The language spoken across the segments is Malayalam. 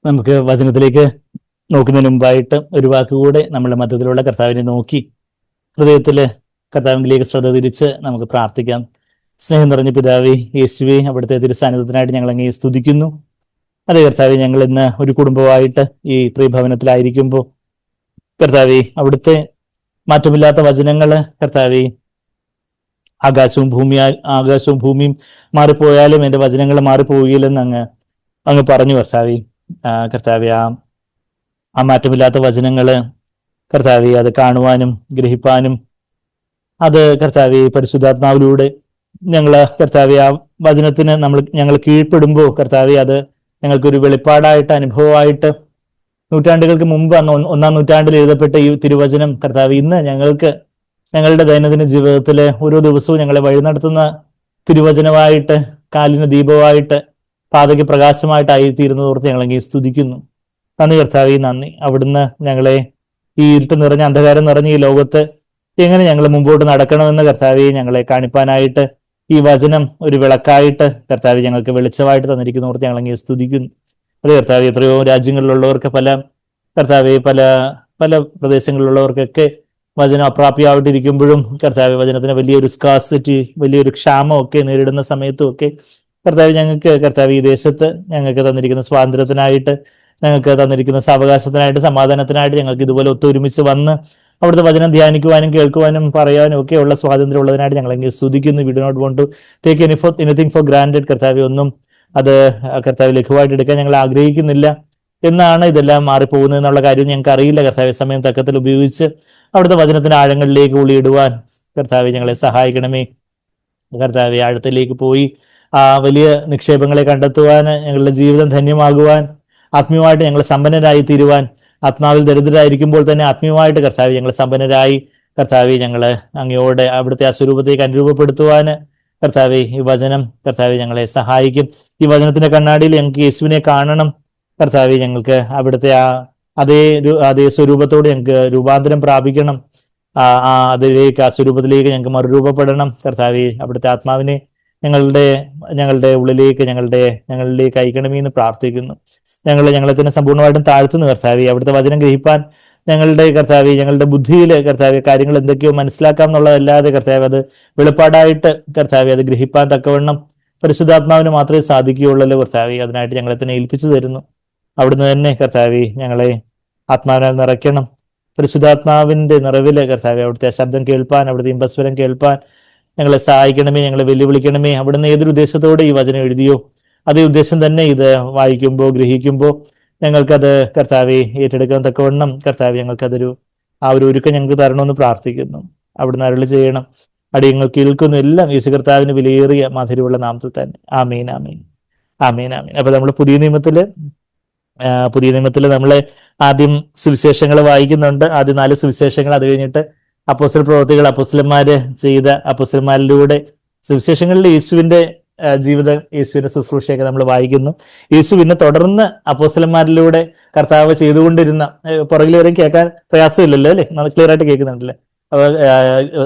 നമുക്ക് വചനത്തിലേക്ക് നോക്കുന്നതിന് മുമ്പായിട്ട് ഒരു വാക്കുകൂടെ നമ്മുടെ മധ്യത്തിലുള്ള കർത്താവിനെ നോക്കി ഹൃദയത്തില് കർത്താവിലേക്ക് ശ്രദ്ധ തിരിച്ച് നമുക്ക് പ്രാർത്ഥിക്കാം. സ്നേഹം നിറഞ്ഞ പിതാവേ, യേശുവേ, അവിടുത്തെ തിരുസാന്നിധ്യത്തിനായിട്ട് ഞങ്ങൾ അങ്ങേ സ്തുതിക്കുന്നു. അതേ കർത്താവെ, ഞങ്ങൾ ഇന്ന് ഒരു കുടുംബമായിട്ട് ഈ പ്രിയഭവനത്തിലായിരിക്കുമ്പോൾ കർത്താവെ, അവിടുത്തെ മാറ്റമില്ലാത്ത വചനങ്ങള് കർത്താവെ, ആകാശവും ഭൂമിയും മാറിപ്പോയാലും എൻ്റെ വചനങ്ങൾ മാറിപ്പോവുകയില്ലെന്ന് അങ്ങ് പറഞ്ഞു കർത്താവെ. കർത്താവെ, ആ മാറ്റമില്ലാത്ത വചനങ്ങള് കർത്താവെ, അത് കാണുവാനും ഗ്രഹിപ്പാനും അത് കർത്താവെ പരിശുദ്ധാത്മാവിലൂടെ കർത്താവെ ആ വചനത്തിന് ഞങ്ങൾ കീഴ്പ്പെടുമ്പോൾ കർത്താവെ, അത് ഞങ്ങൾക്കൊരു വെളിപ്പാടായിട്ട് അനുഭവമായിട്ട് നൂറ്റാണ്ടുകൾക്ക് മുമ്പ് ഒന്നാം നൂറ്റാണ്ടിൽ എഴുതപ്പെട്ട ഈ തിരുവചനം കർത്താവ് ഇന്ന് ഞങ്ങളുടെ ദൈനംദിന ജീവിതത്തിലെ ഓരോ ദിവസവും ഞങ്ങളെ വഴി നടത്തുന്ന തിരുവചനമായിട്ട്, കാലിന് ദീപമായിട്ട്, പാതയ്ക്ക് പ്രകാശമായിട്ടായിത്തീരുന്നത് ഓർത്ത് ഞങ്ങളെങ്കിൽ സ്തുതിക്കുന്നു. നന്ദി കർത്താവേ, നന്ദി. അവിടുന്ന് ഞങ്ങളെ ഈ ഇരുട്ട് നിറഞ്ഞ അന്ധകാരം നിറഞ്ഞ ഈ ലോകത്ത് എങ്ങനെ ഞങ്ങൾ മുമ്പോട്ട് നടക്കണമെന്ന് കർത്താവെ ഞങ്ങളെ കാണിപ്പാനായിട്ട് ഈ വചനം ഒരു വിളക്കായിട്ട് കർത്താവ് ഞങ്ങൾക്ക് വെളിച്ചമായിട്ട് തന്നിരിക്കുന്ന ഓർത്ത് ഞങ്ങളെങ്കിൽ സ്തുതിക്കുന്നു. അത് കർത്താവ് എത്രയോ രാജ്യങ്ങളിലുള്ളവർക്ക് പല പ്രദേശങ്ങളിലുള്ളവർക്കൊക്കെ വചനം അപ്രാപ്യമായിട്ടിരിക്കുമ്പോഴും കർത്താവ് വചനത്തിന് വലിയൊരു സ്കാസിറ്റി, വലിയൊരു ക്ഷാമം ഒക്കെ നേരിടുന്ന സമയത്തും ഒക്കെ കർത്താവ് ഈ ദേശത്ത് ഞങ്ങൾക്ക് തന്നിരിക്കുന്ന സ്വാതന്ത്ര്യത്തിനായിട്ട്, ഞങ്ങൾക്ക് തന്നിരിക്കുന്ന സാവകാശത്തിനായിട്ട്, സമാധാനത്തിനായിട്ട് ഞങ്ങൾക്ക് ഇതുപോലെ ഒത്തൊരുമിച്ച് വന്ന് അവിടുത്തെ വചനം ധ്യാനിക്കുവാനും കേൾക്കുവാനും പറയാനും ഒക്കെ ഉള്ള സ്വാതന്ത്ര്യം ഉള്ളതിനായിട്ട് ഞങ്ങളെങ്കിൽ സ്തുതിക്കുന്നു. We do not want to take anything for granted. കർത്താവ് ഒന്നും അത് കർത്താവ് ലഘുവായിട്ട് എടുക്കാൻ ഞങ്ങൾ ആഗ്രഹിക്കുന്നില്ല. എന്നാണ് ഇതെല്ലാം മാറിപ്പോകുന്നത് എന്നുള്ള കാര്യം ഞങ്ങൾക്ക് അറിയില്ല. കർത്താവ് സമയം തക്കത്തിൽ ഉപയോഗിച്ച് അവിടുത്തെ വചനത്തിന്റെ ആഴങ്ങളിലേക്ക് ഉള്ളിയിടുവാൻ കർത്താവ് ഞങ്ങളെ സഹായിക്കണമേ. കർത്താവ് ആഴത്തിലേക്ക് പോയി ആ വലിയ നിക്ഷേപങ്ങളെ കണ്ടെത്തുവാൻ, ഞങ്ങളുടെ ജീവിതം ധന്യമാകുവാൻ, ആത്മീയമായിട്ട് ഞങ്ങൾ സമ്പന്നരായി തീരുവാൻ, ആത്മാവിൽ ദരിദ്രരായിരിക്കുമ്പോൾ തന്നെ ആത്മീയമായിട്ട് കർത്താവ് ഞങ്ങൾ സമ്പന്നരായി കർത്താവ് ഞങ്ങൾ അങ്ങയോടെ അവിടുത്തെ ആ സ്വരൂപത്തേക്ക് അനുരൂപപ്പെടുത്തുവാൻ കർത്താവെ ഈ വചനം കർത്താവെ ഞങ്ങളെ സഹായിക്കും. ഈ വചനത്തിന്റെ കണ്ണാടിയിൽ ഞങ്ങൾക്ക് യേശുവിനെ കാണണം കർത്താവെ. ഞങ്ങൾക്ക് അവിടുത്തെ അതേ സ്വരൂപത്തോട് ഞങ്ങൾക്ക് രൂപാന്തരം പ്രാപിക്കണം. ആ സ്വരൂപത്തിലേക്ക് ഞങ്ങൾക്ക് മറുരൂപപ്പെടണം കർത്താവെ. അവിടുത്തെ ആത്മാവിനെ ഞങ്ങളുടെ ഉള്ളിലേക്ക് ഞങ്ങളിലേക്ക് അയക്കണമേ എന്ന് പ്രാർത്ഥിക്കുന്നു. ഞങ്ങളെ തന്നെ സമ്പൂർണ്ണമായിട്ടും താഴ്ത്തുന്നു കർത്താവെ. അവിടുത്തെ വചനം ഗ്രഹിപ്പാൻ ഞങ്ങളുടെ ബുദ്ധിയിൽ കർത്താവെ കാര്യങ്ങൾ എന്തൊക്കെയോ മനസ്സിലാക്കാം എന്നുള്ളതല്ലാതെ കർത്താവെ അത് വെളിപ്പാടായിട്ട് കർത്താവെ അത് ഗ്രഹിപ്പാൻ തക്കവണ്ണം പരിശുദ്ധാത്മാവിന് മാത്രമേ സാധിക്കുകയുള്ളല്ലോ കർത്താവെ. അതിനായിട്ട് ഞങ്ങളെ തന്നെ ഏൽപ്പിച്ചു തരുന്നു. അവിടുന്ന് തന്നെ കർത്താവെ ഞങ്ങളെ ആത്മാവിനാൽ നിറയ്ക്കണം. പരിശുദ്ധാത്മാവിന്റെ നിറവില് കർത്താവെ അവിടുത്തെ ശബ്ദം കേൾപ്പാൻ, അവിടുത്തെ ഇമ്പസ്വരം കേൾപ്പാൻ ഞങ്ങളെ സഹായിക്കണമേ, ഞങ്ങളെ വെല്ലുവിളിക്കണമേ. അവിടുന്ന് ഏതൊരു ഉദ്ദേശത്തോടെ ഈ വചനം എഴുതിയോ അതേ ഉദ്ദേശം തന്നെ ഇത് വായിക്കുമ്പോൾ ഗ്രഹിക്കുമ്പോൾ ഞങ്ങൾക്കത് കർത്താവെ ഏറ്റെടുക്കാൻ തക്കവണ്ണം കർത്താവെ ഞങ്ങൾക്കതൊരു ഒരു ഒരുക്കം ഞങ്ങൾക്ക് തരണമെന്ന് പ്രാർത്ഥിക്കുന്നു. അവിടുന്ന് അരുളി ചെയ്യണം. അടിയങ്ങൾ കേൾക്കുന്നു എല്ലാം യേശു കർത്താവിന് വിലയേറിയ മധുരമുള്ള നാമത്തിൽ തന്നെ. ആമീൻ, ആമീൻ, ആമീൻ, ആമീൻ. അപ്പൊ നമ്മൾ പുതിയ നിയമത്തില് നമ്മൾ ആദ്യം സുവിശേഷങ്ങൾ വായിക്കുന്നുണ്ട്. ആദ്യം 4 സുവിശേഷങ്ങൾ, അത് കഴിഞ്ഞിട്ട് അപ്പോസ്തല പ്രവൃത്തികൾ, അപ്പോസ്തലന്മാര് ചെയ്ത അപ്പോസ്തലന്മാരിലൂടെ സുവിശേഷങ്ങളിൽ യേശുവിന്റെ ജീവിതം, യേശുവിന്റെ ശുശ്രൂഷയൊക്കെ നമ്മൾ വായിക്കുന്നു. യേശു പിന്നെ തുടർന്ന് അപ്പോസ്തലന്മാരിലൂടെ കർത്താവ് ചെയ്തുകൊണ്ടിരുന്ന, പുറകിൽ വരെ കേൾക്കാൻ പ്രയാസമില്ലല്ലോ അല്ലെ, ക്ലിയർ ആയിട്ട് കേൾക്കുന്നുണ്ടല്ലേ.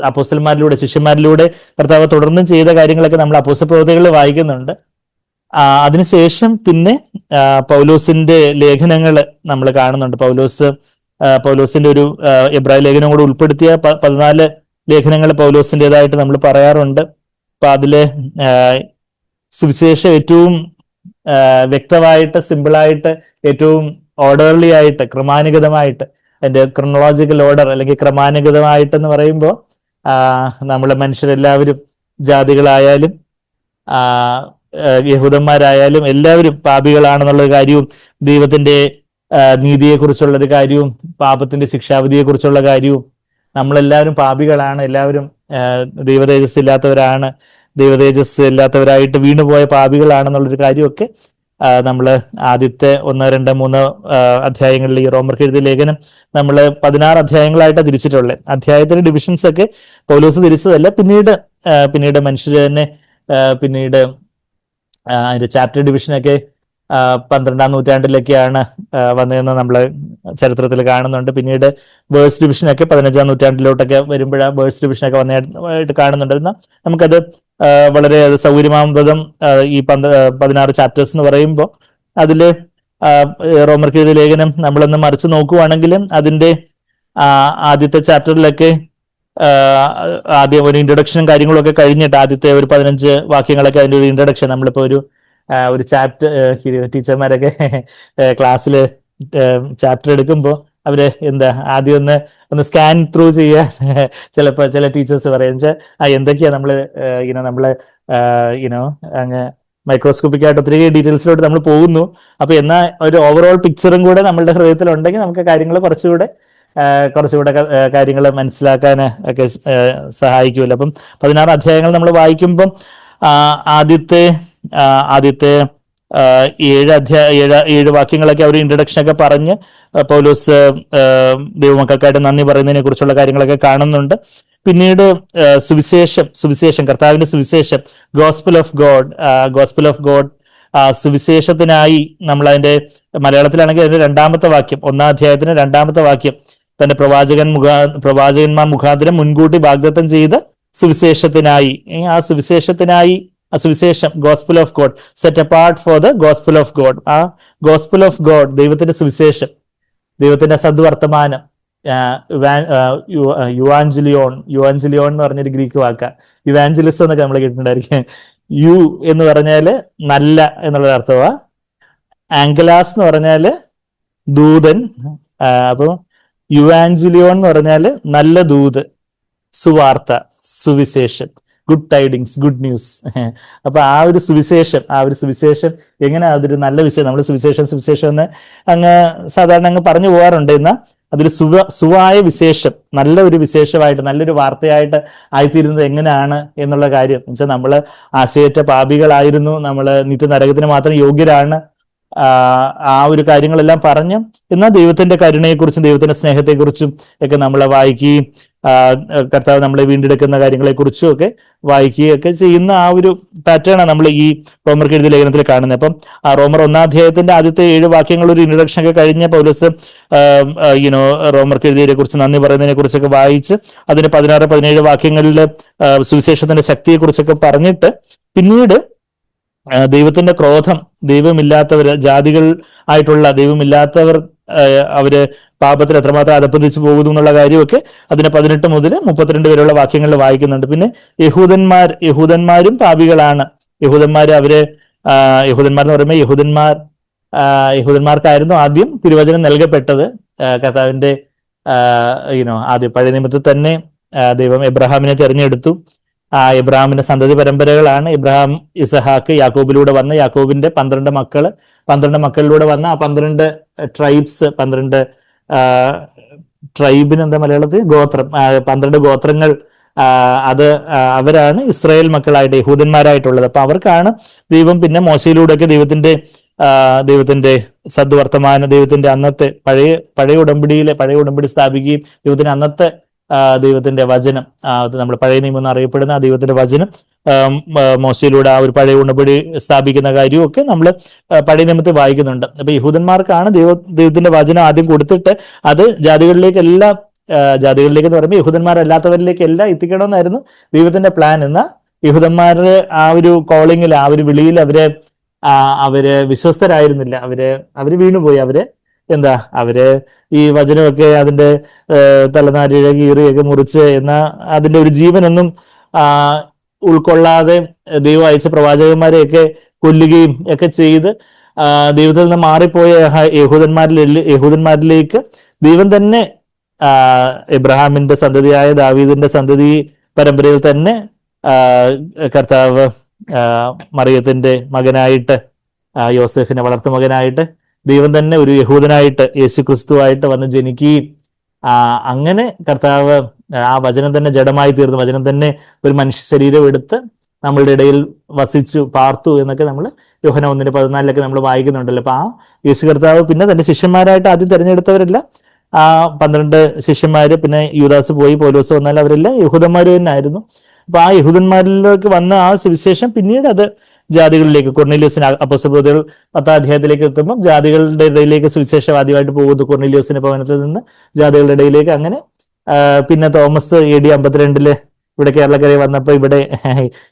അപ്പോസ്തലന്മാരിലൂടെ, ശിഷ്യന്മാരിലൂടെ കർത്താവ് തുടർന്നും ചെയ്ത കാര്യങ്ങളൊക്കെ നമ്മൾ അപ്പോസ്തല പ്രവൃത്തികളിൽ വായിക്കുന്നുണ്ട്. അതിനുശേഷം പിന്നെ പൗലോസിന്റെ ലേഖനങ്ങൾ നമ്മൾ കാണുന്നുണ്ട്. പൗലോസിന്റെ ഒരു എബ്രായ ലേഖനം കൂടെ ഉൾപ്പെടുത്തിയ 14 ലേഖനങ്ങൾ പൗലോസിൻ്റെതായിട്ട് നമ്മൾ പറയാറുണ്ട്. അപ്പൊ അതില് സുവിശേഷം ഏറ്റവും വ്യക്തമായിട്ട്, സിമ്പിളായിട്ട്, ഏറ്റവും ഓർഡർലി ആയിട്ട്, ക്രമാനുഗതമായിട്ട്, അതിന്റെ ക്രൊണോളജിക്കൽ ഓർഡർ അല്ലെങ്കിൽ ക്രമാനുഗതമായിട്ടെന്ന് പറയുമ്പോൾ നമ്മളെ മനുഷ്യരെല്ലാവരും, ജാതികളായാലും യഹൂദന്മാരായാലും എല്ലാവരും പാപികളാണെന്നുള്ള കാര്യവും, ദൈവത്തിന്റെ നീതിയെക്കുറിച്ചുള്ളൊരു കാര്യവും, പാപത്തിന്റെ ശിക്ഷാവിധിയെക്കുറിച്ചുള്ള കാര്യവും, നമ്മളെല്ലാവരും പാപികളാണ്, എല്ലാവരും ദൈവതേജസ് ഇല്ലാത്തവരായിട്ട് വീണുപോയ പാപികളാണെന്നുള്ളൊരു കാര്യമൊക്കെ നമ്മൾ ആദ്യത്തെ 1, 2, 3 അധ്യായങ്ങളിൽ ഈ റോമർക്ക് എഴുതിയ ലേഖനം നമ്മൾ 16 അധ്യായങ്ങളായിട്ടാണ് തിരിച്ചിട്ടുള്ളത്. അധ്യായത്തിന്റെ ഡിവിഷൻസ് ഒക്കെ പൗലോസ് തിരിച്ചതല്ല, പിന്നീട് മനുഷ്യർ തന്നെ പിന്നീട് അതിന്റെ ചാപ്റ്റർ ഡിവിഷനൊക്കെ 12-ാം നൂറ്റാണ്ടിലൊക്കെയാണ് വന്നതെന്ന് നമ്മൾ ചരിത്രത്തിൽ കാണുന്നുണ്ട്. പിന്നീട് വേഴ്സ് ഡിവിഷനൊക്കെ 15-ാം നൂറ്റാണ്ടിലോട്ടൊക്കെ വരുമ്പോഴാണ് വേഴ്സ് ഡിവിഷനൊക്കെ വന്നതായിട്ട് കാണുന്നുണ്ട്. നമുക്കത് വളരെ സൗകര്യമാകുമ്പം ഈ 16 ചാപ്റ്റേഴ്സ് എന്ന് പറയുമ്പോൾ അതില് റോമർക്ക് എഴുതിയ ലേഖനം നമ്മളൊന്ന് മറിച്ച് നോക്കുവാണെങ്കിലും അതിന്റെ ആദ്യത്തെ ചാപ്റ്ററിലൊക്കെ ആദ്യം ഒരു ഇൻട്രൊഡക്ഷനും കാര്യങ്ങളൊക്കെ കഴിഞ്ഞിട്ട് ആദ്യത്തെ ഒരു 15 വാക്യങ്ങളൊക്കെ അതിന്റെ ഒരു ഇൻട്രൊഡക്ഷൻ, നമ്മളിപ്പോ ഒരു ചാപ്റ്റർ ടീച്ചർമാരൊക്കെ ക്ലാസ്സിൽ ചാപ്റ്റർ എടുക്കുമ്പോൾ അവര് ആദ്യം ഒന്ന് സ്കാൻ ത്രൂ ചെയ്യാൻ ചിലപ്പോൾ ചില ടീച്ചേഴ്സ് പറയും എന്തൊക്കെയാ നമ്മള് അങ്ങ് മൈക്രോസ്കോപ്പിക് ആയിട്ട് ഒത്തിരി ഡീറ്റെയിൽസിലോട്ട് നമ്മൾ പോകുന്നു. അപ്പൊ എന്നാൽ ഒരു ഓവറോൾ പിക്ചറും കൂടെ നമ്മളുടെ ഹൃദയത്തിൽ ഉണ്ടെങ്കിൽ നമുക്ക് കാര്യങ്ങൾ കുറച്ചുകൂടെ കാര്യങ്ങൾ മനസ്സിലാക്കാൻ ഒക്കെ സഹായിക്കുമല്ലോ. അപ്പം 16 അധ്യായങ്ങൾ നമ്മൾ വായിക്കുമ്പം ആദ്യത്തെ 7 വാക്യങ്ങളൊക്കെ അവർ ഇൻട്രഡക്ഷൻ ഒക്കെ പറഞ്ഞ് പൗലോസ് ദൈവമക്കൾക്കായിട്ട് നന്ദി പറയുന്നതിനെ കുറിച്ചുള്ള കാര്യങ്ങളൊക്കെ കാണുന്നുണ്ട്. പിന്നീട് സുവിശേഷം കർത്താവിന്റെ സുവിശേഷം, ഗോസ്പൽ ഓഫ് ഗോഡ് സുവിശേഷത്തിനായി നമ്മൾ അതിന്റെ മലയാളത്തിലാണെങ്കിൽ അതിന്റെ 2-മത്തെ വാക്യം, 1-ാം അധ്യായത്തിന് 2-മത്തെ വാക്യം, തന്റെ പ്രവാചകന്മാർ മുഖാന്തരം മുൻകൂട്ടി വാഗ്ദത്തം ചെയ്ത് സുവിശേഷത്തിനായി, ആ സുവിശേഷം gospel of God, set apart for the gospel of God. ആ ഗോസ്പൽ ഓഫ് ഗോഡ്, ദൈവത്തിന്റെ സുവിശേഷം, ദൈവത്തിന്റെ സദ്വർത്തമാനം, യുവാഞ്ചലിയോൺ എന്ന് പറഞ്ഞൊരു ഗ്രീക്ക് വാക്ക, യുവാഞ്ചലിസം എന്നൊക്കെ നമ്മൾ കേട്ടിട്ടുണ്ടായിരിക്കും. യു എന്ന് പറഞ്ഞാല് നല്ല എന്നുള്ള അർത്ഥമാ, ആംഗലാസ് എന്ന് പറഞ്ഞാല് ദൂതൻ. അപ്പൊ യുവാഞ്ചലിയോൺ എന്ന് പറഞ്ഞാല് നല്ല ദൂത്, സുവാർത്ത, സുവിശേഷം, ഗുഡ് ടൈഡിങ്സ്, ഗുഡ് ന്യൂസ്. അപ്പൊ ആ ഒരു സുവിശേഷം എങ്ങനെ അതൊരു നല്ല വിഷയം, നമ്മൾ സുവിശേഷം എന്ന് അങ്ങ് സാധാരണ അങ്ങ് പറഞ്ഞു പോകാറുണ്ട്. എന്നാൽ അതൊരു സുവായ വിശേഷം, നല്ല ഒരു വിശേഷമായിട്ട്, നല്ലൊരു വാർത്തയായിട്ട് ആയിത്തീരുന്നത് എങ്ങനെയാണ് എന്നുള്ള കാര്യം എന്നുവെച്ചാൽ നമ്മള് ആശയറ്റ പാപികളായിരുന്നു, നമ്മള് നിത്യനരകത്തിന് മാത്രം യോഗ്യരാണ്, ആ ഒരു കാര്യങ്ങളെല്ലാം പറഞ്ഞ് എന്നാൽ ദൈവത്തിന്റെ കരുണയെക്കുറിച്ചും ദൈവത്തിന്റെ സ്നേഹത്തെക്കുറിച്ചും ഒക്കെ നമ്മളെ വായിക്കുകയും കർത്താവ് നമ്മളെ വീണ്ടെടുക്കുന്ന കാര്യങ്ങളെക്കുറിച്ചും ഒക്കെ വായിക്കുകയൊക്കെ ചെയ്യുന്ന ആ ഒരു പാറ്റേണാണ് നമ്മൾ ഈ റോമർക്ക് എഴുതിയ ലേഖനത്തിൽ കാണുന്നത്. അപ്പം ആ റോമർ 1-ാം അധ്യായത്തിന്റെ ആദ്യത്തെ 7 വാക്യങ്ങൾ ഒരു ഇൻട്രൊഡക്ഷൻ ഒക്കെ കഴിഞ്ഞ പൗലോസ് റോമർക്ക് എഴുതിയതിനെ കുറിച്ച് നന്ദി പറയുന്നതിനെ കുറിച്ചൊക്കെ വായിച്ച് അതിന് 16-17 വാക്യങ്ങളിൽ സുവിശേഷത്തിന്റെ ശക്തിയെക്കുറിച്ചൊക്കെ പറഞ്ഞിട്ട് പിന്നീട് ദൈവത്തിന്റെ ക്രോധം, ജാതികൾ ആയിട്ടുള്ള ദൈവമില്ലാത്തവർ അവര് പാപത്തിൽ എത്രമാത്രം അധപ്പതിച്ചു പോകുന്നു എന്നുള്ള കാര്യമൊക്കെ അതിന് 18 മുതൽ 32 വരെയുള്ള വാക്യങ്ങളിൽ വായിക്കുന്നുണ്ട്. പിന്നെ യഹൂദന്മാരും പാപികളാണ്. യഹൂദന്മാരെന്ന് പറയുമ്പോൾ യഹൂദന്മാർക്കായിരുന്നു ആദ്യം തിരുവചനം നൽകപ്പെട്ടത്. കർത്താവിന്റെ ആദ്യം പഴയ നിയമത്തിൽ തന്നെ ദൈവം എബ്രഹാമിനെ തെരഞ്ഞെടുത്തു. എബ്രഹാമിന്റെ സന്തതി പരമ്പരകളാണ് ഇബ്രാഹിം, ഇസഹാക്ക്, യാക്കോബിലൂടെ വന്ന യാക്കോബിന്റെ 12 മക്കള്, 12 മക്കളിലൂടെ വന്ന ആ 12 ട്രൈബ്സ്, 12 ട്രൈബിന് എന്താ മലയാളത്തിൽ ഗോത്രം, 12 ഗോത്രങ്ങൾ, അവരാണ് ഇസ്രായേൽ മക്കളായിട്ട് യഹൂദന്മാരായിട്ടുള്ളത്. അപ്പൊ അവർക്കാണ് ദൈവം പിന്നെ മോശയിലൂടെയൊക്കെ ദൈവത്തിന്റെ സദ്വർത്തമാനം, ദൈവത്തിന്റെ അന്നത്തെ പഴയ ഉടമ്പടി സ്ഥാപിക്കുകയും ദൈവത്തിന്റെ അന്നത്തെ ദൈവത്തിന്റെ വചനം, നമ്മൾ പഴയ നിയമം എന്ന് അറിയപ്പെടുന്ന ആ ദൈവത്തിന്റെ വചനം മോശയിലൂടെ ആ ഒരു പഴയ ഉടമ്പടി സ്ഥാപിക്കുന്ന കാര്യവും ഒക്കെ നമ്മൾ പഴയ നിയമത്തിൽ വായിക്കുന്നുണ്ട്. അപ്പൊ യഹൂദന്മാർക്കാണ് ദൈവത്തിന്റെ വചനം ആദ്യം കൊടുത്തിട്ട് അത് ജാതികളിലേക്ക് എന്ന് പറയുമ്പോൾ യഹൂദന്മാരല്ലാത്തവരിലേക്ക് എല്ലാം എത്തിക്കണമെന്നായിരുന്നു ദൈവത്തിന്റെ പ്ലാൻ. എന്നാൽ യഹൂദന്മാരുടെ ആ ഒരു കോളിങ്ങിൽ, ആ ഒരു വിളിയിൽ അവര് വിശ്വസ്തരായിരുന്നില്ല, അവര് വീണുപോയി. അവര് ഈ വചനമൊക്കെ അതിന്റെ തലനാരിഴ കീറിയൊക്കെ മുറിച്ച് അതിന്റെ ഒരു ജീവനൊന്നും ഉൾക്കൊള്ളാതെ ദൈവം അയച്ച പ്രവാചകന്മാരെയൊക്കെ കൊല്ലുകയും ഒക്കെ ചെയ്ത് ദൈവത്തിൽ നിന്ന് മാറിപ്പോയ യഹൂദന്മാരിലേക്ക് ദൈവം തന്നെ എബ്രഹാമിന്റെ സന്തതിയായ ദാവീദിന്റെ സന്തതി പരമ്പരയിൽ തന്നെ കർത്താവ് മറിയത്തിന്റെ മകനായിട്ട്, യോസെഫിന്റെ വളർത്തു മകനായിട്ട് ദൈവം തന്നെ ഒരു യഹൂദനായിട്ട് യേശു ക്രിസ്തുവായിട്ട് വന്ന് ജനിക്കുകയും അങ്ങനെ കർത്താവ് ആ വചനം തന്നെ ജഡമായി തീർന്നു, വചനം തന്നെ ഒരു മനുഷ്യ ശരീരം എടുത്ത് നമ്മളുടെ ഇടയിൽ വസിച്ചു പാർത്തു എന്നൊക്കെ നമ്മൾ യോഹന്നാൻ 1:14 നമ്മൾ വായിക്കുന്നുണ്ടല്ലോ. അപ്പൊ ആ യേശു കർത്താവ് പിന്നെ തന്റെ ശിഷ്യന്മാരായിട്ട് ആദ്യം തിരഞ്ഞെടുത്തവരെല്ലാം 12 ശിഷ്യന്മാര്, പിന്നെ യൂദാസ് പോയി, പൗലോസ് വന്നാലും അവരെല്ലാം യഹൂദന്മാര് തന്നെ ആയിരുന്നു. അപ്പൊ ആ യഹൂദന്മാരിലേക്ക് വന്ന ആ സുവിശേഷം പിന്നീട് അത് ജാതികളിലേക്ക്, കൊർന്നേലിയോസിന് അപ്പോസ്തലപ്രവൃത്തികൾ 10-ാം അധ്യായത്തിലേക്ക് എത്തുമ്പോൾ ജാതികളുടെ ഇടയിലേക്ക് സുവിശേഷം ആദ്യമായിട്ട് പോകുന്നു. കൊർന്നേലിയോസിന്റെ ഭവനത്തിൽ നിന്ന് ജാതികളുടെ ഇടയിലേക്ക്. അങ്ങനെ പിന്നെ തോമസ് AD 52 ഇവിടെ കേരളക്കരയിൽ വന്നപ്പോൾ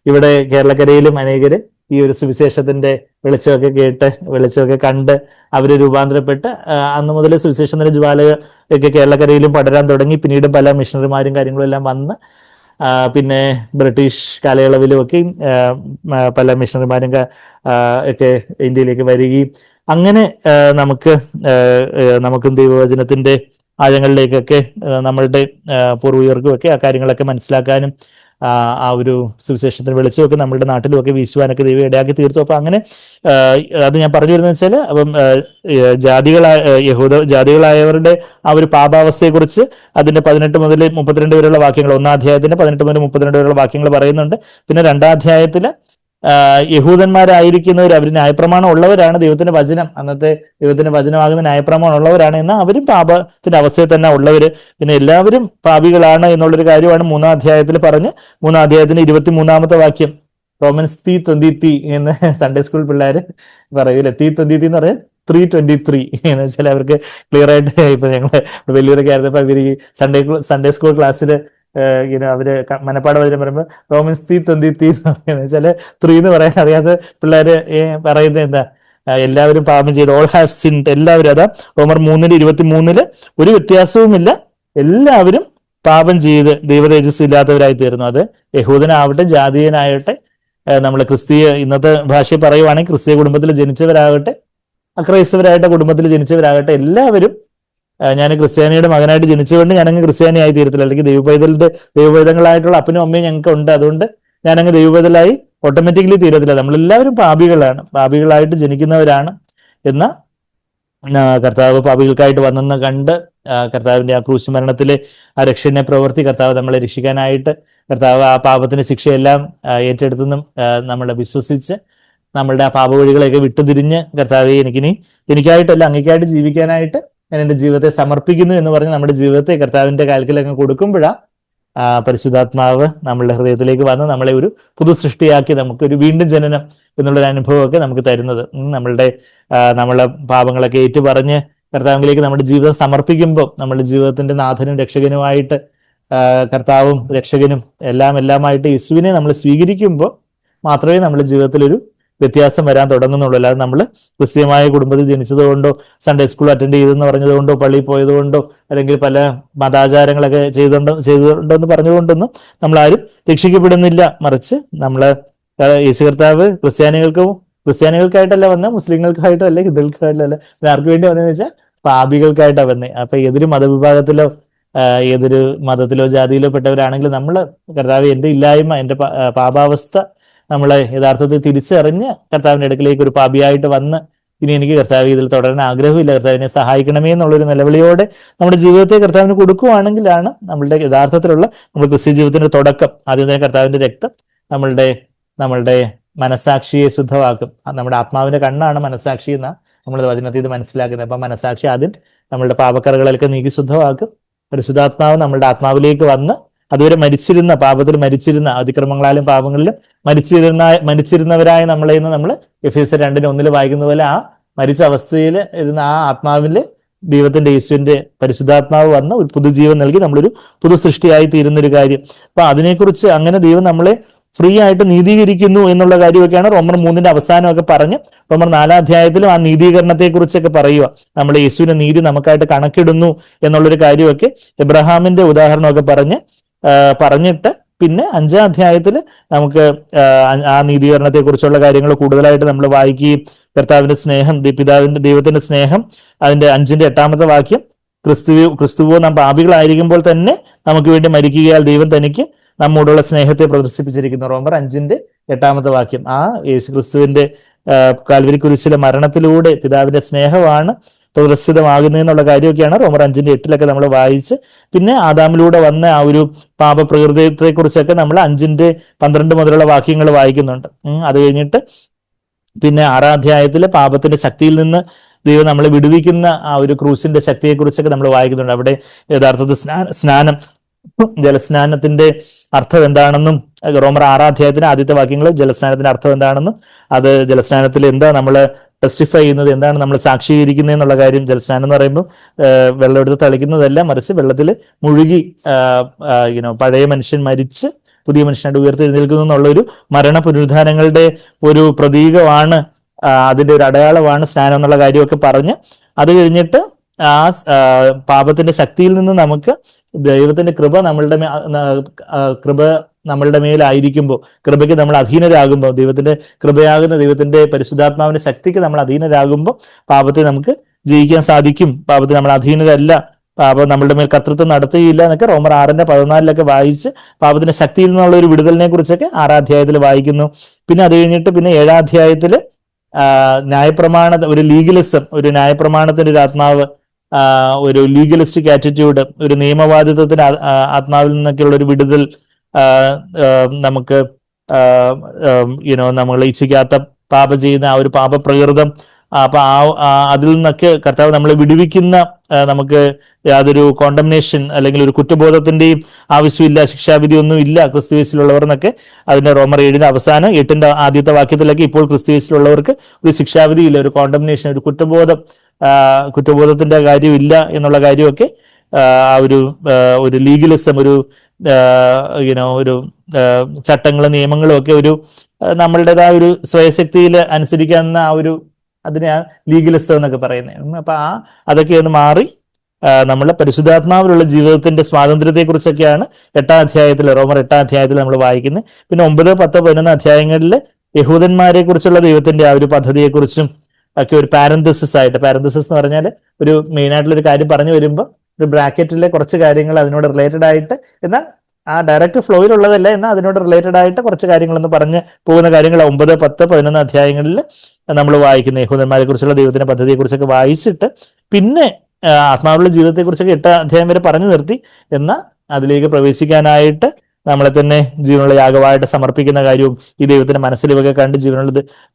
ഇവിടെ കേരളക്കരയിലും അനേകര് ഈ ഒരു സുവിശേഷത്തിന്റെ വെളിച്ചമൊക്കെ കേട്ട് വെളിച്ചമൊക്കെ കണ്ട് അവർ രൂപാന്തരപ്പെട്ട് അന്ന് മുതൽ സുവിശേഷത്തിന്റെ ജ്വാലയൊക്കെ കേരളക്കരയിലും പടരാൻ തുടങ്ങി. പിന്നീട് പല മിഷണറിമാരും കാര്യങ്ങളും എല്ലാം വന്ന് പിന്നെ ബ്രിട്ടീഷ് കാലയളവിലും ഒക്കെ പല മിഷണറിമാരും ഒക്കെ ഇന്ത്യയിലേക്ക് വരികയും അങ്ങനെ നമുക്കും ദൈവവചനത്തിന്റെ ആഴങ്ങളിലേക്കൊക്കെ നമ്മളുടെ പൂർവികർക്കും ഒക്കെ ആ കാര്യങ്ങളൊക്കെ മനസ്സിലാക്കാനും ആ ഒരു സുവിശേഷത്തിന് വെളിച്ചമൊക്കെ നമ്മളുടെ നാട്ടിലും ഒക്കെ വീശുവാനൊക്കെ ദൈവം ഇടയാക്കി തീർത്തു. അപ്പൊ അങ്ങനെ അത് ഞാൻ പറഞ്ഞു വരുന്നത് വെച്ചാൽ അപ്പം ജാതികളായവരുടെ ആ ഒരു പാപാവസ്ഥയെക്കുറിച്ച് അതിന്റെ 18 മുതൽ 32 വരെയുള്ള വാക്യങ്ങൾ, 1-ാം അധ്യായത്തിന്റെ 18 മുതൽ 32 വരെയുള്ള വാക്യങ്ങൾ പറയുന്നുണ്ട്. പിന്നെ 2-ാം അധ്യായത്തില് യഹൂദന്മാരായിരിക്കുന്നവർ, അവർ ന്യായപ്രമാണം ഉള്ളവരാണ്, ദൈവത്തിന്റെ വചനം, അന്നത്തെ ദൈവത്തിന്റെ വചനമാകുന്ന ന്യായപ്രമാണം ഉള്ളവരാണ്, എന്നാൽ അവരും പാപത്തിന്റെ അവസ്ഥയിൽ തന്നെ ഉള്ളവര്. പിന്നെ എല്ലാവരും പാപികളാണ് എന്നുള്ളൊരു കാര്യമാണ് 3-ാം അധ്യായത്തിൽ പറഞ്ഞ് 3-ാം അധ്യായത്തിന്റെ 23-ാമത്തെ വാക്യം റോമൻസ് 3:23 എന്ന് സൺഡേ സ്കൂൾ പിള്ളേര് പറയൂല്ലേ. 3:23 എന്ന് പറയാൻ 3:23 എന്ന് വെച്ചാൽ അവർക്ക് ക്ലിയർ ആയിട്ട്, ഇപ്പൊ ഞങ്ങള് വലിയൊരൊക്കെ ആയിരുന്നപ്പോ ഇവര് സൺഡേ സ്കൂൾ ക്ലാസ്സിൽ അവര് മനപ്പാട് വചനം പറയുമ്പോൾ റോമൻസ് 3:23 എന്ന് പറയുന്നത് വെച്ചാല് 3 എന്ന് പറയാൻ അറിയാത്ത പിള്ളേര് പറയുന്നത് എന്താ, എല്ലാവരും പാപം ചെയ്ത്, ഓൾ ഹാവ് സിൻഡ്, എല്ലാവരും. അതാ റോമർ 3:23 ഒരു വ്യത്യാസവുമില്ല, എല്ലാവരും പാപം ചെയ്ത് ദൈവതേജസ് ഇല്ലാത്തവരായി തീർന്നു. അത് യഹൂദനാവട്ടെ ജാതീയനാകട്ടെ, നമ്മൾ ഇന്നത്തെ ഭാഷയിൽ പറയുവാണെങ്കിൽ ക്രിസ്തീയ കുടുംബത്തിൽ ജനിച്ചവരാകട്ടെ അക്രൈസ്തവരായിട്ട് കുടുംബത്തിൽ ജനിച്ചവരാകട്ടെ, എല്ലാവരും ഞാൻ ക്രിസ്ത്യാനിയുടെ മകനായിട്ട് ജനിച്ചുകൊണ്ട് ഞാനങ്ങ് ക്രിസ്ത്യാനി ആയി തീരത്തില്ല, അല്ലെങ്കിൽ ദൈവപൈതങ്ങളായിട്ടുള്ള അപ്പനും അമ്മയും ഞങ്ങൾക്ക് ഉണ്ട്, അതുകൊണ്ട് ഞാനങ്ങ് ദൈവപൈതലായി ഓട്ടോമാറ്റിക്കലി തീരത്തില്ല. നമ്മളെല്ലാവരും പാപികളായിട്ട് ജനിക്കുന്നവരാണ്. എന്നാൽ കർത്താവ് പാപികൾക്കായിട്ട് വന്നെന്ന് കണ്ട് കർത്താവിന്റെ ആ ക്രൂശ് മരണത്തിലെ ആ രക്ഷണ പ്രവൃത്തി, കർത്താവ് നമ്മളെ രക്ഷിക്കാനായിട്ട് കർത്താവ് ആ പാപത്തിന്റെ ശിക്ഷയെല്ലാം ഏറ്റെടുത്തെന്നും നമ്മളെ വിശ്വസിച്ച് നമ്മളുടെ ആ പാപവഴികളെയൊക്കെ വിട്ടുതിരിഞ്ഞ് കർത്താവെ എനിക്കായിട്ടല്ല അങ്ങേക്കായിട്ട് ജീവിക്കാനായിട്ട് ഞാൻ എൻ്റെ ജീവിതത്തെ സമർപ്പിക്കുന്നു എന്ന് പറഞ്ഞ് നമ്മുടെ ജീവിതത്തെ കർത്താവിന്റെ കാൽക്കലങ്ങ് കൊടുക്കുമ്പോഴാണ് പരിശുദ്ധാത്മാവ് നമ്മളുടെ ഹൃദയത്തിലേക്ക് വന്ന് നമ്മളെ ഒരു പുതു സൃഷ്ടിയാക്കി നമുക്കൊരു വീണ്ടും ജനനം എന്നുള്ളൊരു അനുഭവമൊക്കെ നമുക്ക് തരുന്നത്. നമ്മളെ പാപങ്ങളൊക്കെ ഏറ്റുപറഞ്ഞ് കർത്താവിലേക്ക് നമ്മുടെ ജീവിതം സമർപ്പിക്കുമ്പോൾ നമ്മുടെ ജീവിതത്തിന്റെ നാഥനും രക്ഷകനുമായിട്ട് കർത്താവും രക്ഷകനും എല്ലാമായിട്ട് യേശുവിനെ നമ്മൾ സ്വീകരിക്കുമ്പോൾ മാത്രമേ നമ്മുടെ ജീവിതത്തിൽ ഒരു വ്യത്യാസം വരാൻ തുടങ്ങുന്നുള്ളൂ. അല്ലാതെ നമ്മൾ ക്രിസ്ത്യമായ കുടുംബത്തിൽ ജനിച്ചതുകൊണ്ടോ സൺഡേ സ്കൂൾ അറ്റൻഡ് ചെയ്തെന്ന് പറഞ്ഞതുകൊണ്ടോ പള്ളിയിൽ പോയതുകൊണ്ടോ അല്ലെങ്കിൽ പല മതാചാരങ്ങളൊക്കെ ചെയ്തുകൊണ്ടോ എന്ന് പറഞ്ഞതുകൊണ്ടൊന്നും നമ്മളാരും രക്ഷിക്കപ്പെടുന്നില്ല. മറിച്ച് യേശു കർത്താവ് ക്രിസ്ത്യാനികൾക്കായിട്ടല്ല വന്നത്, മുസ്ലിങ്ങൾക്കായിട്ടോ അല്ലെ ഹിന്ദുക്കൾക്കായിട്ടല്ല, ആർക്ക് വേണ്ടി വന്നതെന്ന് വെച്ചാൽ പാപികൾക്കായിട്ടാണ് വന്നത്. അപ്പൊ ഏതൊരു മതവിഭാഗത്തിലോ ഏതൊരു മതത്തിലോ ജാതിയിലോ പെട്ടവരാണെങ്കിലും നമ്മൾ കർത്താവ് എൻ്റെ ഇല്ലായ്മ, എൻ്റെ പാപാവസ്ഥ നമ്മളെ യഥാർത്ഥത്തിൽ തിരിച്ചറിഞ്ഞ് കർത്താവിന്റെ അടുക്കിലേക്ക് ഒരു പാപിയായിട്ട് വന്ന് ഇനി എനിക്ക് കർത്താവ് ഇതിൽ തുടരാൻ ആഗ്രഹമില്ല, കർത്താവിനെ സഹായിക്കണമേ എന്നുള്ളൊരു നിലവിളിയോടെ നമ്മുടെ ജീവിതത്തെ കർത്താവിന് കൊടുക്കുകയാണെങ്കിലാണ് നമ്മളുടെ യഥാർത്ഥത്തിലുള്ള നമ്മുടെ ക്രിസ്ത്യ ജീവിതത്തിന്റെ തുടക്കം. ആദ്യം തന്നെ കർത്താവിന്റെ രക്തം നമ്മളുടെ മനസാക്ഷിയെ ശുദ്ധമാക്കും. നമ്മുടെ ആത്മാവിന്റെ കണ്ണാണ് മനസാക്ഷി എന്നാ നമ്മൾ വചനത്തിൽ ഇത് മനസ്സിലാക്കുന്നത്. അപ്പൊ മനസാക്ഷി ആദ്യം നമ്മളുടെ പാപക്കറകളൊക്കെ നീക്കി ശുദ്ധമാക്കും. പരിശുദ്ധാത്മാവ് നമ്മളുടെ ആത്മാവിലേക്ക് വന്ന് അതുവരെ പാപത്തിൽ മരിച്ചിരുന്ന അതിക്രമങ്ങളാലും പാപങ്ങളിലും മരിച്ചിരുന്നവരായ നമ്മളെ ഇന്ന് നമ്മൾ എഫേസ്യർ 2:1 വായിക്കുന്ന പോലെ ആ മരിച്ച അവസ്ഥയിൽ ഇരുന്ന ആ ആത്മാവില് ദൈവത്തിന്റെ യേശുവിന്റെ പരിശുദ്ധാത്മാവ് വന്ന് ഒരു പുതുജീവൻ നൽകി നമ്മളൊരു പുതു സൃഷ്ടിയായി തീരുന്നൊരു കാര്യം. അപ്പൊ അതിനെക്കുറിച്ച് അങ്ങനെ ദൈവം നമ്മളെ ഫ്രീ ആയിട്ട് നീതീകരിക്കുന്നു എന്നുള്ള കാര്യമൊക്കെയാണ് റോമർ 3 അവസാനമൊക്കെ പറഞ്ഞ് റോമർ 4-ാം അധ്യായത്തിലും ആ നീതീകരണത്തെ കുറിച്ചൊക്കെ പറയുക. നമ്മൾ യേശുവിന്റെ നീതി നമുക്കായിട്ട് കണക്കിടുന്നു എന്നുള്ളൊരു കാര്യമൊക്കെ എബ്രഹാമിന്റെ ഉദാഹരണമൊക്കെ പറഞ്ഞിട്ട് പിന്നെ 5-ാം അധ്യായത്തിൽ നമുക്ക് ആ നീതീകരണത്തെ കുറിച്ചുള്ള കാര്യങ്ങൾ കൂടുതലായിട്ട് നമ്മൾ വായിക്കുകയും കർത്താവിന്റെ സ്നേഹം, ദൈവത്തിന്റെ സ്നേഹം, അതിന്റെ 5-ന്റെ 8-ാമത്തെ വാക്യം, ക്രിസ്തുവോ നാം പാപികളായിരിക്കുമ്പോൾ തന്നെ നമുക്ക് വേണ്ടി മരിക്കുകയാൽ ദൈവം തനിക്ക് നമ്മോടുള്ള സ്നേഹത്തെ പ്രദർശിപ്പിച്ചിരിക്കുന്നു. റോമർ 5-ന്റെ 8-ാമത്തെ വാക്യം. ആ യേശു ക്രിസ്തുവിന്റെ കാൽവരി കുരിശിലെ മരണത്തിലൂടെ പിതാവിന്റെ സ്നേഹമാണ് പ്രദർശിതമാകുന്നതെന്നുള്ള കാര്യമൊക്കെയാണ് റോമർ 5-ന്റെ 8 നമ്മൾ വായിച്ച് പിന്നെ ആദാമിലൂടെ വന്ന ആ ഒരു പാപപ്രകൃതത്തെ കുറിച്ചൊക്കെ നമ്മൾ 5-ന്റെ 12 മുതലുള്ള വാക്യങ്ങൾ വായിക്കുന്നുണ്ട്. അത് കഴിഞ്ഞിട്ട് പിന്നെ 6-ാം അധ്യായത്തില് പാപത്തിന്റെ ശക്തിയിൽ നിന്ന് ദൈവം നമ്മളെ വിടുവിക്കുന്ന ആ ഒരു ക്രൂസിന്റെ ശക്തിയെക്കുറിച്ചൊക്കെ നമ്മൾ വായിക്കുന്നുണ്ട്. അവിടെ യഥാർത്ഥത്തിൽ ജലസ്നാനത്തിന്റെ അർത്ഥം എന്താണെന്നും റോമർ 6-ാം അധ്യായത്തിന് ആദ്യത്തെ വാക്യങ്ങൾ ജലസ്നാനത്തിന്റെ അർത്ഥം എന്താണെന്നും അത് ജലസ്നാനത്തിൽ എന്താ നമ്മൾ ടെസ്റ്റിഫൈ ചെയ്യുന്നത്, എന്താണ് നമ്മൾ സാക്ഷീകരിക്കുന്നത് എന്നുള്ള കാര്യം. ജലസ്നാനം എന്ന് പറയുമ്പോൾ വെള്ളം എടുത്ത് തളിക്കുന്നതല്ല, മറിച്ച് വെള്ളത്തിൽ മുഴുകി പഴയ മനുഷ്യൻ മരിച്ച് പുതിയ മനുഷ്യനായിട്ട് ഉയർത്തെഴുന്നേൽക്കുന്നു എന്നുള്ള ഒരു മരണ പുനരുദ്ധാനങ്ങളുടെ ഒരു പ്രതീകമാണ്, അതിന്റെ ഒരു അടയാളമാണ് സ്നാനം എന്നുള്ള കാര്യമൊക്കെ പറഞ്ഞ് അത് കഴിഞ്ഞിട്ട് പാപത്തിന്റെ ശക്തിയിൽ നിന്ന് നമുക്ക് ദൈവത്തിന്റെ കൃപ നമ്മളുടെ മേലായിരിക്കുമ്പോൾ, കൃപയ്ക്ക് നമ്മൾ അധീനരാകുമ്പോൾ, ദൈവത്തിന്റെ പരിശുദ്ധാത്മാവിന്റെ ശക്തിക്ക് നമ്മൾ അധീനരാകുമ്പോൾ പാപത്തെ നമുക്ക് ജയിക്കാൻ സാധിക്കും. പാപത്തെ നമ്മൾ അധീനരല്ല, പാപം നമ്മളുടെ മേൽ കർത്തൃത്വം നടത്തുകയില്ല എന്നൊക്കെ റോമർ 6:14 വായിച്ച് പാപത്തിന്റെ ശക്തിയിൽ നിന്നുള്ള ഒരു വിടുതലിനെ കുറിച്ചൊക്കെ 6-ാം അധ്യായത്തിൽ വായിക്കുന്നു. പിന്നെ അത് കഴിഞ്ഞിട്ട് പിന്നെ 7-ാം അധ്യായത്തില് ഒരു ലീഗലിസം, ഒരു ന്യായപ്രമാണത്തിന്റെ ഒരു ആത്മാവ്, ഒരു ലീഗലിസ്റ്റിക് ആറ്റിറ്റ്യൂഡ്, ഒരു നിയമവാദിത്വത്തിന്റെ ആത്മാവിൽ നിന്നൊക്കെയുള്ള ഒരു വിടുതൽ നമുക്ക് നമ്മൾ ഇച്ഛിക്കാത്ത പാപം ചെയ്യുന്ന ആ ഒരു പാപപ്രകൃതം, അപ്പൊ അതിൽ നിന്നൊക്കെ കർത്താവ് നമ്മളെ വിടുവിക്കുന്ന, നമുക്ക് യാതൊരു കോണ്ടംനേഷൻ അല്ലെങ്കിൽ ഒരു കുറ്റബോധത്തിന്റെയും ആവശ്യമില്ല, ശിക്ഷാവിധി ഒന്നും ഇല്ല ക്രിസ്തുയേശുവിലുള്ളവർ എന്നൊക്കെ അതിന്റെ റോമർ 7-ന്റെ അവസാനം 8-ന്റെ ആദ്യത്തെ വാക്യത്തിലൊക്കെ ഇപ്പോൾ ക്രിസ്തുയേശുവിലുള്ളവർക്ക് ഒരു ശിക്ഷാവിധി ഇല്ല, ഒരു കോണ്ടംനേഷൻ, ഒരു കുറ്റബോധത്തിന്റെ കാര്യമില്ല എന്നുള്ള കാര്യമൊക്കെ ഒരു ലീഗലിസം, ഒരു ചട്ടങ്ങളും നിയമങ്ങളും ഒക്കെ ഒരു നമ്മളുടേതായ ഒരു സ്വയശക്തിയിൽ അനുസരിക്കാവുന്ന അതിനെ ലീഗലിസം എന്നൊക്കെ പറയുന്നത്. അപ്പൊ അതൊക്കെ ഒന്ന് മാറി നമ്മളെ പരിശുദ്ധാത്മാവിലുള്ള ജീവിതത്തിന്റെ സ്വാതന്ത്ര്യത്തെ കുറിച്ചൊക്കെയാണ് 8-ാം അധ്യായത്തിൽ, റോമർ 8-ാം അധ്യായത്തിൽ നമ്മൾ വായിക്കുന്നത്. പിന്നെ 9, 10, 11 അധ്യായങ്ങളിൽ യഹൂദന്മാരെ കുറിച്ചുള്ള ദൈവത്തിന്റെ ആ ഒരു പദ്ധതിയെക്കുറിച്ചും ഒക്കെ ഒരു പാരന്തസിസ് എന്ന് പറഞ്ഞാൽ ഒരു മെയിൻ ആയിട്ടുള്ള ഒരു കാര്യം പറഞ്ഞു വരുമ്പോൾ ഒരു ബ്രാക്കറ്റിലെ കുറച്ച് കാര്യങ്ങൾ അതിനോട് റിലേറ്റഡ് ആയിട്ട്, എന്നാൽ ആ ഡയറക്റ്റ് ഫ്ലോയിലുള്ളതല്ല, എന്നാൽ അതിനോട് റിലേറ്റഡ് ആയിട്ട് കുറച്ച് കാര്യങ്ങളെന്ന് പറഞ്ഞ് പോകുന്ന കാര്യങ്ങൾ 9, 10, 11 അധ്യായങ്ങളിൽ നമ്മൾ വായിക്കുന്ന യഹൂദന്മാരെ കുറിച്ചുള്ള ദൈവത്തിന്റെ പദ്ധതിയെക്കുറിച്ചൊക്കെ വായിച്ചിട്ട് പിന്നെ ആത്മാവുള്ള ജീവിതത്തെക്കുറിച്ചൊക്കെ 8-ാം അധ്യായം വരെ പറഞ്ഞു നിർത്തി. എന്നാൽ അതിലേക്ക് പ്രവേശിക്കാനായിട്ട് നമ്മളെ തന്നെ ജീവനുള്ള യാഗമായിട്ട് സമർപ്പിക്കുന്ന കാര്യവും ഈ ദൈവത്തിന്റെ മനസ്സിലൊക്കെ കണ്ട്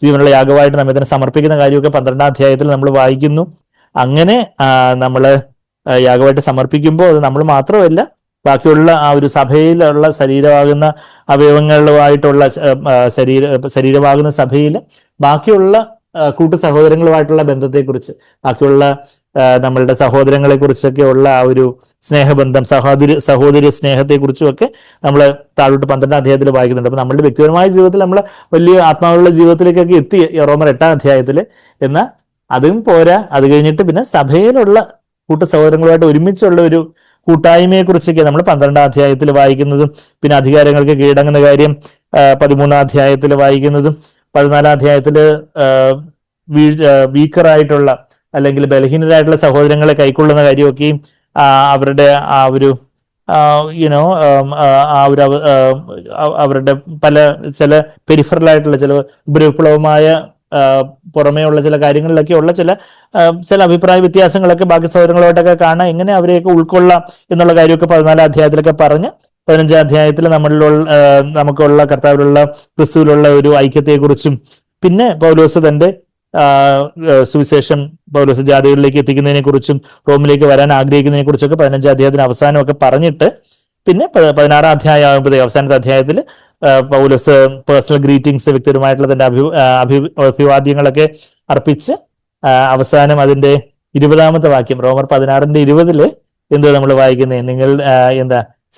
ജീവനുള്ള യാഗമായിട്ട് നമ്മെ തന്നെ സമർപ്പിക്കുന്ന കാര്യമൊക്കെ 12-ാം അധ്യായത്തിൽ നമ്മൾ വായിക്കുന്നു. അങ്ങനെ നമ്മള് യാഗമായിട്ട് സമർപ്പിക്കുമ്പോൾ അത് നമ്മൾ മാത്രമല്ല, ബാക്കിയുള്ള ആ ഒരു സഭയിലുള്ള ശരീരമാകുന്ന അവയവങ്ങളുമായിട്ടുള്ള ശരീരമാകുന്ന സഭയിൽ ബാക്കിയുള്ള കൂട്ടു സഹോദരങ്ങളുമായിട്ടുള്ള ബന്ധത്തെക്കുറിച്ച്, ബാക്കിയുള്ള നമ്മളുടെ സഹോദരങ്ങളെ കുറിച്ചൊക്കെ ഉള്ള ആ ഒരു സ്നേഹബന്ധം, സഹോദരി സ്നേഹത്തെക്കുറിച്ചും ഒക്കെ നമ്മൾ താഴോട്ട് 12-ാം അധ്യായത്തിൽ വായിക്കുന്നുണ്ട്. അപ്പൊ നമ്മളുടെ വ്യക്തിപരമായ ജീവിതത്തിൽ നമ്മൾ വലിയ ആത്മാവുള്ള ജീവിതത്തിലേക്കൊക്കെ എത്തി റോമർ 8-ാം അധ്യായത്തിൽ. എന്നാൽ അതും പോരാ, അത് കഴിഞ്ഞിട്ട് പിന്നെ സഭയിലുള്ള കൂട്ടു സഹോദരങ്ങളുമായിട്ട് ഒരുമിച്ചുള്ള ഒരു കൂട്ടായ്മയെ കുറിച്ചൊക്കെ നമ്മൾ 12-ാം അധ്യായത്തിൽ വായിക്കുന്നതും, പിന്നെ അധികാരങ്ങൾക്ക് കീഴടങ്ങുന്ന കാര്യം 13-ാം അധ്യായത്തിൽ വായിക്കുന്നതും, 14-ാം അധ്യായത്തിൽ വീക്കറായിട്ടുള്ള അല്ലെങ്കിൽ ബലഹീനരായിട്ടുള്ള സഹോദരങ്ങളെ കൈക്കൊള്ളുന്ന കാര്യമൊക്കെയും അവരുടെ അവരുടെ ചില പെരിഫറലായിട്ടുള്ള ചില ഉപരിപ്ലവമായ പുറമേ ഉള്ള ചില കാര്യങ്ങളിലൊക്കെ ഉള്ള ചില അഭിപ്രായ വ്യത്യാസങ്ങളൊക്കെ ബാക്കി സഹോദരങ്ങളുമായിട്ടൊക്കെ കാണാൻ എങ്ങനെ അവരെയൊക്കെ ഉൾക്കൊള്ളാം എന്നുള്ള കാര്യമൊക്കെ 14-ാം അധ്യായത്തിലൊക്കെ പറഞ്ഞ് 15-ാം അധ്യായത്തിൽ നമുക്കുള്ള കർത്താവിലുള്ള ക്രിസ്തുവിലുള്ള ഒരു ഐക്യത്തെക്കുറിച്ചും, പിന്നെ പൗലോസ് തന്റെ സുവിശേഷം പൗലോസ് ജാതികളിലേക്ക് എത്തിക്കുന്നതിനെ കുറിച്ചും റോമിലേക്ക് വരാൻ ആഗ്രഹിക്കുന്നതിനെ കുറിച്ചൊക്കെ 15-ാം അധ്യായത്തിന് അവസാനമൊക്കെ പറഞ്ഞിട്ട് പിന്നെ 16-ാം അധ്യായം ആകുമ്പോഴത്തേക്ക് അവസാനത്തെ അധ്യായത്തിൽ പൗലോസ് പേഴ്സണൽ ഗ്രീറ്റിംഗ്സ്, വ്യക്തിപരമായിട്ടുള്ള തന്റെ അഭിവാദ്യങ്ങളൊക്കെ അർപ്പിച്ച് അവസാനം അതിന്റെ 20-ാമത്തെ വാക്യം റോമർ 16:20 എന്ത് നമ്മൾ വായിക്കുന്നത്, നിങ്ങൾ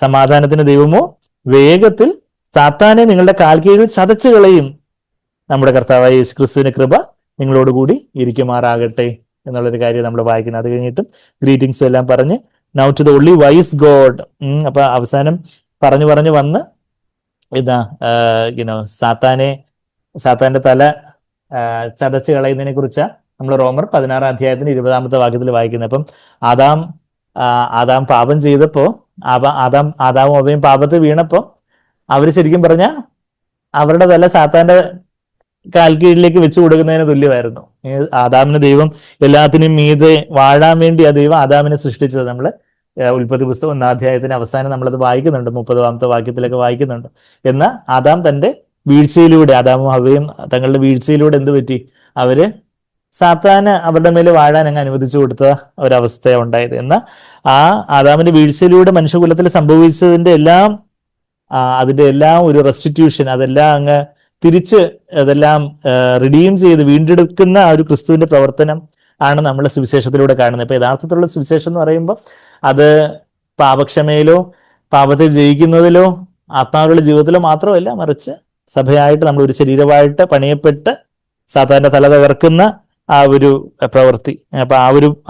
സമാധാനത്തിന് ദൈവമോ വേഗത്തിൽ സാത്താനെ നിങ്ങളുടെ കാൽ കീഴിൽ ചതച്ചു കളയും, നമ്മുടെ കർത്താവായ യേശു ക്രിസ്തുവിന്റെ കൃപ നിങ്ങളോടുകൂടി ഇരിക്കുമാറാകട്ടെ എന്നുള്ളൊരു കാര്യം നമ്മൾ വായിക്കുന്നത്. അത് കഴിഞ്ഞിട്ടും ഗ്രീറ്റിംഗ്സ് എല്ലാം പറഞ്ഞ് now to the only wise God. അപ്പൊ അവസാനം പറഞ്ഞു വന്ന് സാത്താന്റെ തല ചതച്ച് കളയുന്നതിനെ കുറിച്ചാണ് നമ്മൾ റോമർ 16-ാം അധ്യായത്തിന് 20-ാമത്തെ വാക്യത്തിൽ വായിക്കുന്നത്. അപ്പം ആദാം പാപം ചെയ്തപ്പോ ആദാമും അവയും പാപത്തിൽ വീണപ്പോ അവര് ശരിക്കും പറഞ്ഞ അവരുടെ തല സാത്താന്റെ കാൽ കീഴിലേക്ക് വെച്ചു കൊടുക്കുന്നതിന് തുല്യമായിരുന്നു. ആദാമിന് ദൈവം എല്ലാത്തിനും മീതെ വാഴാൻ വേണ്ടി ആ ദൈവം ആദാമിനെ സൃഷ്ടിച്ചത്. നമ്മള് ഉൽപ്പത്തി പുസ്തകം 1-ാം അധ്യായത്തിന്റെ അവസാനം നമ്മളത് വായിക്കുന്നുണ്ട്, 30-ാമത്തെ വാക്യത്തിലൊക്കെ വായിക്കുന്നുണ്ട്. എന്നാൽ ആദാം തന്റെ വീഴ്ചയിലൂടെ, ആദാമും ഹവ്വയും തങ്ങളുടെ വീഴ്ചയിലൂടെ എന്ത് പറ്റി, അവര് സാത്താന് അവരുടെ മേൽ വാഴാൻ അങ്ങ് അനുവദിച്ചു കൊടുത്ത ഒരവസ്ഥയാണ് ഉണ്ടായത്. എന്നാൽ ആ ആദാമിന്റെ വീഴ്ചയിലൂടെ മനുഷ്യകുലത്തിൽ സംഭവിച്ചതിന്റെ എല്ലാം ഒരു റെസ്റ്റിറ്റ്യൂഷൻ, അതെല്ലാം അങ്ങ് തിരിച്ച് അതെല്ലാം റിഡീം ചെയ്ത് വീണ്ടെടുക്കുന്ന ആ ഒരു ക്രിസ്തുവിന്റെ പ്രവർത്തനം ആണ് നമ്മൾ സുവിശേഷത്തിലൂടെ കാണുന്നത്. ഇപ്പൊ യഥാർത്ഥത്തിലുള്ള സുവിശേഷം എന്ന് പറയുമ്പോൾ അത് പാപക്ഷമയിലോ പാപത്തെ ജയിക്കുന്നതിലോ ആത്മാക്കളുടെ ജീവിതത്തിൽ മാത്രമല്ല, മറിച്ച് സഭയായിട്ട് നമ്മൾ ഒരു ശരീരമായിട്ട് പണിയപ്പെട്ട് സാത്താന്റെ തല തകർക്കുന്ന ആ ഒരു പ്രവൃത്തി. അപ്പൊ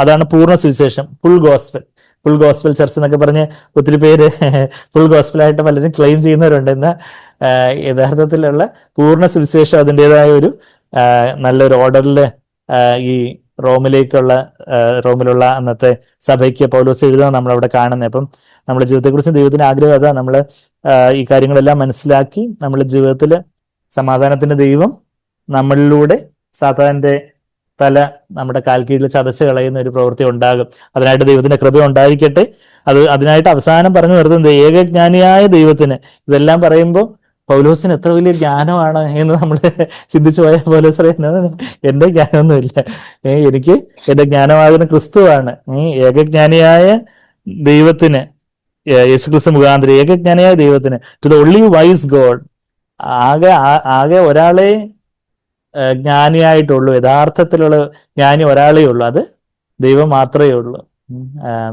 അതാണ് പൂർണ്ണ സുവിശേഷം, full gospel. Full gospel church എന്നൊക്കെ പറഞ്ഞ് ഒത്തിരി പേര് ഫുൾ ഗോസ്പലായിട്ട് പലരും ക്ലെയിം ചെയ്യുന്നവരുണ്ട്. എന്നാൽ യഥാർത്ഥത്തിലുള്ള പൂർണ്ണ സുവിശേഷം അതിൻ്റെതായ ഒരു നല്ലൊരു ഓർഡറിൽ ഈ റോമിലുള്ള അന്നത്തെ സഭയ്ക്ക് പൗലോസ് എഴുതാൻ നമ്മളവിടെ കാണുന്നത്. അപ്പം നമ്മുടെ ജീവിതത്തെക്കുറിച്ച് ദൈവത്തിന് ആഗ്രഹം അതാ, നമ്മൾ ഈ കാര്യങ്ങളെല്ലാം മനസ്സിലാക്കി നമ്മുടെ ജീവിതത്തിൽ സമാധാനത്തിന്റെ ദൈവം നമ്മളിലൂടെ സാത്താന്റെ തല നമ്മുടെ കാൽ കീഴിൽ ചതച്ച് കളയുന്ന ഒരു പ്രവൃത്തി ഉണ്ടാകും. അതിനായിട്ട് ദൈവത്തിന്റെ കൃപ ഉണ്ടായിരിക്കട്ടെ. അതിനായിട്ട് അവസാനം പറഞ്ഞു നിർത്തുന്നത് ഏകജ്ഞാനിയായ ദൈവത്തിന്. ഇതെല്ലാം പറയുമ്പോൾ പൗലോസിന് എത്ര വലിയ ജ്ഞാനമാണ് എന്ന് നമ്മൾ ചിന്തിച്ചു പോയ പൗലോസ് പറയുന്നത്, എന്റെ ജ്ഞാനമൊന്നുമില്ല, എനിക്ക് എന്റെ ജ്ഞാനമാകുന്ന ക്രിസ്തുവാണ്. ഏകജ്ഞാനിയായ ദൈവത്തിന്, യേശുക്രിസ്തു മുഖാന്തരം ഏകജ്ഞാനിയായ ദൈവത്തിന്, to the only wise God, ആകെ ഒരാളെ ജ്ഞാനിയായിട്ടുള്ളൂ, യഥാർത്ഥത്തിലുള്ള ജ്ഞാനി ഒരാളേ ഉള്ളൂ, അത് ദൈവം മാത്രമേ ഉള്ളൂ.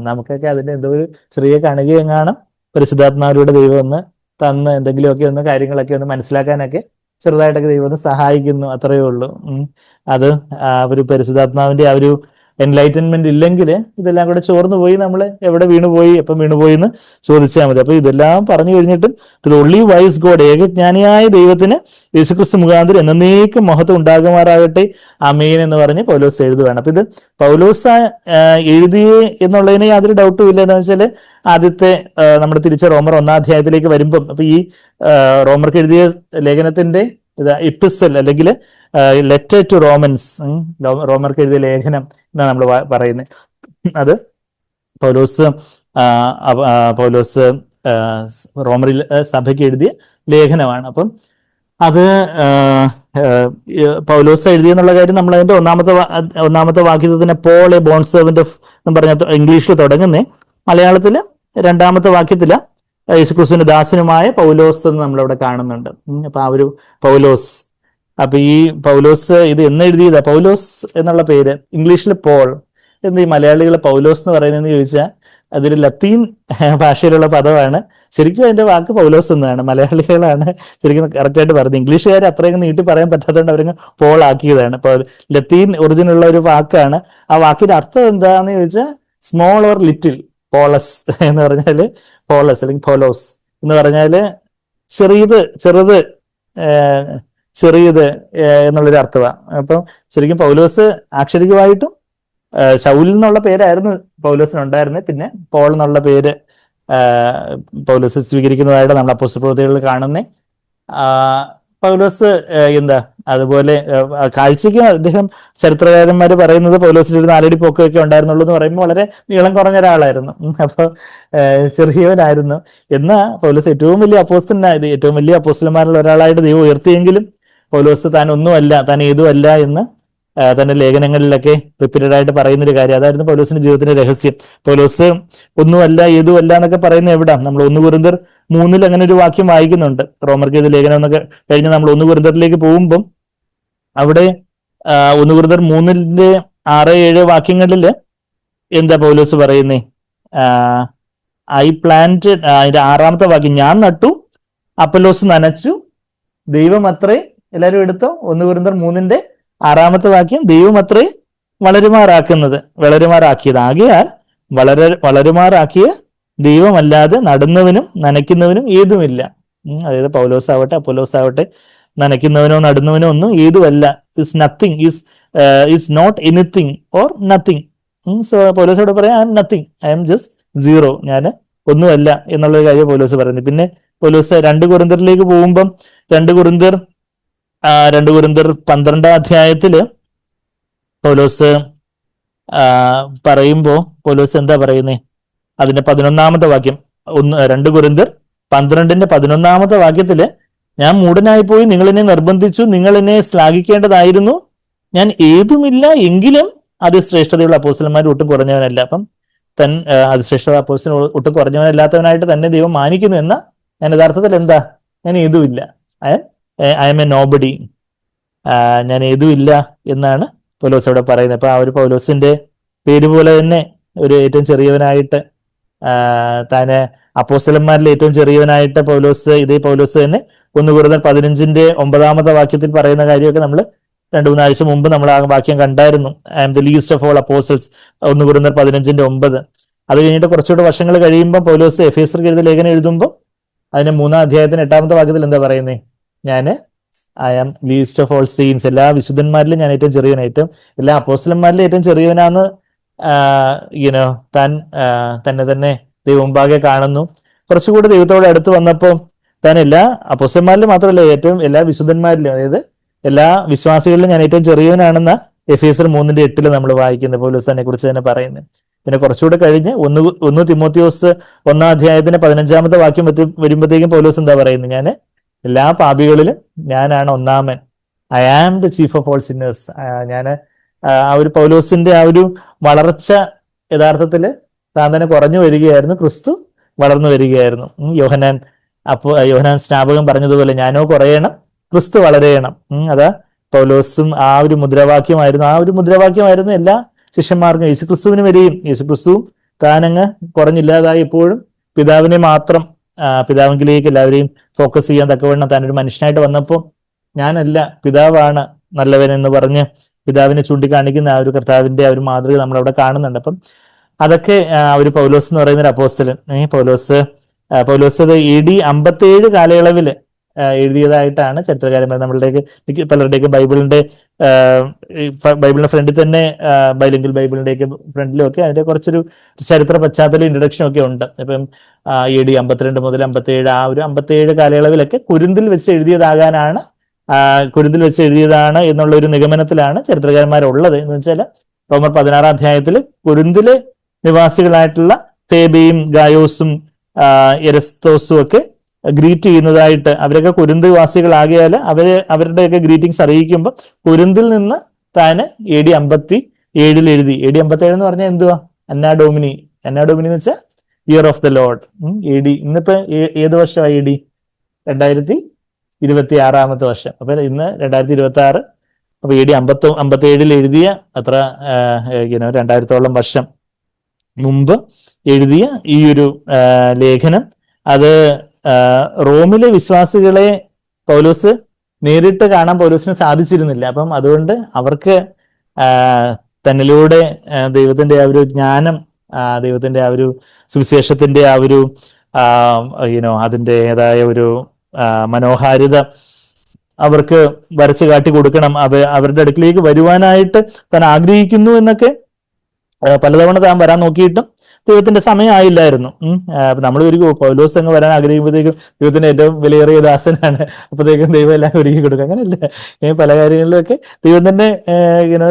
നമുക്കൊക്കെ അതിന്റെ എന്തോ ഒരു ചെറിയ കണികയും കാണും, പരിശുദ്ധാത്മാവിലൂടെ ദൈവം ഒന്ന് തന്ന് എന്തെങ്കിലുമൊക്കെ ഒന്ന് കാര്യങ്ങളൊക്കെ ഒന്ന് മനസ്സിലാക്കാനൊക്കെ ചെറുതായിട്ടൊക്കെ ദൈവം ഒന്ന് സഹായിക്കുന്നു, അത്രയേ ഉള്ളൂ. അത് ഒരു പരിശുദ്ധാത്മാവിന്റെ ആ ഒരു എൻലൈറ്റൻമെന്റ് ഇല്ലെങ്കിൽ ഇതെല്ലാം കൂടെ ചോർന്നു പോയി നമ്മൾ എവിടെ വീണുപോയി, എപ്പം വീണുപോയി എന്ന് ചോദിച്ചാൽ മതി. അപ്പൊ ഇതെല്ലാം പറഞ്ഞു കഴിഞ്ഞിട്ടും to the only wise God, ഏകജ്ഞാനിയായ ദൈവത്തിന് യേശുക്രിസ്തു മുഖാന്തരം എന്നേക്കും മഹത്വം ഉണ്ടാകുമാറാകട്ടെ, ആമേൻ എന്ന് പറഞ്ഞ് പൗലോസ് എഴുതുകയാണ്. അപ്പൊ ഇത് പൗലോസ് എഴുതിയേ എന്നുള്ളതിന് യാതൊരു ഡൗട്ടും ഇല്ല. എന്ന് വെച്ചാൽ ആദ്യത്തെ നമ്മുടെ തിരിച്ച റോമർ 1-ാം അധ്യായത്തിലേക്ക് വരുമ്പം, അപ്പൊ ഈ റോമർക്ക് എഴുതിയ ലേഖനത്തിന്റെ ഇപ്പിസൽ അല്ലെങ്കിൽ ലെറ്റർ ടു റോമൻസ്, റോമർക്ക് എഴുതിയ ലേഖനം എന്നാണ് നമ്മൾ പറയുന്നത്. അത് പൗലോസ് റോമറിൽ സഭയ്ക്ക് എഴുതിയ ലേഖനമാണ്. അപ്പം അത് പൗലോസ് എഴുതിയെന്നുള്ള കാര്യം നമ്മൾ അതിന്റെ ഒന്നാമത്തെ വാക്യത്തിൽ തന്നെ Paul a born servant of എന്ന് പറഞ്ഞ ഇംഗ്ലീഷിൽ തുടങ്ങുന്നേ, മലയാളത്തില് 2-ാമത്തെ വാക്യത്തില് യേശുക്രിസ്തുവിന്റെ ദാസനുമായ പൗലോസ് എന്ന് നമ്മളവിടെ കാണുന്നുണ്ട്. അപ്പൊ ആ ഒരു പൗലോസ്, അപ്പൊ ഈ പൗലോസ് ഇത് എന്ന് എഴുതിയതാ? പൗലോസ് എന്നുള്ള പേര് ഇംഗ്ലീഷിൽ പോൾ എന്ന് ഈ മലയാളികൾ പൗലോസ് എന്ന് പറയുന്നതെന്ന് ചോദിച്ചാൽ അതൊരു ലത്തീൻ ഭാഷയിലുള്ള പദമാണ്. ശരിക്കും അതിന്റെ വാക്ക് പൗലോസ് എന്നാണ്. മലയാളികളാണ് ശരിക്കും കറക്റ്റായിട്ട് പറയുന്നത്. ഇംഗ്ലീഷുകാർ അത്രയും നീട്ടി പറയാൻ പറ്റാത്തതുകൊണ്ട് അവരങ്ങ് പോൾ ആക്കിയതാണ്. ഇപ്പോൾ ലത്തീൻ ഒറിജിനുള്ള ഒരു വാക്കാണ്. ആ വാക്കിന്റെ അർത്ഥം എന്താന്ന് ചോദിച്ചാൽ സ്മോൾ ഓർ ലിറ്റിൽ. പോളസ് എന്ന് പറഞ്ഞാല് പോളസ് അല്ലെങ്കിൽ പോലോസ് എന്ന് പറഞ്ഞാല് ചെറുത് എന്നുള്ളൊരു അർത്ഥമാണ്. അപ്പം ശരിക്കും പൗലോസ് ആക്ഷരികമായിട്ടും ശൗൽ എന്നുള്ള പേരായിരുന്നു പൗലോസിനുണ്ടായിരുന്നത്. പിന്നെ പോൾ എന്നുള്ള പേര് പൗലോസ് സ്വീകരിക്കുന്നതായിട്ട് നമ്മൾ അപ്പോസ്തല പ്രവൃത്തികളിൽ കാണുന്നേ. പൗലോസ് അതുപോലെ കാഴ്ചയ്ക്ക് അദ്ദേഹം ചരിത്രകാരന്മാർ പറയുന്നത് പൗലോസിന്റെ ഒരു 4 അടി പൊക്കമൊക്കെ ഉണ്ടായിരുന്നുള്ളൂ എന്ന് പറയുമ്പോൾ വളരെ നീളം കുറഞ്ഞ ഒരാളായിരുന്നു. അപ്പോൾ ചെറിയവനായിരുന്നു. എന്നാൽ പൗലോസ് ഏറ്റവും വലിയ അപ്പോസ്തലനായത്, ഏറ്റവും വലിയ അപ്പോസ്തലന്മാരിൽ ഒരാളായിട്ട് ദൈവം ഉയർത്തിയെങ്കിലും പൗലോസ് താൻ ഒന്നുമല്ല, താൻ ഏതുമല്ല എന്ന് തന്റെ ലേഖനങ്ങളിലൊക്കെ റിപ്പീറ്റഡ് ആയിട്ട് പറയുന്നൊരു കാര്യം. അതായിരുന്നു പൗലോസിന്റെ ജീവിതത്തിന്റെ രഹസ്യം. പൗലോസ് ഒന്നുമല്ല ഏതുമല്ല എന്നൊക്കെ പറയുന്ന എവിടാ? നമ്മൾ 1 കൊരിന്ത്യർ 3 അങ്ങനെ ഒരു വാക്യം വായിക്കുന്നുണ്ട്. റോമർക്ക് ഇത് ലേഖനം എന്നൊക്കെ കഴിഞ്ഞ് നമ്മൾ 1 കൊരിന്ത്യരിലേക്ക് പോകുമ്പം അവിടെ 1 കൊരിന്ത്യർ 3-ന്റെ 6-7 വാക്യങ്ങളിൽ എന്താ പൗലോസ് പറയുന്നേ? ഐ പ്ലാന്റഡ്, അതിന്റെ 6-ാമത്തെ വാക്യം, ഞാൻ നട്ടു, അപ്പൊല്ലോസ് നനച്ചു, ദൈവം അത്രേ, എല്ലാവരും എടുത്തോ, 1 കൊരിന്ത്യർ 3-ന്റെ 6-ാമത്തെ വാക്യം, ദൈവം അത്രേ വളരുമാറാക്കിയത്. ആകയാൽ വളരുമാറാക്കിയ ദൈവമല്ലാതെ നടുന്നവനും നനയ്ക്കുന്നവനും ഏതുമില്ല. അതായത് പൗലോസ് ആവട്ടെ അപ്പൊല്ലോസ് ആവട്ടെ, നനയ്ക്കുന്നവനോ നടുന്നവനോ ഒന്നും ഏതുമല്ല. Is nothing, is not anything or nothing. So പൗലോസ് അവിടെ പറയാം, I am nothing, I am just zero, ഞാൻ ഒന്നുമല്ല എന്നുള്ളൊരു കാര്യം പൗലോസ് പറയുന്നത്. പിന്നെ പൗലോസ് 2 കൊരിന്ത്യരിലേക്ക് പോകുമ്പം 2 കൊരിന്ത്യർ 12-ാം അധ്യായത്തില് പൗലോസ് പറയുമ്പോ പൗലോസ് എന്താ പറയുന്നേ? അതിന്റെ 11-ാമത്തെ വാക്യം, 2 കൊരിന്ത്യർ 12-ന്റെ 11-ാമത്തെ വാക്യത്തില്, ഞാൻ മൂഢനായി പോയി, നിങ്ങൾ എന്നെ നിർബന്ധിച്ചു, നിങ്ങൾ എന്നെ ശ്ലാഘിക്കേണ്ടതായിരുന്നു, ഞാൻ ഏതുമില്ല എങ്കിലും അതിശ്രേഷ്ഠതയുള്ള അപ്പോസ്തലന്മാർ ഒട്ടും കുറഞ്ഞവനല്ല. അപ്പം അതിശ്രേഷ്ഠത അപ്പോസ്തലൻ ഒട്ടും കുറഞ്ഞവനല്ലാത്തവനായിട്ട് തന്നെ ദൈവം മാനിക്കുന്നു. എന്ന ഞാൻ യഥാർത്ഥത്തിൽ എന്താ? ഞാൻ ഏതുമില്ല, ഐ എം എ നോബഡി, ഞാൻ ഏതുമില്ല എന്നാണ് പൗലോസ് അവിടെ പറയുന്നത്. അപ്പൊ ആ ഒരു പൗലോസിന്റെ പേര് പോലെ തന്നെ ഒരു ഏറ്റവും ചെറിയവനായിട്ട് താന് അപ്പോസ്തലന്മാരിൽ ഏറ്റവും ചെറിയവനായിട്ട് ഇതേ പൗലോസ് തന്നെ 1 Corinthians 15:9 വാക്യത്തിൽ പറയുന്ന കാര്യമൊക്കെ നമ്മൾ 2-3 ആഴ്ച മുമ്പ് നമ്മൾ ആ വാക്യം കണ്ടായിരുന്നു. I am the least of all apostles, 1 Corinthians 15:9. അത് കഴിഞ്ഞിട്ട് കുറച്ചുകൂടെ വർഷങ്ങൾ കഴിയുമ്പോൾ പൗലോസ് എഫേസ്യർക്ക് എഴുതിയ ലേഖനം എഴുതുമ്പോൾ അതിന്റെ 3-ാം അധ്യായത്തിന് 8-ാമത്തെ വാക്യത്തിൽ എന്താ പറയുന്നത്? ഞാൻ I am least of all saints, എല്ലാ വിശുദ്ധന്മാരിലും ഞാൻ ഏറ്റവും ചെറിയവനായിട്ടും എല്ലാ അപ്പോസ്റ്റലന്മാരിലും ഏറ്റവും ചെറിയവനാന്ന് താൻ തന്നെ ദൈവം മുമ്പാകെ കാണുന്നു. കുറച്ചുകൂടി ദൈവത്തോട് അടുത്ത് വന്നപ്പോൾ താൻ എല്ലാ അപ്പോസ്റ്റലന്മാരിലും മാത്രമല്ല, ഏറ്റവും എല്ലാ വിശുദ്ധന്മാരിലും, അതായത് എല്ലാ വിശ്വാസികളിലും ഞാൻ ഏറ്റവും ചെറിയവനാണെന്ന എഫേസ്യർ 3:8 നമ്മൾ വായിക്കുന്നത് പൗലോസ് തന്നെ കുറിച്ച് തന്നെ പറയുന്നത്. പിന്നെ കുറച്ചുകൂടെ കഴിഞ്ഞ് 1 തിമോത്തിയോസ് 1-ാം അധ്യായത്തിന് 15-ാമത്തെ വാക്യം വരുമ്പോഴത്തേക്കും പൗലോസ് എന്താ പറയുന്നത്? ഞാൻ എല്ലാ പാപികളിലും ഞാനാണ് ഒന്നാമൻ, I am the chief of all sinners. ഞാൻ ആ ഒരു പൗലോസിന്റെ ആ ഒരു വളർച്ച യഥാർത്ഥത്തിൽ താൻ തന്നെ കുറഞ്ഞു വരികയായിരുന്നു, ക്രിസ്തു വളർന്നു വരികയായിരുന്നു. യോഹന്നാൻ സ്നാപകൻ പറഞ്ഞതുപോലെ ഞാനോ കുറയണം, ക്രിസ്തു വളരെയണം. അതാ പൗലോസും ആ ഒരു മുദ്രാവാക്യമായിരുന്നു എല്ലാ ശിഷ്യന്മാർക്കും. യേശുക്രിസ്തുവിന് വരികയും യേശുക്രിസ്തുവും താനങ്ങ് കുറഞ്ഞില്ലാതായി എപ്പോഴും പിതാവിനെ മാത്രം പിതാവിലേക്ക് എല്ലാവരെയും ഫോക്കസ് ചെയ്യാൻ തക്കവണ്ണം താനൊരു മനുഷ്യനായിട്ട് വന്നപ്പോൾ ഞാനല്ല, പിതാവാണ് നല്ലവൻ എന്ന് പറഞ്ഞ് പിതാവിനെ ചൂണ്ടിക്കാണിക്കുന്ന ആ ഒരു കർത്താവിന്റെ ആ ഒരു മാതൃക നമ്മളവിടെ കാണുന്നുണ്ട്. അപ്പം അതൊക്കെ ഒരു പൗലോസ് എന്ന് പറയുന്ന ഒരു അപ്പോസ്തലൻ, പൗലോസ് AD 57 കാലയളവിൽ എഴുതിയതായിട്ടാണ് ചരിത്രകാരൻ നമ്മളുടെയൊക്കെ പലരുടെയൊക്കെ ബൈബിളിന്റെ ഫ്രണ്ടിൽ തന്നെ ബൈലിംഗൽ ബൈബിളിന്റെയൊക്കെ ഫ്രണ്ടിലും ഒക്കെ അതിന്റെ കുറച്ചൊരു ചരിത്ര പശ്ചാത്തല ഇൻട്രഡക്ഷൻ ഒക്കെ ഉണ്ട്. ഇപ്പം AD 52 മുതൽ 57 ആ ഒരു 57 കാലയളവിലൊക്കെ കുരിന്തിൽ വെച്ച് എഴുതിയതാണ് എന്നുള്ള ഒരു നിഗമനത്തിലാണ് ചരിത്രകാരന്മാരുള്ളത്. എന്ന് വെച്ചാൽ റോമർ 16-ാം അധ്യായത്തിൽ കുരിന്തിലെ നിവാസികളായിട്ടുള്ള ഫേബയും ഗായോസും എരസ്തോസും ഒക്കെ ഗ്രീറ്റ് ചെയ്യുന്നതായിട്ട്, അവരൊക്കെ കുരിന്ത് വാസികളാകിയാൽ അവരുടെയൊക്കെ ഗ്രീറ്റിംഗ്സ് അറിയിക്കുമ്പോൾ കുരിന്തിൽ നിന്ന് താന് AD 57 എഴുതി. AD 57 എന്ന് പറഞ്ഞാൽ എന്തുവാ? അന്നാഡോമിനി എന്ന് വെച്ചാൽ year of the Lord. AD ഇന്നിപ്പോ ഏത് വർഷമായി? AD 2026 വർഷം. അപ്പൊ ഇന്ന് 2026. അപ്പൊ AD 57 എഴുതിയ അത്ര 2000-ഓളം വർഷം മുമ്പ് എഴുതിയ ഈ ഒരു ലേഖനം, അത് റോമിലെ വിശ്വാസികളെ പൗലോസ് നേരിട്ട് കാണാൻ പൗലോസിന് സാധിച്ചിരുന്നില്ല. അപ്പം അതുകൊണ്ട് അവർക്ക് തന്നിലൂടെ ദൈവത്തിന്റെ ആ ഒരു ജ്ഞാനം, ദൈവത്തിന്റെ ആ ഒരു സുവിശേഷത്തിന്റെ ആ ഒരു അതിൻ്റെതായ ഒരു മനോഹാരിത അവർക്ക് വരച്ചു കാട്ടി കൊടുക്കണം, അവരുടെ അടുക്കിലേക്ക് വരുവാനായിട്ട് താൻ ആഗ്രഹിക്കുന്നു എന്നൊക്കെ പലതവണ താൻ വരാൻ നോക്കിയിട്ടും ദൈവത്തിന്റെ സമയമായില്ലായിരുന്നു. നമ്മൾ ഒരു പൗലോസ് അങ്ങ് വരാൻ ആഗ്രഹിക്കുമ്പോഴത്തേക്കും ദൈവത്തിന്റെ ഏറ്റവും വിലയേറിയ ദാസനാണ്, അപ്പോഴത്തേക്കും ദൈവം എല്ലാം ഒരുക്കി കൊടുക്കും. അങ്ങനെയല്ല, പല കാര്യങ്ങളിലൊക്കെ ദൈവം തന്നെ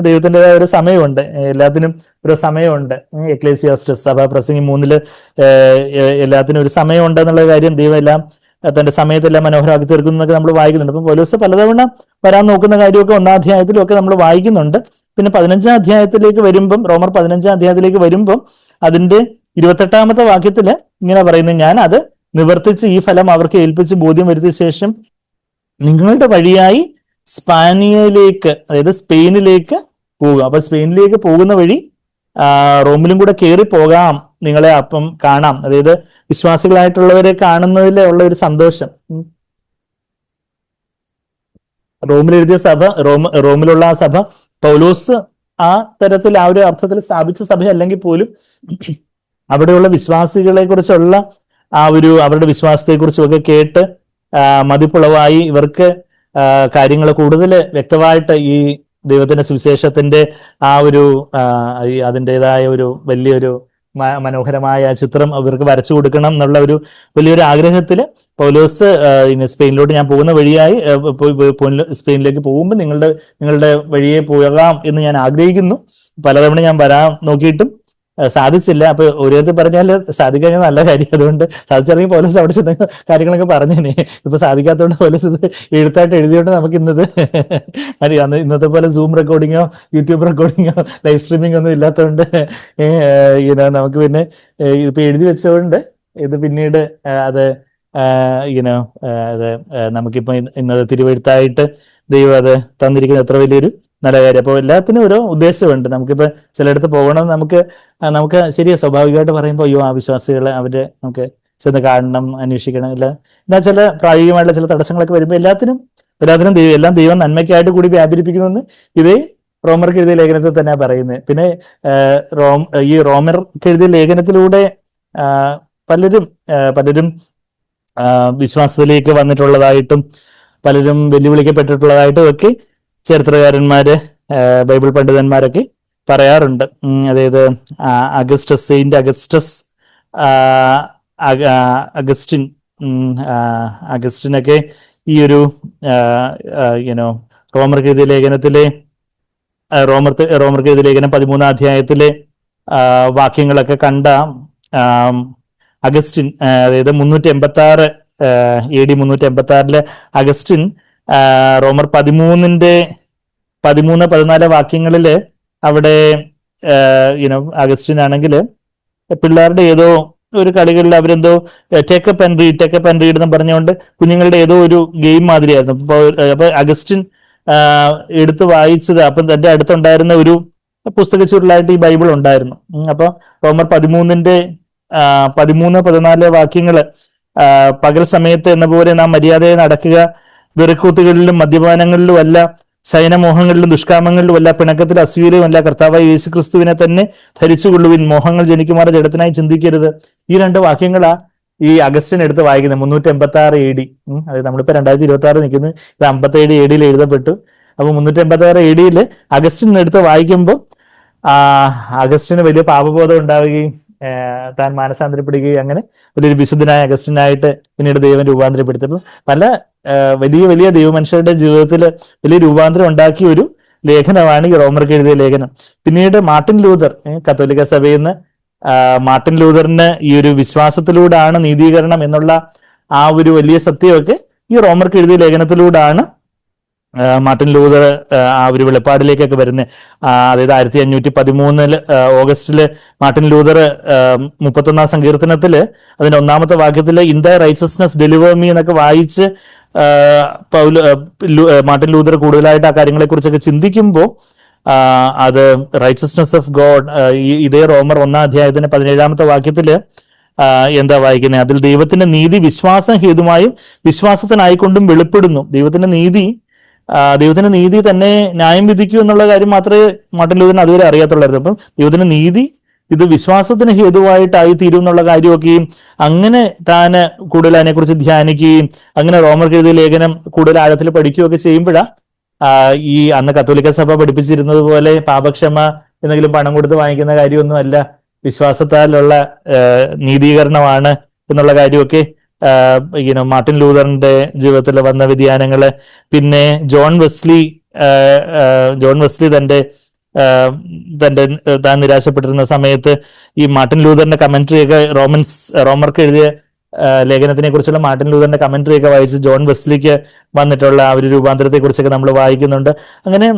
ദൈവത്തിൻ്റെതായ ഒരു സമയമുണ്ട്, എല്ലാത്തിനും ഒരു സമയമുണ്ട്. എക്ലേസിയാസ്റ്റസ് സഭ പ്രസംഗി 3 എല്ലാത്തിനും ഒരു സമയമുണ്ട് എന്നുള്ള കാര്യം ദൈവം എല്ലാം തന്റെ സമയത്തെല്ലാം മനോഹരമാക്കി തീർക്കുന്നതൊക്കെ നമ്മൾ വായിക്കുന്നുണ്ട്. അപ്പൊ പൗലോസ് പലതവണ വരാൻ നോക്കുന്ന കാര്യമൊക്കെ 1-ാം അധ്യായത്തിലും ഒക്കെ നമ്മൾ വായിക്കുന്നുണ്ട്. പിന്നെ 15-ാം അധ്യായത്തിലേക്ക് വരുമ്പം, റോമർ 15-ാം അധ്യായത്തിലേക്ക് വരുമ്പം അതിന്റെ 28-ാമത്തെ വാക്യത്തില് ഇങ്ങനെ പറയുന്നത്, ഞാൻ അത് നിവർത്തിച്ച് ഈ ഫലം അവർക്ക് ഏൽപ്പിച്ച് ബോധ്യം വരുത്തിയ ശേഷം നിങ്ങളുടെ വഴിയായി സ്പാനിയയിലേക്ക്, അതായത് സ്പെയിനിലേക്ക് പോകുക. അപ്പൊ സ്പെയിനിലേക്ക് പോകുന്ന വഴി റോമിലും കൂടെ കയറി പോകാം, നിങ്ങളെ അപ്പം കാണാം. അതായത് വിശ്വാസികളായിട്ടുള്ളവരെ കാണുന്നതിൽ ഉള്ള ഒരു സന്തോഷം. റോമിലെഴുതിയ സഭ, റോമിലുള്ള ആ സഭ പൗലോസ് ആ തരത്തിൽ ആ ഒരു അർത്ഥത്തിൽ സ്ഥാപിച്ച സഭ അല്ലെങ്കിൽ പോലും അവിടെയുള്ള വിശ്വാസികളെ കുറിച്ചുള്ള ആ ഒരു അവരുടെ വിശ്വാസത്തെ കുറിച്ചും ഒക്കെ കേട്ട് മതിപ്പുളവായി ഇവർക്ക് കാര്യങ്ങൾ കൂടുതൽ വ്യക്തമായിട്ട് ഈ ദൈവത്തിന്റെ സുവിശേഷത്തിന്റെ ആ ഒരു അതിൻ്റെതായ ഒരു വലിയൊരു മനോഹരമായ ചിത്രം അവർക്ക് വരച്ചു കൊടുക്കണം എന്നുള്ള ഒരു വലിയൊരു ആഗ്രഹത്തില് പൗലോസ് സ്പെയിനിലോട്ട് ഞാൻ പോകുന്ന വഴിയായി സ്പെയിനിലേക്ക് പോകുമ്പോൾ നിങ്ങളുടെ വഴിയെ പോകാം എന്ന് ഞാൻ ആഗ്രഹിക്കുന്നു. പലതവണ ഞാൻ വരാൻ നോക്കിയിട്ടും സാധിച്ചില്ല. അപ്പൊ ഓരോരുത്തർ പറഞ്ഞാൽ സാധിക്കാൻ നല്ല കാര്യം, അതുകൊണ്ട് സാധിച്ചിറങ്ങി പോലീസ് അവിടെ ചെന്ന കാര്യങ്ങളൊക്കെ പറഞ്ഞേനെ. ഇപ്പൊ സാധിക്കാത്തതുകൊണ്ട് പോലീസ് ഇത് എഴുത്തായിട്ട് എഴുതിയോണ്ട് നമുക്ക് ഇന്നത്തെ പോലെ സൂം റെക്കോർഡിങ്ങോ യൂട്യൂബ് റെക്കോർഡിങ്ങോ ലൈവ് സ്ട്രീമിംഗ് ഒന്നും ഇല്ലാത്തതുകൊണ്ട് നമുക്ക് പിന്നെ ഇപ്പൊ എഴുതി വെച്ചതുകൊണ്ട് ഇത് പിന്നീട് അത് അത് നമുക്കിപ്പോ ഇന്നത് തിരുവെഴുത്തായിട്ട് ദൈവം അത് തന്നിരിക്കുന്നത് എത്ര വലിയൊരു നല്ല കാര്യം. അപ്പോൾ എല്ലാത്തിനും ഓരോ ഉദ്ദേശമുണ്ട്. നമുക്കിപ്പോൾ ചിലയിടത്ത് പോകണം, നമുക്ക് ശരിയാ, സ്വാഭാവികമായിട്ട് പറയുമ്പോൾ അയ്യോ ആ വിശ്വാസികളെ അവര് നമുക്ക് ചെന്ന് കാണണം, അന്വേഷിക്കണം, ഇല്ല എന്നാൽ ചില പ്രായോഗികമായിട്ടുള്ള ചില തടസ്സങ്ങളൊക്കെ വരുമ്പോൾ എല്ലാത്തിനും എല്ലാം ദൈവം നന്മയ്ക്കായിട്ട് കൂടി വ്യാപരിപ്പിക്കുന്നെന്ന് ഇതേ റോമർക്ക് എഴുതിയ ലേഖനത്തിൽ തന്നെ പറയുന്നത്. പിന്നെ ഈ റോമർക്ക് എഴുതിയ ലേഖനത്തിലൂടെ പലരും വിശ്വാസത്തിലേക്ക് വന്നിട്ടുള്ളതായിട്ടും പലരും വെല്ലുവിളിക്കപ്പെട്ടിട്ടുള്ളതായിട്ടും ഒക്കെ ചരിത്രകാരന്മാര്, ബൈബിൾ പണ്ഡിതന്മാരൊക്കെ പറയാറുണ്ട്. അതായത് സെയിന്റ് അഗസ്റ്റിൻ അഗസ്റ്റിനൊക്കെ ഈ ഒരു റോമർക്ക് എഴുതിയ ലേഖനത്തിലെ റോമർക്ക് എഴുതിയ ലേഖനം 13-ാം അധ്യായത്തിലെ വാക്യങ്ങളൊക്കെ കണ്ട അഗസ്റ്റിൻ, അതായത് 386 AD 386 അഗസ്റ്റിൻ റോമർ 13-14 വാക്യങ്ങളില് അവിടെ അഗസ്റ്റിൻ ആണെങ്കിൽ പിള്ളേരുടെ ഏതോ ഒരു കളികളിൽ അവരെന്തോ ടേക്കപ്പ് ആൻഡ് റീഡ് എന്ന് പറഞ്ഞുകൊണ്ട് കുഞ്ഞുങ്ങളുടെ ഏതോ ഒരു ഗെയിം മാതിരിയായിരുന്നു. അപ്പൊ അഗസ്റ്റിൻ എടുത്ത് വായിച്ചത്, അപ്പം തന്റെ അടുത്തുണ്ടായിരുന്ന ഒരു പുസ്തക ചുരുളായിട്ട് ഈ ബൈബിൾ ഉണ്ടായിരുന്നു. അപ്പൊ റോമർ 13-14 വാക്യങ്ങള്, പകൽ സമയത്ത് എന്ന പോലെ നാം മര്യാദയെ നടക്കുക, വെറുക്കൂത്തുകളിലും മദ്യപാനങ്ങളിലും അല്ല, ശയനമോഹങ്ങളിലും ദുഷ്കാമങ്ങളിലും അല്ല, പിണക്കത്തിൽ അസൂയയിലും അല്ല, കർത്താവായ യേശു ക്രിസ്തുവിനെ തന്നെ ധരിച്ചുകൊള്ളുവിൻ, മോഹങ്ങൾ ജനിക്കുമാർ ജഡത്തിനായി ചിന്തിക്കരുത്. ഈ 2 വാക്യങ്ങളാ ഈ അഗസ്റ്റിൻ എടുത്ത് വായിക്കുന്നത് 386 AD. അതായത് നമ്മളിപ്പോ 2026 നിൽക്കുന്നത്, ഇത് 57 AD എഴുതപ്പെട്ടു. അപ്പൊ 386 AD അഗസ്റ്റിൻ എടുത്ത് വായിക്കുമ്പോൾ അഗസ്റ്റിന് വലിയ പാപബോധം ഉണ്ടാവുകയും താൻ മാനസാന്തരപ്പെടുകയും അങ്ങനെ വലിയൊരു വിശുദ്ധനായ അഗസ്റ്റിനായിട്ട് പിന്നീട് ദൈവം രൂപാന്തരപ്പെടുത്തപ്പോൾ പല വലിയ വലിയ ദൈവമനുഷ്യരുടെ ജീവിതത്തിൽ വലിയ രൂപാന്തരം ഉണ്ടാക്കിയ ഒരു ലേഖനമാണ് ഈ റോമർക്ക് എഴുതിയ ലേഖനം. പിന്നീട് മാർട്ടിൻ ലൂതർ, കത്തോലിക്ക സഭയിൽ നിന്ന് മാർട്ടിൻ ലൂതറിന് ഈ ഒരു വിശ്വാസത്തിലൂടെയാണ് നീതീകരണം എന്നുള്ള ആ ഒരു വലിയ സത്യമൊക്കെ ഈ റോമർക്ക് എഴുതിയ ലേഖനത്തിലൂടെയാണ് മാർട്ടിൻ ലൂതർ ആ ഒരു വെളിപ്പാടിലേക്കൊക്കെ വരുന്നത്. അതായത് 1513 ഓഗസ്റ്റില് മാർട്ടിൻ ലൂതർ 31-ാം സങ്കീർത്തനത്തില് അതിന്റെ 1-ാമത്തെ വാക്യത്തില് in the righteousness deliver me എന്നൊക്കെ വായിച്ച് മാർട്ടിൻ ലൂതർ കൂടുതലായിട്ട് ആ കാര്യങ്ങളെ കുറിച്ചൊക്കെ ചിന്തിക്കുമ്പോൾ അത് റൈച്ചസ്നസ് ഓഫ് ഗോഡ്, ഇതേ റോമർ 1-ാം അധ്യായത്തിന്റെ 17-ാമത്തെ വാക്യത്തില് എന്താ വായിക്കുന്നത്? അതിൽ ദൈവത്തിന്റെ നീതി വിശ്വാസം ഹേതുമായും വിശ്വാസത്തിനായിക്കൊണ്ടും വെളിപ്പെടുന്നു. ദൈവത്തിന്റെ നീതി തന്നെ ന്യായം വിധിക്കൂ എന്നുള്ള കാര്യം മാത്രമേ മാർട്ടിൻ ലൂതറിന് അതുവരെ അറിയാത്തുള്ളായിരുന്നു. അപ്പം ദൈവത്തിന്റെ നീതി ഇത് വിശ്വാസത്തിന് ഹേതുവായിട്ടായി തീരും എന്നുള്ള കാര്യമൊക്കെയും അങ്ങനെ താൻ കൂടുതൽ അതിനെക്കുറിച്ച് ധ്യാനിക്കുകയും അങ്ങനെ റോമർക്ക് എഴുതിയ ലേഖനം കൂടുതൽ ആഴത്തിൽ പഠിക്കുകയൊക്കെ ചെയ്യുമ്പോഴാണ് ഈ അന്ന് കത്തോലിക്ക സഭ പഠിപ്പിച്ചിരുന്നത് പോലെ പാപക്ഷമ എന്തെങ്കിലും പണം കൊടുത്ത് വാങ്ങിക്കുന്ന കാര്യമൊന്നുമല്ല, വിശ്വാസത്താലുള്ള നീതീകരണമാണ് എന്നുള്ള കാര്യമൊക്കെ മാർട്ടിൻ ലൂതറിന്റെ ജീവിതത്തിൽ വന്ന വ്യതിയാനങ്ങള്. പിന്നെ ജോൺ വെസ്ലി താൻ നിരാശപ്പെട്ടിരുന്ന സമയത്ത് ഈ മാർട്ടിൻ ലൂതറിന്റെ കമന്ററിയൊക്കെ റോമർക്ക് എഴുതിയ ലേഖനത്തിനെ കുറിച്ചുള്ള മാർട്ടിൻ ലൂതറിന്റെ കമന്ററിയൊക്കെ വായിച്ച് ജോൺ വെസ്ലിക്ക് വന്നിട്ടുള്ള ആ ഒരു രൂപാന്തരത്തെ കുറിച്ചൊക്കെ നമ്മൾ വായിക്കുന്നുണ്ട്. അങ്ങനെ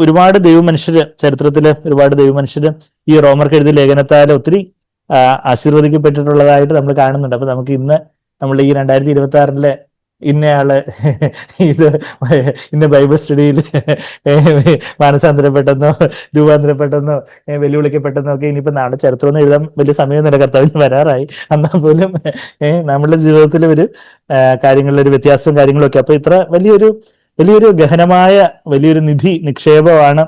ഒരുപാട് ദൈവമനുഷ്യര്, ചരിത്രത്തില് ഒരുപാട് ദൈവമനുഷ്യര് ഈ റോമർക്ക് എഴുതിയ ലേഖനത്താൽ ഒത്തിരി ആശീർവദിക്കപ്പെട്ടിട്ടുള്ളതായിട്ട് നമ്മൾ കാണുന്നുണ്ട്. അപ്പൊ നമുക്ക് നമ്മൾ ഈ 2026 ഇന്നയാള് ഇന്ന ബൈബിൾ സ്റ്റഡിയിൽ മാനസാന്തരപ്പെട്ടെന്നോ രൂപാന്തരപ്പെട്ടെന്നോ വെല്ലുവിളിക്കപ്പെട്ടെന്നോ ഒക്കെ ഇനിയിപ്പോ നാളെ ചരിത്രമൊന്നും എഴുതാൻ വലിയ സമയമൊന്നുമില്ല, കർത്താവിന് വരാറായി. എന്നാൽ പോലും നമ്മുടെ ജീവിതത്തിൽ ഒരു കാര്യങ്ങളിലൊരു വ്യത്യാസവും കാര്യങ്ങളും ഒക്കെ. അപ്പൊ ഇത്ര വലിയൊരു ഗഹനമായ വലിയൊരു നിക്ഷേപമാണ്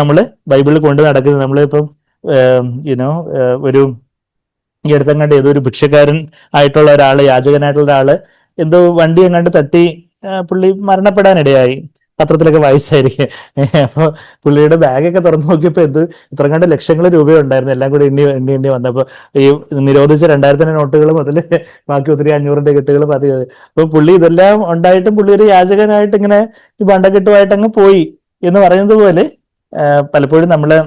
നമ്മള് ബൈബിളിൽ കൊണ്ട് നടക്കുന്നത്. നമ്മളിപ്പം ഒരു ഈ അടുത്തങ്ങാണ്ട് ഏതോ ഒരു ഭിക്ഷക്കാരൻ ആയിട്ടുള്ള ഒരാള്, യാചകനായിട്ടുള്ള ഒരാള് എന്തോ വണ്ടി എങ്ങാണ്ട് തട്ടി പുള്ളി മരണപ്പെടാനിടയായി. പത്രത്തിലൊക്കെ വായിച്ചായിരിക്കും. അപ്പൊ പുള്ളിയുടെ ബാഗൊക്കെ തുറന്നു നോക്കിയപ്പോ ഇത്രങ്ങാണ്ട് ലക്ഷങ്ങൾ രൂപയുണ്ടായിരുന്നു. എല്ലാം കൂടി എണ്ണി വന്നപ്പോ ഈ നിരോധിച്ച 2000 നോട്ടുകൾ മുതൽ ബാക്കി ഒത്തിരി 500 കെട്ടുകൾ പതി. അപ്പൊ പുള്ളി ഇതെല്ലാം ഉണ്ടായിട്ടും പുള്ളി ഒരു യാചകനായിട്ട് ഇങ്ങനെ ഈ ബണ്ടക്കെട്ടുമായിട്ട് അങ്ങ് പോയി എന്ന് പറയുന്നത് പോലെ പലപ്പോഴും നമ്മള്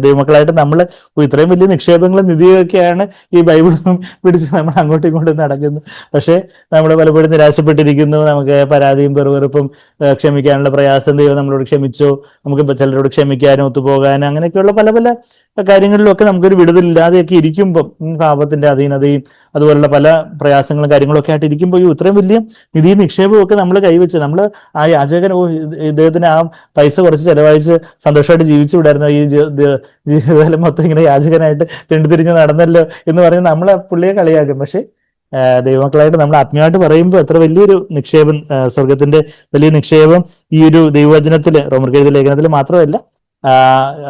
ദൈവമക്കളായിട്ട് നമ്മൾ ഇത്രയും വലിയ നിക്ഷേപങ്ങളും നിധിയൊക്കെയാണ് ഈ ബൈബിളും പിടിച്ച് നമ്മൾ അങ്ങോട്ടും ഇങ്ങോട്ടും നടക്കുന്നത്. പക്ഷെ നമ്മൾ പലപ്പോഴും നിരാശപ്പെട്ടിരിക്കുന്നു. നമുക്ക് പരാതിയും പെറുവെറുപ്പും ക്ഷമിക്കാനുള്ള പ്രയാസം, ദൈവം നമ്മളോട് ക്ഷമിച്ചോ, നമുക്കിപ്പോൾ ചിലരോട് ക്ഷമിക്കാനും ഒത്തുപോകാനും അങ്ങനെയൊക്കെയുള്ള പല കാര്യങ്ങളിലൊക്കെ നമുക്കൊരു വിടുതലില്ലാതെയൊക്കെ ഇരിക്കുമ്പം പാപത്തിന്റെ അധീനതയും അതുപോലുള്ള പല പ്രയാസങ്ങളും കാര്യങ്ങളൊക്കെ ആയിട്ട് ഇരിക്കുമ്പോൾ ഇത്രയും വലിയ നിധി നിക്ഷേപവും ഒക്കെ നമ്മൾ കൈവച്ച് നമ്മൾ ആ യാചകൻ ഇദ്ദേഹത്തിന് ആ പൈസ കുറച്ച് ചെലവഴിച്ച് സന്തോഷമായിട്ട് ജീവിച്ചു വിടായിരുന്നു, ഈ ജീവിതകാലം മൊത്തം ഇങ്ങനെ യാചകനായിട്ട് തെണ്ടിത്തിരിഞ്ഞ് നടന്നല്ലോ എന്ന് പറഞ്ഞ് നമ്മൾ പുള്ളിയെ കളിയാക്കും. പക്ഷെ ദൈവമക്കളായിട്ട് നമ്മൾ ആത്മീയമായിട്ട് പറയുമ്പോൾ എത്ര വലിയൊരു നിക്ഷേപം, സ്വർഗത്തിന്റെ വലിയ നിക്ഷേപം ഈ ഒരു ദൈവവചനത്തില്, റോമർക്ക് ലേഖനത്തിൽ മാത്രമല്ല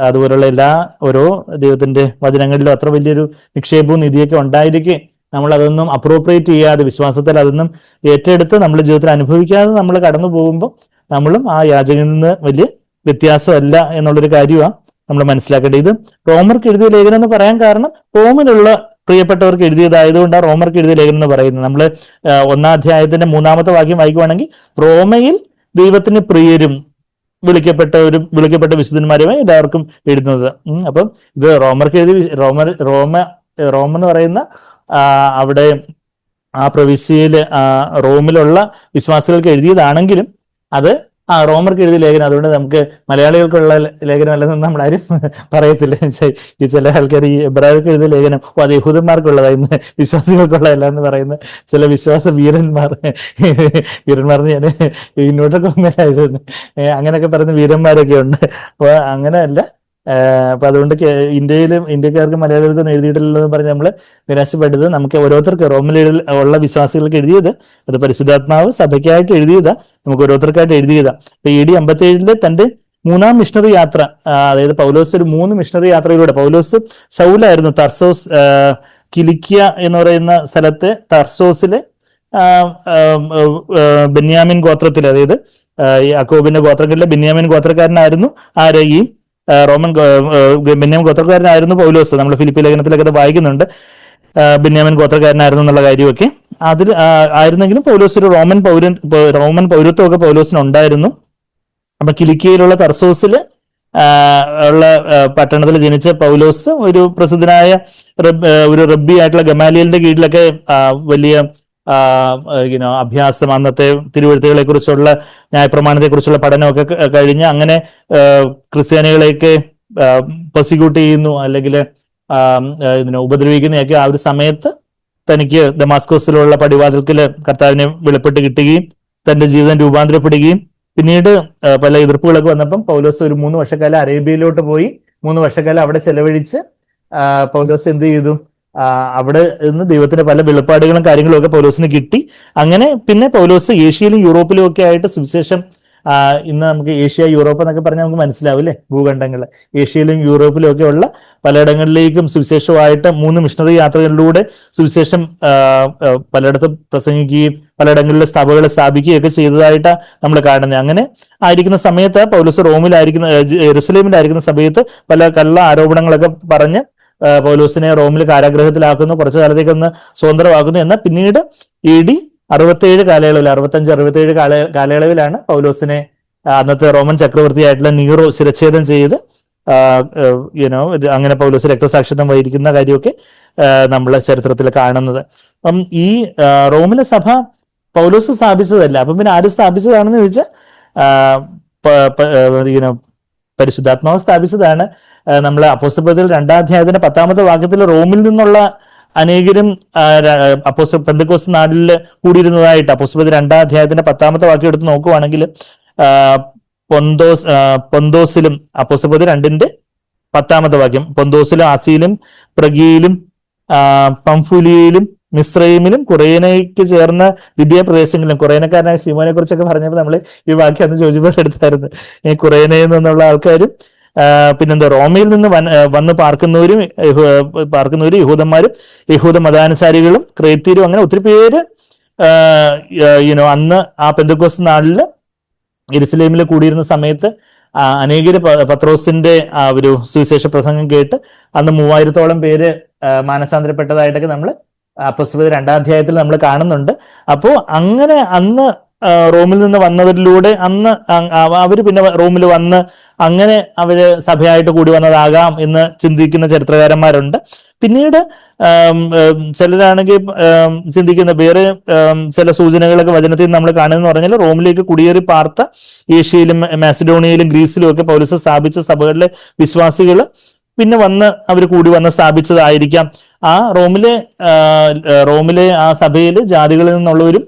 അതുപോലുള്ള എല്ലാ ഓരോ ദൈവത്തിന്റെ വചനങ്ങളിലും അത്ര വലിയൊരു നിക്ഷേപവും നിധിയൊക്കെ ഉണ്ടായിരിക്കെ നമ്മൾ അതൊന്നും അപ്രോപ്രിയേറ്റ് ചെയ്യാതെ, വിശ്വാസത്തിൽ അതൊന്നും ഏറ്റെടുത്ത് നമ്മുടെ ജീവിതത്തിൽ അനുഭവിക്കാതെ നമ്മൾ കടന്നു പോകുമ്പോൾ നമ്മളും ആ യാചകനിൽ നിന്ന് വലിയ വ്യത്യാസമല്ല എന്നുള്ളൊരു കാര്യമാണ് നമ്മൾ മനസ്സിലാക്കേണ്ടത്. ഇത് റോമർക്ക് എഴുതിയ ലേഖനം എന്ന് പറയാൻ കാരണം റോമിലുള്ള പ്രിയപ്പെട്ടവർക്ക് എഴുതിയതായതുകൊണ്ടാണ് റോമർക്ക് എഴുതിയ ലേഖനം എന്ന് പറയുന്നത്. നമ്മൾ 1-ാം അധ്യായത്തിന്റെ 3-ാമത്തെ വാക്യം വായിക്കുവാണെങ്കിൽ റോമയിൽ ദൈവത്തിന് പ്രിയരും വിളിക്കപ്പെട്ട വിശുദ്ധന്മാരുമായി എല്ലാവർക്കും എഴുതുന്നത്. അപ്പം ഇത് റോമർക്ക് എഴുതി റോം എന്ന് പറയുന്ന അവിടെ ആ പ്രവിശ്യയില് റോമിലുള്ള വിശ്വാസികൾക്ക് എഴുതിയതാണെങ്കിലും അത് റോമർക്ക് എഴുതിയ ലേഖനം, അതുകൊണ്ട് നമുക്ക് മലയാളികൾക്കുള്ള ലേഖനം അല്ലെന്ന് നമ്മളാരും പറയത്തില്ല. ഈ ചില ആൾക്കാർ ഈ എബ്രായർക്ക് എഴുതിയ ലേഖനം അത് യഹൂദന്മാർക്കുള്ളതാ, ഇന്ന് വിശ്വാസികൾക്കുള്ളതല്ല എന്ന് പറയുന്ന ചില വിശ്വാസ വീരന്മാർന്ന് ഞാൻ ഇന്നോട്ടൊക്കെ മേലായിരുന്നു അങ്ങനെയൊക്കെ പറയുന്ന വീരന്മാരൊക്കെ ഉണ്ട്. അപ്പൊ അങ്ങനെയല്ല. അപ്പൊ അതുകൊണ്ട് ഇന്ത്യക്കാർക്ക് മലയാളികൾക്കൊന്നും എഴുതിയിട്ടില്ലെന്ന് പറഞ്ഞ് നമ്മൾ നിരാശപ്പെട്ടത്, നമുക്ക് ഓരോരുത്തർക്ക് റോമിൽ ഉള്ള വിശ്വാസികൾക്ക് എഴുതിയത് അത് പരിശുദ്ധാത്മാവ് സഭയ്ക്കായിട്ട് എഴുതിയതാ, നമുക്ക് ഓരോരുത്തർക്കായിട്ട് എഴുതിയതാ. ഇപ്പൊ AD 57 തന്റെ 3-ാം മിഷണറി യാത്ര, അതായത് പൗലോസ് ഒരു 3 മിഷണറി യാത്രയിലൂടെ, പൗലോസ് ശൗലായിരുന്നു തർസോസ്, കിലിക്കിയ എന്ന് പറയുന്ന സ്ഥലത്തെ തർസോസിലെ ബെന്യാമിൻ ഗോത്രത്തിൽ, അതായത് യാക്കോബിന്റെ ഗോത്രങ്ങളിലെ ബെന്യാമിൻ ഗോത്രക്കാരനായിരുന്നു ആര്, ഈ ബെന്യാമിൻ ഗോത്രക്കാരനായിരുന്നു പൗലോസ്. നമ്മൾ ഫിലിപ്പി ലേഖനത്തിലൊക്കെ അത് വായിക്കുന്നുണ്ട്, ബെന്യാമിൻ ഗോത്രക്കാരനായിരുന്നു എന്നുള്ള കാര്യമൊക്കെ. അതിൽ ആയിരുന്നെങ്കിലും പൗലോസ് ഒരു റോമൻ പൗരത്വമൊക്കെ പൗലോസിന് ഉണ്ടായിരുന്നു. അപ്പൊ കിലിക്കിയയിലുള്ള തർസോസില് ഉള്ള പട്ടണത്തിൽ ജനിച്ച പൗലോസ് ഒരു പ്രസിദ്ധനായ ഒരു റബ്ബി ആയിട്ടുള്ള ഗമാലിയലിന്റെ കീഴിലൊക്കെ വലിയ അഭ്യാസം, അന്നത്തെ തിരുവെഴുത്തുകളെ കുറിച്ചുള്ള ന്യായപ്രമാണത്തെ കുറിച്ചുള്ള പഠനമൊക്കെ കഴിഞ്ഞ് അങ്ങനെ ക്രിസ്ത്യാനികളെയൊക്കെ പ്രോസിക്യൂട്ട് ചെയ്യുന്നു അല്ലെങ്കിൽ ഉപദ്രവിക്കുന്നതൊക്കെ ആ ഒരു സമയത്ത് തനിക്ക് ദമാസ്കോസിലുള്ള പടിവാതിൽക്കല് കർത്താവിനെ വെളിപ്പെട്ട് കിട്ടുകയും തന്റെ ജീവിതം രൂപാന്തരപ്പെടുകയും പിന്നീട് പല എതിർപ്പുകളൊക്കെ വന്നപ്പം പൗലോസ് ഒരു 3 വർഷക്കാലം അറേബ്യയിലോട്ട് പോയി 3 വർഷക്കാലം അവിടെ ചെലവഴിച്ച് പൗലോസ് എന്ത് ചെയ്തു, അവിടെ നിന്ന് ദൈവത്തിന്റെ പല വെളിപ്പാടുകളും കാര്യങ്ങളും ഒക്കെ പൗലോസിന് കിട്ടി. അങ്ങനെ പിന്നെ പൗലോസ് ഏഷ്യയിലും യൂറോപ്പിലും ഒക്കെ ആയിട്ട് സുവിശേഷം, ഇന്ന് നമുക്ക് ഏഷ്യ യൂറോപ്പ് എന്നൊക്കെ പറഞ്ഞാൽ നമുക്ക് മനസ്സിലാവും അല്ലേ, ഭൂഖണ്ഡങ്ങൾ, ഏഷ്യയിലും യൂറോപ്പിലും ഒക്കെ ഉള്ള പലയിടങ്ങളിലേക്കും സുവിശേഷമായിട്ട് 3 മിഷണറി യാത്രകളിലൂടെ സുവിശേഷം പലയിടത്തും പ്രസംഗിക്കുകയും പലയിടങ്ങളിലെ സഭകളെ സ്ഥാപിക്കുകയും ഒക്കെ ചെയ്തതായിട്ടാണ് നമ്മൾ കാണുന്നത്. അങ്ങനെ ആയിരിക്കുന്ന സമയത്ത് പൗലോസ് യെരുസലേമിലായിരിക്കുന്ന സമയത്ത് പല കള്ള ആരോപണങ്ങളൊക്കെ പറഞ്ഞ് പൗലോസിനെ റോമിൽ കാരാഗ്രഹത്തിലാക്കുന്നു, കുറച്ചു കാലത്തേക്ക് ഒന്ന് സ്വതന്ത്രമാക്കുന്നു. എന്നാൽ പിന്നീട് AD 67 കാലയളവിൽ 65-67 കാലയളവിലാണ് പൗലോസിനെ അന്നത്തെ റോമൻ ചക്രവർത്തിയായിട്ടുള്ള നീറോ ശിരച്ഛേദം ചെയ്ത് അങ്ങനെ പൗലോസ് രക്തസാക്ഷിത്വം വഹിക്കുന്ന കാര്യമൊക്കെ നമ്മളെ ചരിത്രത്തിൽ കാണുന്നത്. അപ്പം ഈ റോമിലെ സഭ പൗലോസ് സ്ഥാപിച്ചതല്ല. അപ്പം പിന്നെ ആര് സ്ഥാപിച്ചതാണെന്ന് ചോദിച്ചാൽ പരിശുദ്ധാത്മാവ് സ്ഥാപിച്ചതാണ്. നമ്മൾ അപ്പോസ്തലപ്രവൃത്തിയിൽ 2-ാം അധ്യായത്തിന്റെ 10-ാമത്തെ വാക്യത്തിൽ റോമിൽ നിന്നുള്ള അനേകരും പെന്തക്കോസ്ത് നാട്ടിൽ കൂടിയിരുന്നതായിട്ട് അപ്പോസ്തലപ്രവൃത്തി 2-ാം അധ്യായത്തിന്റെ 10-ാമത്തെ വാക്യം എടുത്ത് നോക്കുവാണെങ്കിൽ പൊന്തോസിലും അപ്പോസ്തലപ്രവൃത്തി 2-ന്റെ 10-ാമത്തെ വാക്യം, പൊന്തോസിലും ആസിയിലും പ്രഗിയിലും പംഫുലിയയിലും മിസ്രൈമിലും കുറേനയ്ക്ക് ചേർന്ന ദിവ്യ പ്രദേശങ്ങളിലും, കുറേനക്കാരനായ സിമോനെ കുറിച്ചൊക്കെ പറഞ്ഞപ്പോൾ നമ്മൾ ഈ വാക്യം അന്ന് ചോദിച്ചപ്പോൾ എടുത്തായിരുന്നു. ഈ കുറേനയിൽ നിന്നുള്ള ആൾക്കാരും പിന്നെന്താ റോമയിൽ നിന്ന് വന്ന് പാർക്കുന്നവരും യഹൂദന്മാരും യഹൂദ മതാനുസാരികളും ക്രേത്യരും, അങ്ങനെ ഒത്തിരി പേര് അന്ന് ആ പെന്തക്കോസ്ത് നാളില് യെരുസലേമിൽ കൂടിയിരുന്ന സമയത്ത് അനേകര് പത്രോസിന്റെ ഒരു സുവിശേഷ പ്രസംഗം കേട്ട് അന്ന് 3000-ഓളം പേര് മാനസാന്തരപ്പെട്ടതായിട്ടൊക്കെ നമ്മൾ അപ്പോസ്തലപ്രവൃത്തി 2-ാം അധ്യായത്തിൽ നമ്മൾ കാണുന്നുണ്ട്. അപ്പോൾ അങ്ങനെ അന്ന് റോമിൽ നിന്ന് വന്നവരിലൂടെ അന്ന് അവര് പിന്നെ റോമിൽ വന്ന് അങ്ങനെ അവര് സഭയായിട്ട് കൂടി വന്നതാകാം എന്ന് ചിന്തിക്കുന്ന ചരിത്രകാരന്മാരുണ്ട്. പിന്നീട് ചിലരാണെങ്കിൽ ചിന്തിക്കുന്ന വേറെ ചില സൂചനകളൊക്കെ വചനത്തിൽ നമ്മൾ കാണുന്നതെന്ന് പറഞ്ഞാൽ റോമിലേക്ക് കുടിയേറി പാർത്ത ഏഷ്യയിലും മാസിഡോണിയയിലും ഗ്രീസിലും ഒക്കെ പൗലോസ് സ്ഥാപിച്ച സഭകളിലെ വിശ്വാസികൾ പിന്നെ അവർ കൂടി വന്ന് സ്ഥാപിച്ചതായിരിക്കാം. ആ റോമിലെ ആ സഭയിൽ ജാതികളിൽ നിന്നുള്ളവരും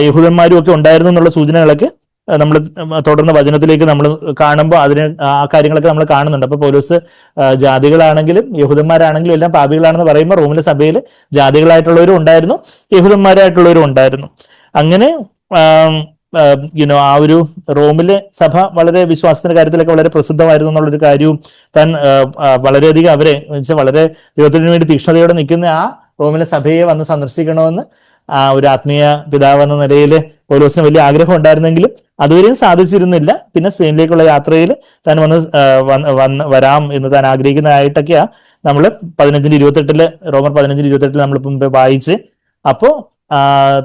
യഹൂദന്മാരും ഒക്കെ ഉണ്ടായിരുന്നു എന്നുള്ള സൂചനകളൊക്കെ നമ്മൾ തുടർന്ന് വചനത്തിലേക്ക് നമ്മൾ കാണുമ്പോൾ ആ കാര്യങ്ങളൊക്കെ നമ്മൾ കാണുന്നുണ്ട്. അപ്പൊ പൗലോസ് ജാതികളാണെങ്കിലും യഹൂദന്മാരാണെങ്കിലും എല്ലാം പാപികളാണെന്ന് പറയുമ്പോൾ റോമിലെ സഭയിൽ ജാതികളായിട്ടുള്ളവരും ഉണ്ടായിരുന്നു, യഹൂദന്മാരായിട്ടുള്ളവരും ഉണ്ടായിരുന്നു. അങ്ങനെ ആ ഒരു റോമിലെ സഭ വളരെ വിശ്വാസത്തിന്റെ കാര്യത്തിലൊക്കെ വളരെ പ്രസിദ്ധമായിരുന്നു എന്നുള്ളൊരു കാര്യവും താൻ വളരെയധികം അവരെ വെച്ചാൽ വളരെ ദൈവത്തിന് വേണ്ടി തീക്ഷ്ണതയോടെ നിൽക്കുന്ന ആ റോമിലെ സഭയെ വന്ന് സന്ദർശിക്കണമെന്ന് ആ ഒരു ആത്മീയ പിതാവ് എന്ന നിലയിൽ പൗലോസിന് വലിയ ആഗ്രഹം ഉണ്ടായിരുന്നെങ്കിലും അതുവരെയും സാധിച്ചിരുന്നില്ല. പിന്നെ സ്പെയിനിലേക്കുള്ള യാത്രയിൽ താൻ വരാം എന്ന് താൻ ആഗ്രഹിക്കുന്നതായിട്ടൊക്കെയാ നമ്മൾ 15-28 റോമർ 15-28 നമ്മളിപ്പം വായിച്ച്. അപ്പോ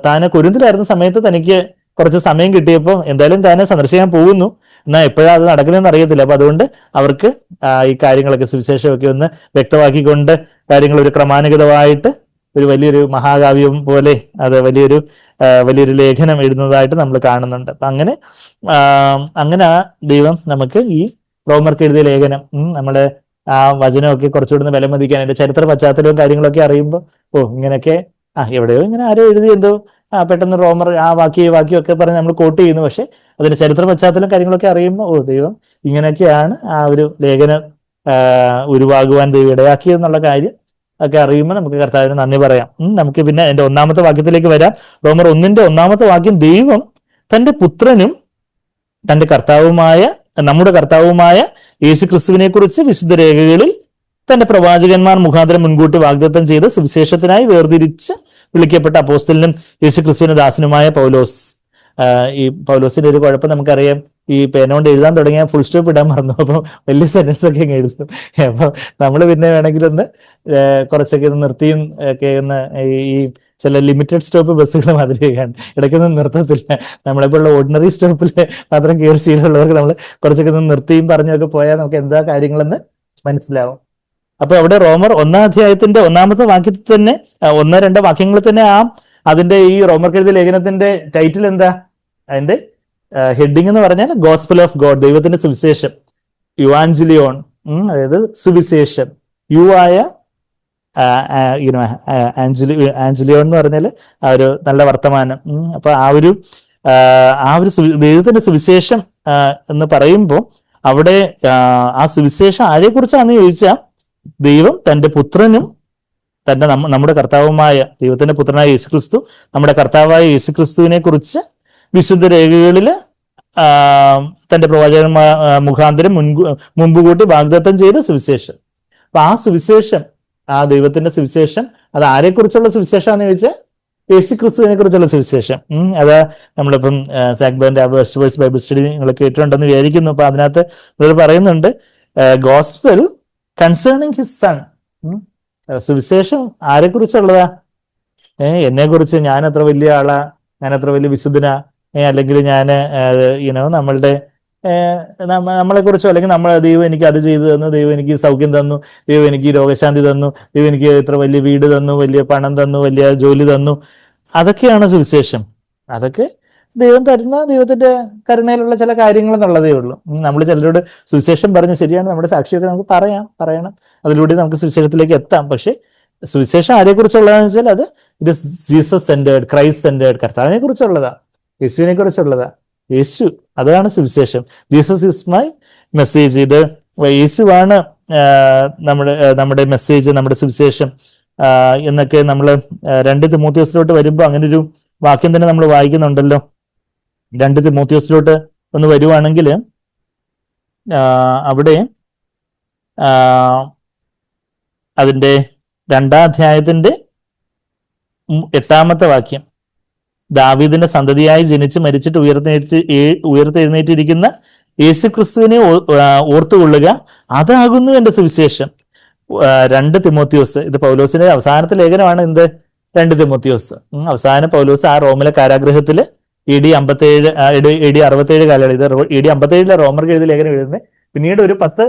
താന് കൊരിന്തിലായിരുന്ന സമയത്ത് തനിക്ക് കുറച്ച് സമയം കിട്ടിയപ്പോൾ എന്തായാലും താനെ സന്ദർശിക്കാൻ പോകുന്നു, എന്നാൽ എപ്പോഴാണ് അത് നടക്കുന്നതെന്ന് അറിയത്തില്ല. അപ്പൊ അതുകൊണ്ട് അവർക്ക് ഈ കാര്യങ്ങളൊക്കെ സുവിശേഷമൊക്കെ ഒന്ന് വ്യക്തമാക്കിക്കൊണ്ട് കാര്യങ്ങൾ ഒരു ക്രമാനുഗതമായിട്ട് ഒരു വലിയൊരു മഹാകാവ്യം പോലെ അത് വലിയൊരു ലേഖനം എഴുതുന്നതായിട്ട് നമ്മൾ കാണുന്നുണ്ട്. അപ്പൊ അങ്ങനെ ആ ദൈവം നമുക്ക് ഈ റോമർക്ക് എഴുതിയ ലേഖനം നമ്മുടെ ആ വചനമൊക്കെ കുറച്ചുകൂടി വിലമതിക്കാൻ, അതിന്റെ ചരിത്ര പശ്ചാത്തലവും കാര്യങ്ങളൊക്കെ അറിയുമ്പോൾ ഇങ്ങനെയൊക്കെ എവിടെയോ ഇങ്ങനെ ആരോ എഴുതി എന്തോ പെട്ടെന്ന് റോമർ ആ വാക്യമൊക്കെ പറഞ്ഞ് നമ്മൾ കോട്ട് ചെയ്യുന്നു. പക്ഷെ അതിന്റെ ചരിത്ര പശ്ചാത്തലം കാര്യങ്ങളൊക്കെ അറിയുമ്പോൾ ദൈവം ഇങ്ങനെയൊക്കെയാണ് ആ ഒരു ലേഖനം ഉരുവാകുവാൻ ദൈവം ഇടയാക്കിയെന്നുള്ള കാര്യം ഒക്കെ അറിയുമ്പോൾ നമുക്ക് കർത്താവിന് നന്ദി പറയാം. നമുക്ക് പിന്നെ എന്റെ 1-ാമത്തെ വാക്യത്തിലേക്ക് വരാം. റോമർ 1-ന്റെ 1-ാമത്തെ വാക്യം, ദൈവം തന്റെ പുത്രനും തന്റെ നമ്മുടെ കർത്താവുമായ യേശു ക്രിസ്തുവിനെ കുറിച്ച് വിശുദ്ധ രേഖകളിൽ തന്റെ പ്രവാചകന്മാർ മുഖാന്തരം മുൻകൂട്ടി വാഗ്ദത്തം ചെയ്ത് സുവിശേഷത്തിനായി വേർതിരിച്ച് വിളിക്കപ്പെട്ട അപ്പോസ്തലനും യേശു ക്രിസ്തുവിന്റെ ദാസനുമായ പൗലോസ്. ഈ പൗലോസിന്റെ ഒരു കുഴപ്പം നമുക്കറിയാം, ഈ പേനോണ്ട് എഴുതാൻ തുടങ്ങിയാൽ ഫുൾ സ്റ്റോപ്പ് ഇടാൻ മറന്നു, അപ്പോൾ വലിയ സെന്റൻസ് ഒക്കെ അങ്ങ് എഴുതും. അപ്പൊ നമ്മൾ പിന്നെ വേണമെങ്കിലൊന്ന് കുറച്ചൊക്കെ നിർത്തിയും ഒക്കെ ഒന്ന് ഈ ചില ലിമിറ്റഡ് സ്റ്റോപ്പ് ബസ്സുകൾ മാതിരിയൊക്കെയാണ്, ഇടയ്ക്കൊന്നും നിർത്തത്തില്ല. നമ്മളെപ്പോലുള്ള ഓർഡിനറി സ്റ്റോപ്പിൽ മാത്രം കയറി ശീലമുള്ളവർക്ക് നമ്മൾ കുറച്ചൊക്കെ ഒന്ന് നിർത്തിയും പറഞ്ഞൊക്കെ പോയാൽ നമുക്ക് എന്താ കാര്യങ്ങളെന്ന് മനസ്സിലാവും. അപ്പൊ അവിടെ റോമർ 1-ാം അധ്യായത്തിന്റെ 1-ാമത്തെ വാക്യത്തിൽ തന്നെ 1-2 വാക്യങ്ങളിൽ തന്നെ അതിന്റെ ഈ റോമർക്ക് എഴുതിയ ലേഖനത്തിന്റെ ടൈറ്റിൽ എന്താ, അതിന്റെ ഹെഡിങ് എന്ന് പറഞ്ഞാൽ ഗോസ്പൽ ഓഫ് ഗോഡ്, ദൈവത്തിന്റെ സുവിശേഷം, യുവാഞ്ചലിയോൺ, അതായത് സുവിശേഷം, ആഞ്ചലിയോൺ എന്ന് പറഞ്ഞാൽ ആ ഒരു നല്ല വർത്തമാനം. അപ്പൊ ആ ഒരു ദൈവത്തിന്റെ സുവിശേഷം എന്ന് പറയുമ്പോൾ അവിടെ ആ സുവിശേഷം ആരെക്കുറിച്ചാണെന്ന് ചോദിച്ചാൽ ദൈവം തന്റെ പുത്രനും നമ്മുടെ കർത്താവുമായ ദൈവത്തിന്റെ പുത്രനായ യേശുക്രിസ്തു, നമ്മുടെ കർത്താവായ യേശുക്രിസ്തുവിനെ കുറിച്ച് വിശുദ്ധ രേഖകളിൽ തന്റെ പ്രവാചകൻ മുഖാന്തരം മുമ്പ് കൂട്ടി വാഗ്ദത്തം ചെയ്ത സുവിശേഷം. അപ്പൊ ആ സുവിശേഷം, ആ ദൈവത്തിന്റെ സുവിശേഷം, അത് ആരെക്കുറിച്ചുള്ള സുവിശേഷമാണെന്ന് ചോദിച്ചാൽ യേശുക്രിസ്തുവിനെ കുറിച്ചുള്ള സുവിശേഷം. അത് നമ്മളിപ്പം സാക്ബറിന്റെ വെസ്റ്റ് വേഴ്സ് ബൈബിൾ സ്റ്റഡി നിങ്ങൾ കേട്ടിട്ടുണ്ടെന്ന് വിചാരിക്കുന്നു. അപ്പൊ അതിനകത്ത് ഇവർ പറയുന്നുണ്ട് ഗോസ്പൽ കൺസേണിങ് ഹിസ് സൺ. സുവിശേഷം ആരെക്കുറിച്ചുള്ളതാ? എന്നെ കുറിച്ച്, ഞാൻ അത്ര വലിയ ആളാ, ഞാൻ അത്ര വലിയ വിശുദ്ധനാ, അല്ലെങ്കിൽ ഞാൻ നമ്മളെ കുറിച്ചോ, അല്ലെങ്കിൽ ദൈവം എനിക്ക് അത് ചെയ്തു തന്നു, ദൈവം എനിക്ക് സൗഖ്യം തന്നു, ദൈവം എനിക്ക് രോഗശാന്തി തന്നു, ദൈവം എനിക്ക് ഇത്ര വലിയ വീട് തന്നു, വലിയ പണം തന്നു, വലിയ ജോലി തന്നു. അതൊക്കെയാണ് സുവിശേഷം. അതൊക്കെ ദൈവം തരുന്ന ദൈവത്തിന്റെ കരുണയിലുള്ള ചില കാര്യങ്ങൾ എന്നുള്ളതേ ഉള്ളൂ. നമ്മൾ ചിലരോട് സുവിശേഷം പറഞ്ഞ് ശരിയാണ്, നമ്മുടെ സാക്ഷിയൊക്കെ നമുക്ക് പറയണം, അതിലൂടെ നമുക്ക് സുവിശേഷത്തിലേക്ക് എത്താം. പക്ഷെ സുവിശേഷം ആരെക്കുറിച്ചുള്ളതാന്ന് വെച്ചാൽ അത് it is Jesus centred, Christ centred, കർത്താവിനെ കുറിച്ചുള്ളതാ, യേശുവിനെ കുറിച്ചുള്ളതാ. യേശു, അതാണ് സുവിശേഷം. Jesus is my message. ഇത് യേശുവാണ് നമ്മുടെ മെസ്സേജ്, നമ്മുടെ സുവിശേഷം എന്നൊക്കെ നമ്മൾ 2 തിമോത്തിയോസിലോട്ട് വരുമ്പോൾ അങ്ങനെ ഒരു വാക്യം തന്നെ നമ്മൾ വായിക്കുന്നുണ്ടല്ലോ. 2 തിമോത്തിയോസിലോട്ട് ഒന്ന് വരുവാണെങ്കിൽ അവിടെ അതിന്റെ 2-ാം അധ്യായത്തിന്റെ 8-ാമത്തെ വാക്യം, ദാവീദിന്റെ സന്തതിയായി ജനിച്ച് മരിച്ചിട്ട് ഉയർത്തെഴുന്നേറ്റിരിക്കുന്ന യേശുക്രിസ്തുവിനെ ഓർത്തുകൊള്ളുക, അതാകുന്നു എന്റെ സുവിശേഷം. 2 തിമോത്തിയോസ്, ഇത് പൗലോസിന്റെ അവസാനത്തെ ലേഖനമാണ്. എന്ത് 2 തിമോത്തിയോസ്. അവസാനം പൗലോസ് ആ റോമിലെ കാരാഗ്രഹത്തില് AD 67 കാലയളവ്, ഇത് AD 57 റോമർക്ക് എഴുതിയ ലേഖനം എഴുതുന്നത്. പിന്നീട് ഒരു 10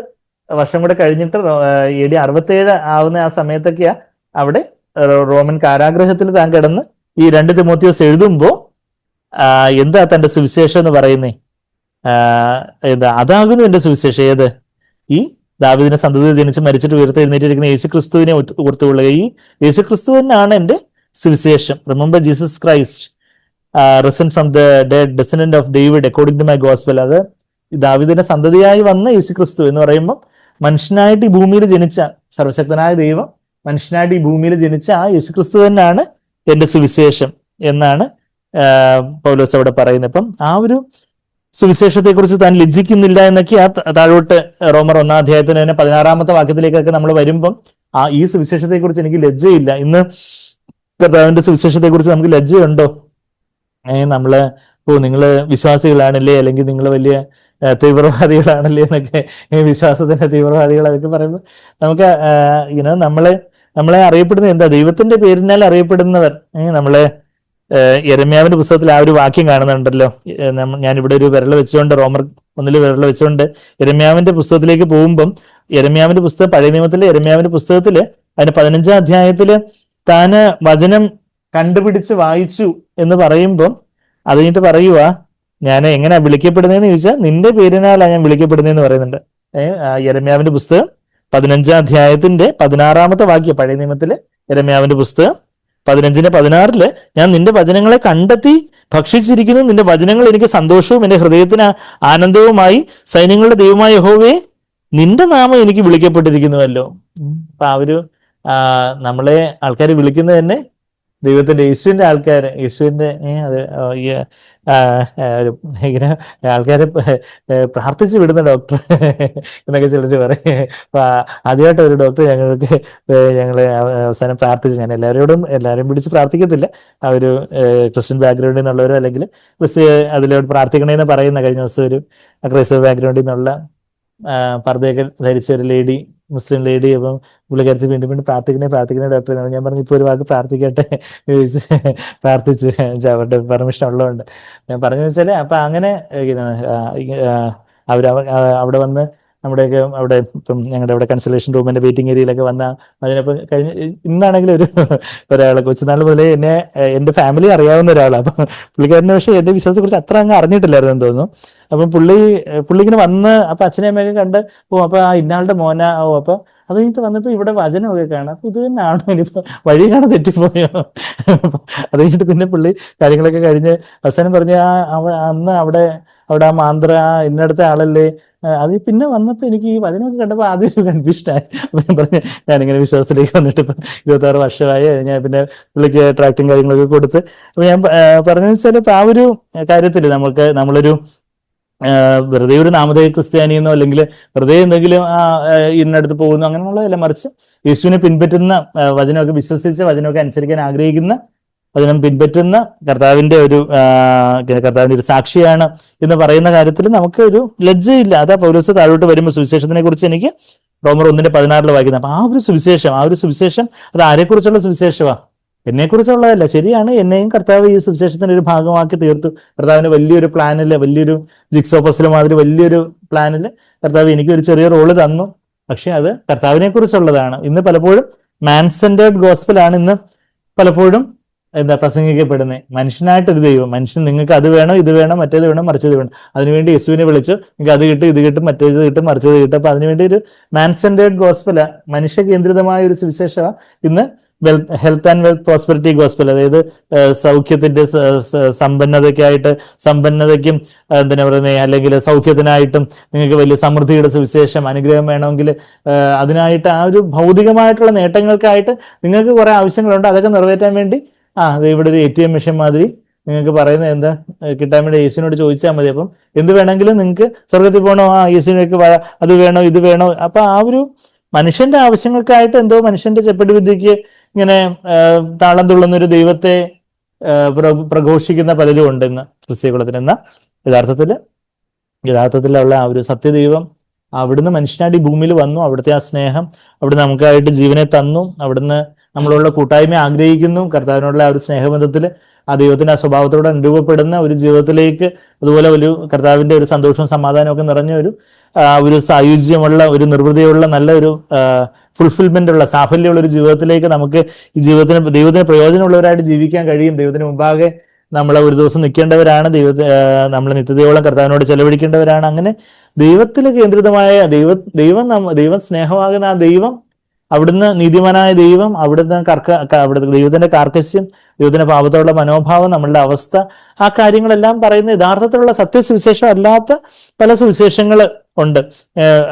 വർഷം കൂടെ കഴിഞ്ഞിട്ട് AD 67 ആവുന്ന ആ സമയത്തൊക്കെയാ അവിടെ റോമൻ കാരാഗ്രഹത്തിൽ താൻ കിടന്ന് ഈ 2 തിമോത്തിയോസ് എഴുതുമ്പോ എന്താ തന്റെ സുവിശേഷം എന്ന് പറയുന്നേ? അതാകുന്നു എന്റെ സുവിശേഷം. ഏത്? ഈ ദാവീദിന്റെ സന്തതിയിൽ ജനിച്ച് മരിച്ചിട്ട് ഉയർത്തെഴുന്നേറ്റിരിക്കുന്ന യേശു ക്രിസ്തുവിനെ ഓർത്തുകൊള്ളുക. ഈ യേശു ക്രിസ്തു തന്നെയാണ് എൻ്റെ സുവിശേഷം. Remember Jesus Christ risen from the dead, descendant of David according to my gospel. അത് ദാവീദിന്റെ സന്തതിയായി വന്ന യേശു ക്രിസ്തു എന്ന് പറയുമ്പോൾ മനുഷ്യനായിട്ട് ഈ ഭൂമിയിൽ ജനിച്ച സർവശക്തനായ ദൈവം മനുഷ്യനായിട്ട് ഈ ഭൂമിയിൽ ജനിച്ച ആ യേശു ക്രിസ്തു തന്നെയാണ് എൻ്റെ സുവിശേഷം എന്നാണ് പൗലോസ് അവിടെ പറയുന്നത്. അപ്പം ആ ഒരു സുവിശേഷത്തെ കുറിച്ച് താൻ ലജ്ജിക്കുന്നില്ല എന്നൊക്കെ ആ താഴോട്ട് റോമർ 1-ാം അധ്യായത്തിന് തന്നെ 16-ാമത്തെ വാക്യത്തിലേക്കൊക്കെ നമ്മൾ വരുമ്പം ഈ സുവിശേഷത്തെ കുറിച്ച് എനിക്ക് ലജ്ജയില്ല. ഇന്ന് കർത്താവിന്റെ സുവിശേഷത്തെ കുറിച്ച് നമുക്ക് ലജ്ജയുണ്ടോ? നമ്മള് നിങ്ങള് വിശ്വാസികളാണല്ലേ, അല്ലെങ്കിൽ നിങ്ങൾ വലിയ തീവ്രവാദികളാണല്ലേ എന്നൊക്കെ, വിശ്വാസത്തിന്റെ തീവ്രവാദികൾ അതൊക്കെ പറയുമ്പോൾ നമുക്ക് നമ്മളെ അറിയപ്പെടുന്നത് എന്താ? ദൈവത്തിന്റെ പേരിനാൽ അറിയപ്പെടുന്നവർ. നമ്മളെ യെരമ്യാവിന്റെ പുസ്തകത്തിൽ ആ ഒരു വാക്യം കാണുന്നുണ്ടല്ലോ. ഞാനിവിടെ ഒരു വിരൽ വെച്ചുകൊണ്ട് റോമർ 1 വിരൽ വെച്ചുകൊണ്ട് യെരമ്യാവിന്റെ പുസ്തകത്തിലേക്ക് പോകുമ്പം, യെരമ്യാവിന്റെ പുസ്തകം, പഴയ നിയമത്തിലെ യെരമ്യാവിന്റെ പുസ്തകത്തില് അതിന് 15-ാം അധ്യായത്തില് താന് വചനം കണ്ടുപിടിച്ച് വായിച്ചു എന്ന് പറയുമ്പം അത് കഴിഞ്ഞിട്ട് പറയുക, ഞാൻ എങ്ങനെയാ വിളിക്കപ്പെടുന്നതെന്ന് ചോദിച്ചാൽ നിന്റെ പേരിനാലാണ് ഞാൻ വിളിക്കപ്പെടുന്നതെന്ന് പറയുന്നുണ്ട്. യെരമ്യാവിന്റെ പുസ്തകം 15-ാം അധ്യായത്തിന്റെ 16-ാമത്തെ വാക്യം, പഴയ നിയമത്തിലെ യെരമ്യാവിന്റെ പുസ്തകം 15-16 ഞാൻ നിന്റെ വചനങ്ങളെ കണ്ടെത്തി ഭക്ഷിച്ചിരിക്കുന്നു, നിന്റെ വചനങ്ങൾ എനിക്ക് സന്തോഷവും എന്റെ ഹൃദയത്തിന് ആനന്ദവുമായി, സൈന്യങ്ങളുടെ ദൈവമായ യഹോവേ നിന്റെ നാമം എനിക്ക് വിളിക്കപ്പെട്ടിരിക്കുന്നുവല്ലോ. അപ്പൊ നമ്മളെ ആൾക്കാർ വിളിക്കുന്നത് തന്നെ ദൈവത്തിന്റെ യേശുവിന്റെ ആൾക്കാര്, യേശുവിന്റെ ഇങ്ങനെ ആൾക്കാരെ പ്രാർത്ഥിച്ചു വിടുന്ന ഡോക്ടർ എന്നൊക്കെ ചിലർ പറയും. അപ്പൊ ആദ്യമായിട്ട് ഒരു ഡോക്ടർ ഞങ്ങള് അവസാനം പ്രാർത്ഥിച്ചു. ഞാൻ എല്ലാവരെയും പിടിച്ച് പ്രാർത്ഥിക്കത്തില്ല. ആ ഒരു ക്രിസ്ത്യൻ ബാക്ക്ഗ്രൗണ്ടിൽ നിന്നുള്ളവരോ അല്ലെങ്കിൽ അതിലോട്ട് പ്രാർത്ഥിക്കണേന്ന് പറയുന്ന, കഴിഞ്ഞ ദിവസം ഒരു ക്രൈസ്തവ ബാക്ക്ഗ്രൗണ്ടിൽ നിന്നുള്ള പർദ്ദയൊക്കെ ധരിച്ച ഒരു ലേഡി, മുസ്ലിം ലേഡി, അപ്പം പുള്ളിക്കാരത്തി വീണ്ടും പ്രാർത്ഥിക്കണേ ഡോക്ടർ. ഞാൻ പറഞ്ഞു ഇപ്പോൾ ഒരു വാക്ക് പ്രാർത്ഥിക്കട്ടെ പ്രാർത്ഥിച്ചു, അവരുടെ പെർമിഷൻ ഉള്ളതുകൊണ്ട് ഞാൻ പറഞ്ഞു വെച്ചാല്. അപ്പൊ അങ്ങനെ അവിടെ വന്ന് നമ്മുടെയൊക്കെ അവിടെ ഇപ്പം ഞങ്ങളുടെ അവിടെ കൺസലേഷൻ റൂമിന്റെ വെയിറ്റിംഗ് ഏരിയയിലൊക്കെ വന്ന അതിനപ്പം ഇന്നാണെങ്കിലും ഒരാളെ കൊച്ചുനാൾ മുതലേ എന്റെ ഫാമിലി അറിയാവുന്ന ഒരാളാണ്. അപ്പം പുള്ളിക്കാരനെ പക്ഷേ എന്റെ വിശ്വാസത്തെ കുറിച്ച് അത്ര അങ്ങ് അറിഞ്ഞിട്ടില്ലായിരുന്നു തോന്നുന്നു. അപ്പം പുള്ളി ഇങ്ങനെ വന്ന് അപ്പൊ അച്ഛനെയും അമ്മയൊക്കെ കണ്ട് അപ്പൊ ഇന്നാളുടെ മോന അപ്പൊ അത് കഴിഞ്ഞിട്ട് വന്നപ്പോ ഇവിടെ വചനമൊക്കെ കാണാം. അപ്പൊ ഇത് തന്നെയാണോ, ഇനിയിപ്പോ വഴി കാണാൻ തെറ്റിപ്പോയോ? അത് കഴിഞ്ഞിട്ട് പിന്നെ പുള്ളി കാര്യങ്ങളൊക്കെ കഴിഞ്ഞ് അവസാനം പറഞ്ഞ അന്ന് അവിടെ ആ മാന്ത്ര ഇന്നടുത്ത ആളല്ലേ, അത് പിന്നെ വന്നപ്പോ എനിക്ക് ഈ വചനമൊക്കെ കണ്ടപ്പോൾ ആദ്യം ഒരു കൺഫ്യൂഷനായി. പറഞ്ഞ് ഞാനിങ്ങനെ വിശ്വാസത്തിലേക്ക് വന്നിട്ട് ഇപ്പം 26 വർഷമായി. ഞാൻ പിന്നെ പുള്ളിക്ക് ട്രാക്റ്റും കാര്യങ്ങളൊക്കെ കൊടുത്ത്. അപ്പൊ ഞാൻ പറഞ്ഞതെന്ന് വെച്ചാൽ ഇപ്പൊ ആ ഒരു കാര്യത്തിൽ നമ്മളൊരു വെറുതെ ഒരു നാമധേയ ക്രിസ്ത്യാനിയെന്നോ അല്ലെങ്കിൽ വെറുതെ എന്തെങ്കിലും ഇന്നടുത്ത് പോകുന്നു അങ്ങനെയുള്ളതല്ല, മറിച്ച് യേശുവിനെ പിൻപറ്റുന്ന, വചനമൊക്കെ വിശ്വസിച്ച് വചനമൊക്കെ അനുസരിക്കാൻ ആഗ്രഹിക്കുന്ന, വചനം പിൻപറ്റുന്ന കർത്താവിന്റെ ഒരു സാക്ഷിയാണ് എന്ന് പറയുന്ന കാര്യത്തിൽ നമുക്ക് ഒരു ലജ്ജയില്ല. അതാ പൗലോസ് താഴോട്ട് വരുമ്പോൾ സുവിശേഷത്തിനെ കുറിച്ച് എനിക്ക് റോമർ 1-16 വായിക്കുന്നത്. അപ്പൊ ആ ഒരു സുവിശേഷം അത് ആരെക്കുറിച്ചുള്ള സുവിശേഷമാണ്? എന്നെക്കുറിച്ചുള്ളതല്ല. ശരിയാണ്, എന്നെയും കർത്താവ് ഈ സുവിശേഷത്തിന്റെ ഒരു ഭാഗമാക്കി തീർത്തു. കർത്താവിന്റെ വലിയൊരു പ്ലാനില്, വലിയൊരു ജിക്സോ പസിൽ മാതിരി വലിയൊരു പ്ലാനില് കർത്താവ് എനിക്ക് ഒരു ചെറിയ റോള് തന്നു. പക്ഷെ അത് കർത്താവിനെ കുറിച്ചുള്ളതാണ്. ഇന്ന് പലപ്പോഴും മാൻ സെന്റേർഡ് ഗോസ്പലാണ് ഇന്ന് പലപ്പോഴും പ്രസംഗിക്കപ്പെടുന്നത്. മനുഷ്യനായിട്ടൊരു ദൈവം, മനുഷ്യൻ നിങ്ങൾക്ക് അത് വേണം, ഇത് വേണം, മറ്റേത് വേണം, മറിച്ചത് വേണം, അതിനുവേണ്ടി യേശുവിനെ വിളിച്ചു, നിങ്ങൾക്ക് അത് കിട്ടും, ഇത് കിട്ടും, മറ്റേത് കിട്ടും, മറിച്ചത് കിട്ടും. അപ്പൊ അതിനുവേണ്ടി ഒരു മാൻ സെന്റേർഡ് ഗോസ്പല, മനുഷ്യ കേന്ദ്രിതമായ ഒരു സുവിശേഷമാണ് ഇന്ന് health and wealth prosperity gospel. അതായത് സൗഖ്യത്തിന്റെ സമ്പന്നതയ്ക്കും എന്തിനാ പറയുന്നത്, അല്ലെങ്കിൽ സൗഖ്യത്തിനായിട്ടും നിങ്ങൾക്ക് വലിയ സമൃദ്ധിയുടെ സുവിശേഷം, അനുഗ്രഹം വേണമെങ്കിൽ അതിനായിട്ട് ആ ഒരു ഭൗതികമായിട്ടുള്ള നേട്ടങ്ങൾക്കായിട്ട് നിങ്ങൾക്ക് കുറെ ആവശ്യങ്ങളുണ്ട്. അതൊക്കെ നിറവേറ്റാൻ വേണ്ടി ഇവിടെ ഒരു ATM മെഷീൻ മാതിരി നിങ്ങൾക്ക് പറയുന്നത് എന്താ കിട്ടാൻ വേണ്ടി യേശുവിനോട് ചോദിച്ചാൽ മതി. അപ്പം എന്ത് വേണമെങ്കിലും നിങ്ങൾക്ക് സ്വർഗത്തിൽ പോകണോ, യേശുവിനൊക്കെ അത് വേണോ, ഇത് വേണോ. അപ്പൊ ആ ഒരു മനുഷ്യന്റെ ആവശ്യങ്ങൾക്കായിട്ട് എന്തോ മനുഷ്യന്റെ ചെപ്പടി വിദ്യക്ക് ഇങ്ങനെ താളം തുള്ളുന്ന ഒരു ദൈവത്തെ പ്രഘോഷിക്കുന്ന പലരും ഉണ്ട് ഇന്ന് ക്രിസ്ത്യകുലത്തിന്. എന്ന യഥാർത്ഥത്തിലുള്ള ആ ഒരു സത്യദൈവം അവിടുന്ന് മനുഷ്യനായിട്ട് ഈ ഭൂമിയിൽ വന്നു. അവിടുത്തെ ആ സ്നേഹം, അവിടുന്ന് നമുക്കായിട്ട് ജീവനെ തന്നു, അവിടുന്ന് നമ്മളുള്ള കൂട്ടായ്മ ആഗ്രഹിക്കുന്നു. കർത്താവിനോടുള്ള ആ ഒരു സ്നേഹബന്ധത്തിൽ ആ ദൈവത്തിന്റെ ആ സ്വഭാവത്തോടെ അനുരൂപപ്പെടുന്ന ഒരു ജീവിതത്തിലേക്ക്, അതുപോലെ ഒരു കർത്താവിന്റെ ഒരു സന്തോഷവും സമാധാനവും ഒക്കെ നിറഞ്ഞ ഒരു സായുജ്യമുള്ള, ഒരു നിർവൃതിയുള്ള, നല്ല ഒരു ഫുൾഫിൽമെന്റ് ഉള്ള, സാഫല്യമുള്ള ഒരു ജീവിതത്തിലേക്ക് നമുക്ക് ഈ ദൈവത്തിന് പ്രയോജനമുള്ളവരായിട്ട് ജീവിക്കാൻ കഴിയും. ദൈവത്തിന് മുമ്പാകെ നമ്മളെ ഒരു ദിവസം നിൽക്കേണ്ടവരാണ്, നമ്മൾ നിത്യതയോളം കർത്താവിനോട് ചെലവഴിക്കേണ്ടവരാണ്. അങ്ങനെ ദൈവത്തിൽ കേന്ദ്രിതമായ ദൈവം സ്നേഹമാകുന്ന ആ ദൈവം, അവിടുന്ന് നീതിമാനായ ദൈവം, അവിടുത്തെ ദൈവത്തിന്റെ കാർക്കശ്യം, ദൈവത്തിന്റെ പാപത്തോടുള്ള മനോഭാവം, നമ്മളുടെ അവസ്ഥ, ആ കാര്യങ്ങളെല്ലാം പറയുന്ന യഥാർത്ഥത്തിലുള്ള സത്യസുവിശേഷം അല്ലാത്ത പല സുവിശേഷങ്ങൾ ഉണ്ട്.